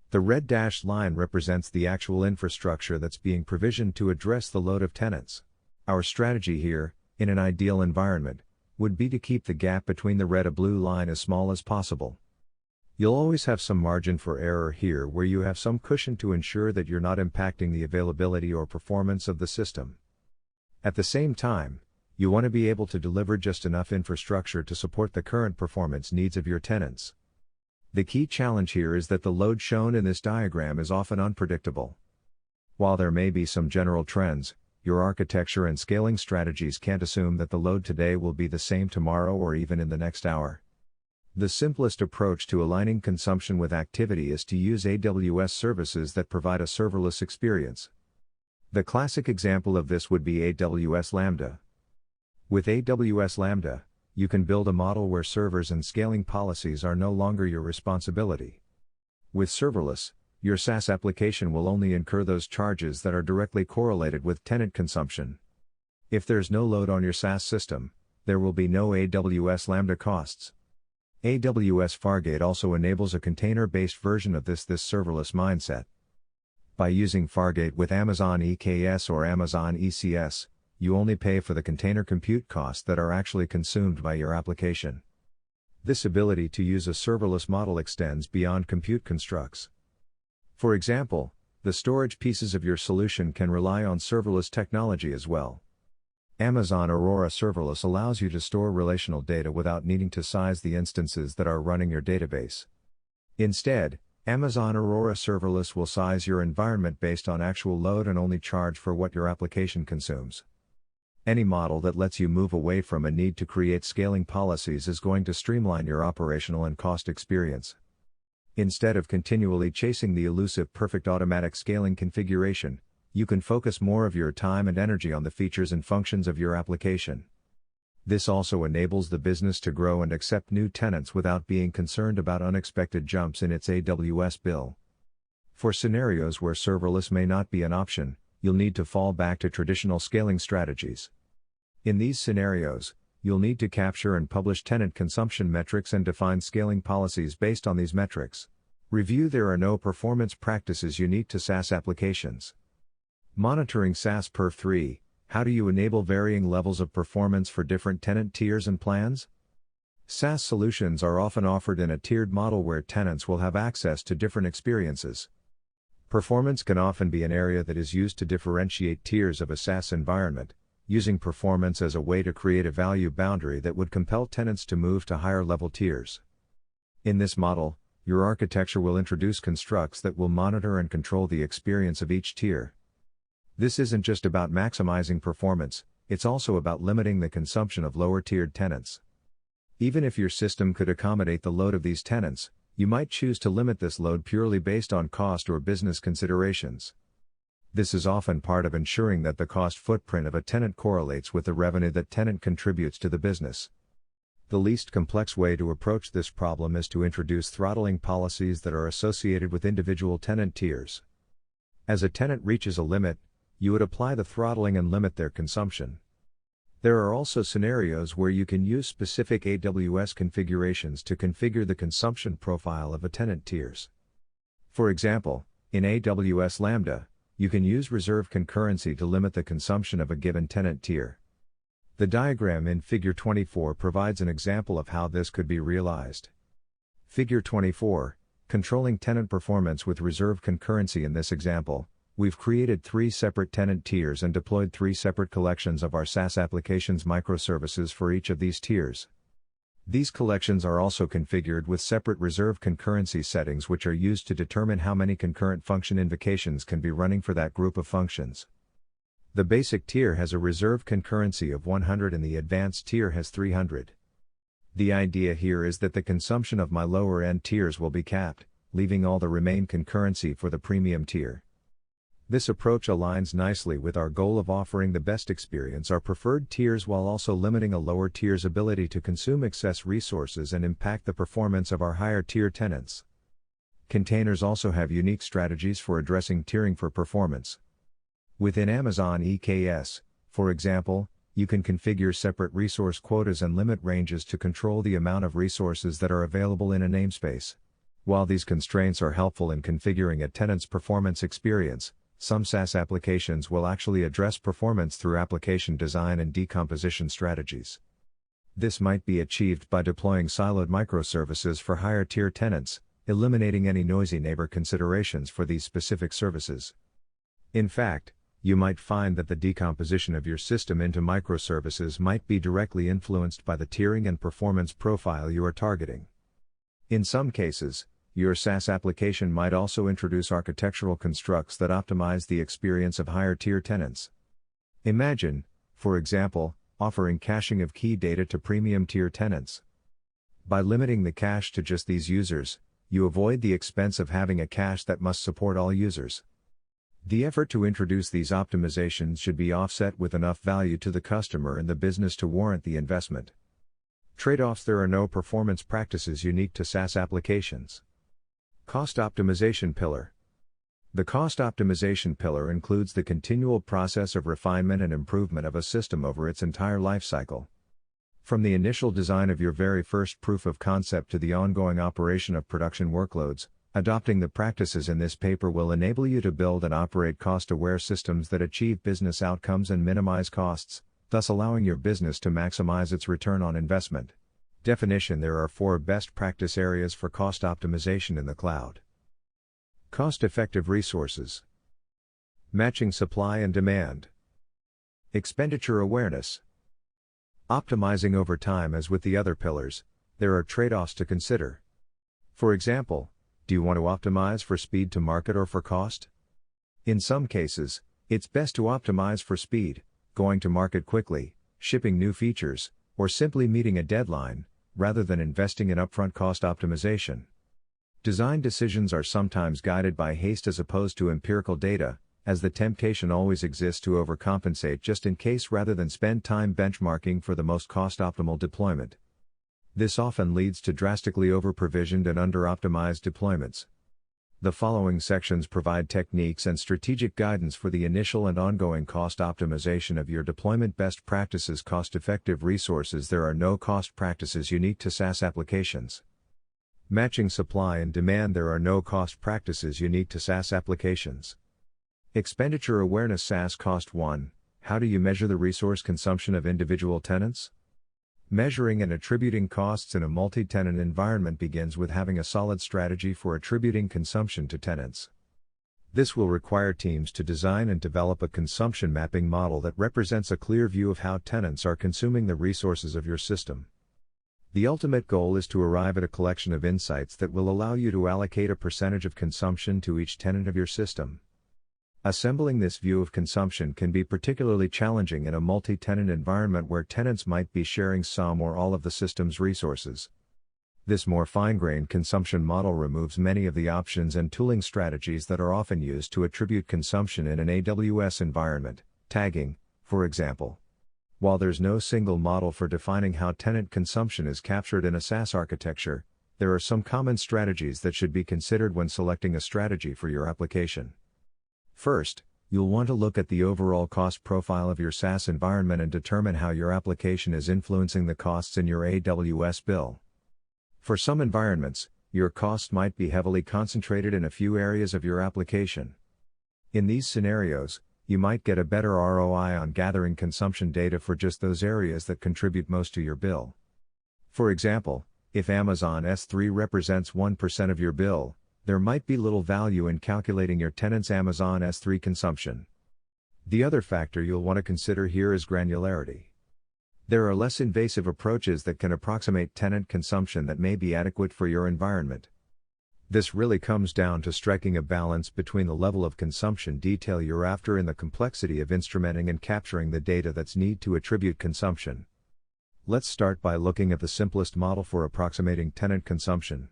The red dashed line represents the actual infrastructure that's being provisioned to address the load of tenants. Our strategy here, in an ideal environment, would be to keep the gap between the red and blue line as small as possible. You'll always have some margin for error here where you have some cushion to ensure that you're not impacting the availability or performance of the system. At the same time, you want to be able to deliver just enough infrastructure to support the current performance needs of your tenants. The key challenge here is that the load shown in this diagram is often unpredictable. While there may be some general trends, your architecture and scaling strategies can't assume that the load today will be the same tomorrow or even in the next hour. The simplest approach to aligning consumption with activity is to use AWS services that provide a serverless experience. The classic example of this would be AWS Lambda. With AWS Lambda, you can build a model where servers and scaling policies are no longer your responsibility. With serverless, your SaaS application will only incur those charges that are directly correlated with tenant consumption. If there's no load on your SaaS system, there will be no AWS Lambda costs. AWS Fargate also enables a container-based version of this serverless mindset. By using Fargate with Amazon EKS or Amazon ECS, you only pay for the container compute costs that are actually consumed by your application. This ability to use a serverless model extends beyond compute constructs. For example, the storage pieces of your solution can rely on serverless technology as well. Amazon Aurora Serverless allows you to store relational data without needing to size the instances that are running your database. Instead, Amazon Aurora Serverless will size your environment based on actual load and only charge for what your application consumes. Any model that lets you move away from a need to create scaling policies is going to streamline your operational and cost experience. Instead of continually chasing the elusive perfect automatic scaling configuration, you can focus more of your time and energy on the features and functions of your application. This also enables the business to grow and accept new tenants without being concerned about unexpected jumps in its AWS bill. For scenarios where serverless may not be an option, you'll need to fall back to traditional scaling strategies. In these scenarios, you'll need to capture and publish tenant consumption metrics and define scaling policies based on these metrics. Review: there are no performance practices unique to SaaS applications. Monitoring SaaS Perf 3. How do you enable varying levels of performance for different tenant tiers and plans? SaaS solutions are often offered in a tiered model where tenants will have access to different experiences. Performance can often be an area that is used to differentiate tiers of a SaaS environment, using performance as a way to create a value boundary that would compel tenants to move to higher level tiers. In this model, your architecture will introduce constructs that will monitor and control the experience of each tier. This isn't just about maximizing performance, it's also about limiting the consumption of lower tiered tenants. Even if your system could accommodate the load of these tenants, you might choose to limit this load purely based on cost or business considerations. This is often part of ensuring that the cost footprint of a tenant correlates with the revenue that tenant contributes to the business. The least complex way to approach this problem is to introduce throttling policies that are associated with individual tenant tiers. As a tenant reaches a limit, you would apply the throttling and limit their consumption. There are also scenarios where you can use specific AWS configurations to configure the consumption profile of a tenant tiers. For example, in AWS Lambda, you can use reserve concurrency to limit the consumption of a given tenant tier. The diagram in Figure 24 provides an example of how this could be realized. Figure 24, controlling tenant performance with reserve concurrency. In this example, we've created 3 separate tenant tiers and deployed 3 separate collections of our SaaS applications microservices for each of these tiers. These collections are also configured with separate reserve concurrency settings, which are used to determine how many concurrent function invocations can be running for that group of functions. The basic tier has a reserve concurrency of 100 and the advanced tier has 300. The idea here is that the consumption of my lower end tiers will be capped, leaving all the remaining concurrency for the premium tier. This approach aligns nicely with our goal of offering the best experience our preferred tiers while also limiting a lower tier's ability to consume excess resources and impact the performance of our higher tier tenants. Containers also have unique strategies for addressing tiering for performance. Within Amazon EKS, for example, you can configure separate resource quotas and limit ranges to control the amount of resources that are available in a namespace. While these constraints are helpful in configuring a tenant's performance experience, some SaaS applications will actually address performance through application design and decomposition strategies. This might be achieved by deploying siloed microservices for higher tier tenants, eliminating any noisy neighbor considerations for these specific services. In fact, you might find that the decomposition of your system into microservices might be directly influenced by the tiering and performance profile you are targeting. In some cases, your SaaS application might also introduce architectural constructs that optimize the experience of higher tier tenants. Imagine, for example, offering caching of key data to premium tier tenants. By limiting the cache to just these users, you avoid the expense of having a cache that must support all users. The effort to introduce these optimizations should be offset with enough value to the customer and the business to warrant the investment. Trade-offs: there are no performance practices unique to SaaS applications. Cost optimization pillar. The cost optimization pillar includes the continual process of refinement and improvement of a system over its entire life cycle. From the initial design of your very first proof of concept to the ongoing operation of production workloads, adopting the practices in this paper will enable you to build and operate cost-aware systems that achieve business outcomes and minimize costs, thus allowing your business to maximize its return on investment. Definition: there are 4 best practice areas for cost optimization in the cloud. Cost-effective resources. Matching supply and demand. Expenditure awareness. Optimizing over time. As with the other pillars, there are trade-offs to consider. For example, do you want to optimize for speed to market or for cost? In some cases, it's best to optimize for speed, going to market quickly, shipping new features, or simply meeting a deadline, rather than investing in upfront cost optimization. Design decisions are sometimes guided by haste as opposed to empirical data, as the temptation always exists to overcompensate just in case rather than spend time benchmarking for the most cost-optimal deployment. This often leads to drastically over-provisioned and under-optimized deployments. The following sections provide techniques and strategic guidance for the initial and ongoing cost optimization of your deployment. Best practices. Cost-effective resources. There are no cost practices unique to SaaS applications. Matching supply and demand. There are no cost practices unique to SaaS applications. Expenditure awareness. SaaS cost 1. How do you measure the resource consumption of individual tenants? Measuring and attributing costs in a multi-tenant environment begins with having a solid strategy for attributing consumption to tenants. This will require teams to design and develop a consumption mapping model that represents a clear view of how tenants are consuming the resources of your system. The ultimate goal is to arrive at a collection of insights that will allow you to allocate a percentage of consumption to each tenant of your system. Assembling this view of consumption can be particularly challenging in a multi-tenant environment where tenants might be sharing some or all of the system's resources. This more fine-grained consumption model removes many of the options and tooling strategies that are often used to attribute consumption in an AWS environment, tagging, for example. While there's no single model for defining how tenant consumption is captured in a SaaS architecture, there are some common strategies that should be considered when selecting a strategy for your application. First, you'll want to look at the overall cost profile of your SaaS environment and determine how your application is influencing the costs in your AWS bill. For some environments, your costs might be heavily concentrated in a few areas of your application. In these scenarios, you might get a better ROI on gathering consumption data for just those areas that contribute most to your bill. For example, if Amazon S3 represents 1% of your bill, there might be little value in calculating your tenant's Amazon S3 consumption. The other factor you'll want to consider here is granularity. There are less invasive approaches that can approximate tenant consumption that may be adequate for your environment. This really comes down to striking a balance between the level of consumption detail you're after and the complexity of instrumenting and capturing the data that's needed to attribute consumption. Let's start by looking at the simplest model for approximating tenant consumption.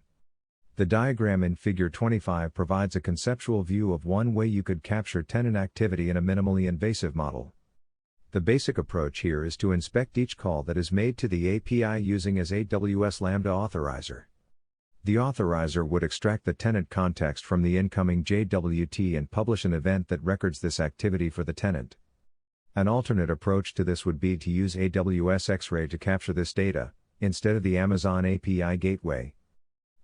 The diagram in Figure 25 provides a conceptual view of one way you could capture tenant activity in a minimally invasive model. The basic approach here is to inspect each call that is made to the API using as AWS Lambda authorizer. The authorizer would extract the tenant context from the incoming JWT and publish an event that records this activity for the tenant. An alternate approach to this would be to use AWS X-Ray to capture this data, instead of the Amazon API gateway.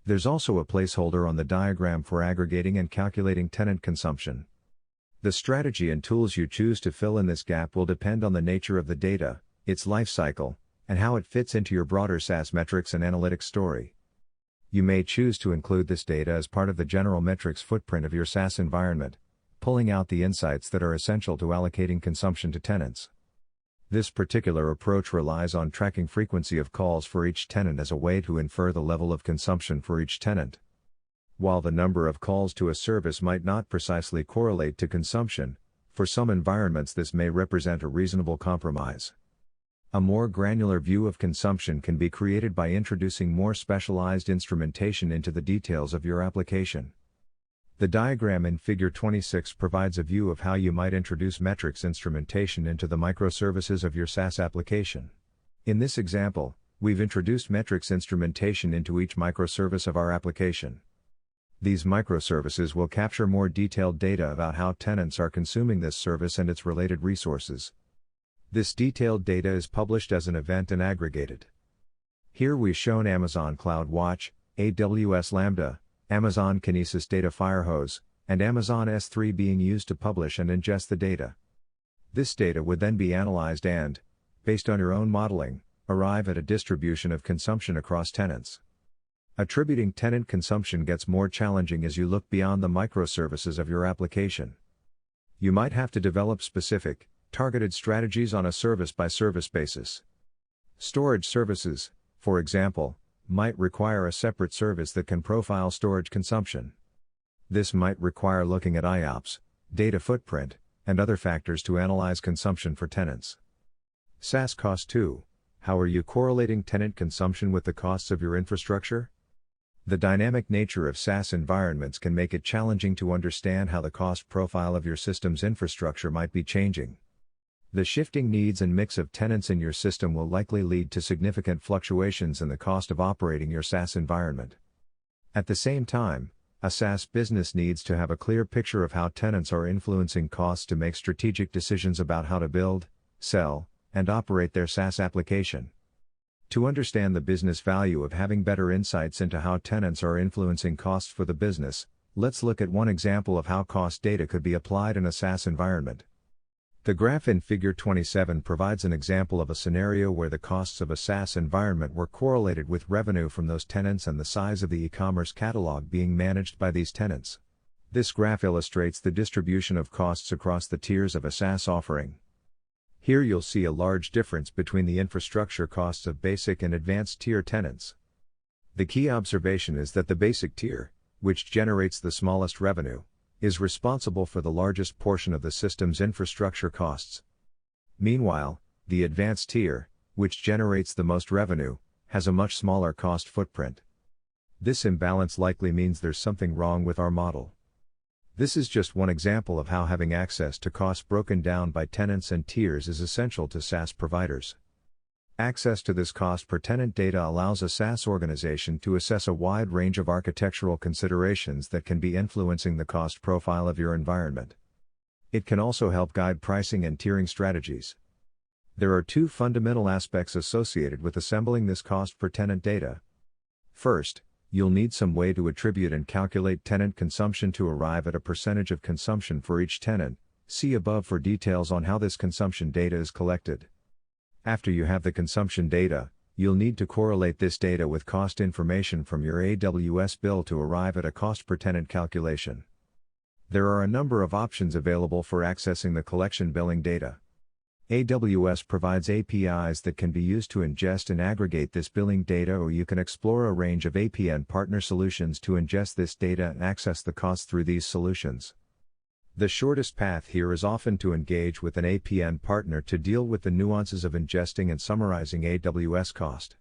There's also a placeholder on the diagram for aggregating and calculating tenant consumption. The strategy and tools you choose to fill in this gap will depend on the nature of the data, its life cycle, and how it fits into your broader SaaS metrics and analytics story. You may choose to include this data as part of the general metrics footprint of your SaaS environment, pulling out the insights that are essential to allocating consumption to tenants. This particular approach relies on tracking frequency of calls for each tenant as a way to infer the level of consumption for each tenant. While the number of calls to a service might not precisely correlate to consumption, for some environments this may represent a reasonable compromise. A more granular view of consumption can be created by introducing more specialized instrumentation into the details of your application. The diagram in Figure 26 provides a view of how you might introduce metrics instrumentation into the microservices of your SaaS application. In this example, we've introduced metrics instrumentation into each microservice of our application. These microservices will capture more detailed data about how tenants are consuming this service and its related resources. This detailed data is published as an event and aggregated. Here we've shown Amazon CloudWatch, AWS Lambda, Amazon Kinesis Data Firehose, and Amazon S3 being used to publish and ingest the data. This data would then be analyzed and, based on your own modeling, arrive at a distribution of consumption across tenants. Attributing tenant consumption gets more challenging as you look beyond the microservices of your application. You might have to develop specific, targeted strategies on a service-by-service basis. Storage services, for example, might require a separate service that can profile storage consumption. This might require looking at IOPS, data footprint, and other factors to analyze consumption for tenants. SaaS Cost 2. How are you correlating tenant consumption with the costs of your infrastructure? The dynamic nature of SaaS environments can make it challenging to understand how the cost profile of your system's infrastructure might be changing. The shifting needs and mix of tenants in your system will likely lead to significant fluctuations in the cost of operating your SaaS environment. At the same time, a SaaS business needs to have a clear picture of how tenants are influencing costs to make strategic decisions about how to build, sell, and operate their SaaS application. To understand the business value of having better insights into how tenants are influencing costs for the business, let's look at one example of how cost data could be applied in a SaaS environment. The graph in Figure 27 provides an example of a scenario where the costs of a SaaS environment were correlated with revenue from those tenants and the size of the e-commerce catalog being managed by these tenants. This graph illustrates the distribution of costs across the tiers of a SaaS offering. Here you'll see a large difference between the infrastructure costs of basic and advanced tier tenants. The key observation is that the basic tier, which generates the smallest revenue, is responsible for the largest portion of the system's infrastructure costs. Meanwhile, the advanced tier, which generates the most revenue, has a much smaller cost footprint. This imbalance likely means there's something wrong with our model. This is just one example of how having access to costs broken down by tenants and tiers is essential to SaaS providers. Access to this cost per tenant data allows a SaaS organization to assess a wide range of architectural considerations that can be influencing the cost profile of your environment. It can also help guide pricing and tiering strategies. There are two fundamental aspects associated with assembling this cost per tenant data. First, you'll need some way to attribute and calculate tenant consumption to arrive at a percentage of consumption for each tenant. See above for details on how this consumption data is collected. After you have the consumption data, you'll need to correlate this data with cost information from your AWS bill to arrive at a cost per tenant calculation. There are a number of options available for accessing the collection billing data. AWS provides APIs that can be used to ingest and aggregate this billing data, or you can explore a range of API and partner solutions to ingest this data and access the costs through these solutions. The shortest path here is often to engage with an API and partner to deal with the nuances of ingesting and summarizing AWS cost.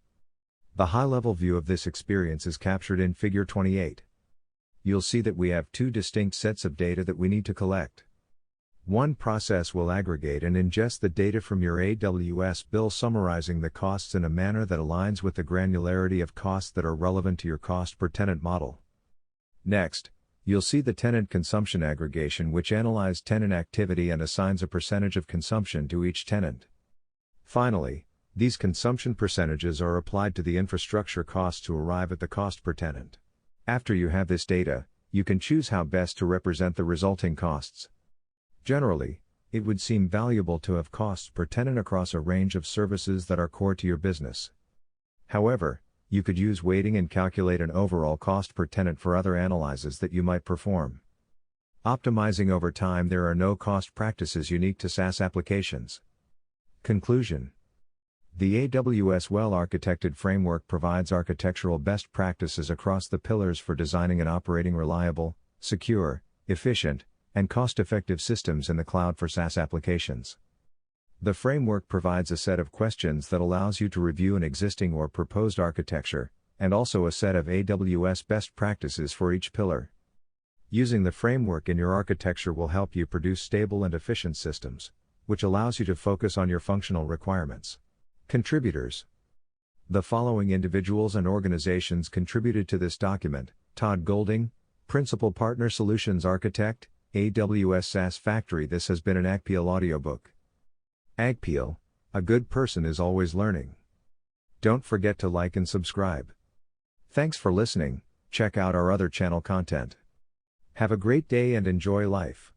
The high-level view of this experience is captured in Figure 28. You'll see that we have two distinct sets of data that we need to collect. One process will aggregate and ingest the data from your AWS bill, summarizing the costs in a manner that aligns with the granularity of costs that are relevant to your cost per tenant model. Next, you'll see the tenant consumption aggregation, which analyzes tenant activity and assigns a percentage of consumption to each tenant. Finally, these consumption percentages are applied to the infrastructure costs to arrive at the cost per tenant. After you have this data, you can choose how best to represent the resulting costs. Generally, it would seem valuable to have costs per tenant across a range of services that are core to your business. However, you could use weighting and calculate an overall cost per tenant for other analyses that you might perform. Optimizing over time. There are no cost practices unique to SaaS applications. Conclusion: the AWS Well-Architected Framework provides architectural best practices across the pillars for designing and operating reliable, secure, efficient, and cost-effective systems in the cloud for SaaS applications. The framework provides a set of questions that allows you to review an existing or proposed architecture, and also a set of AWS best practices for each pillar. Using the framework in your architecture will help you produce stable and efficient systems, which allows you to focus on your functional requirements. Contributors: the following individuals and organizations contributed to this document: Todd Golding, Principal Partner Solutions Architect, AWS SaaS Factory. This has been an AGPIAL audiobook. AGPIAL, a good person is always learning. Don't forget to like and subscribe. Thanks for listening. Check out our other channel content. Have a great day and enjoy life.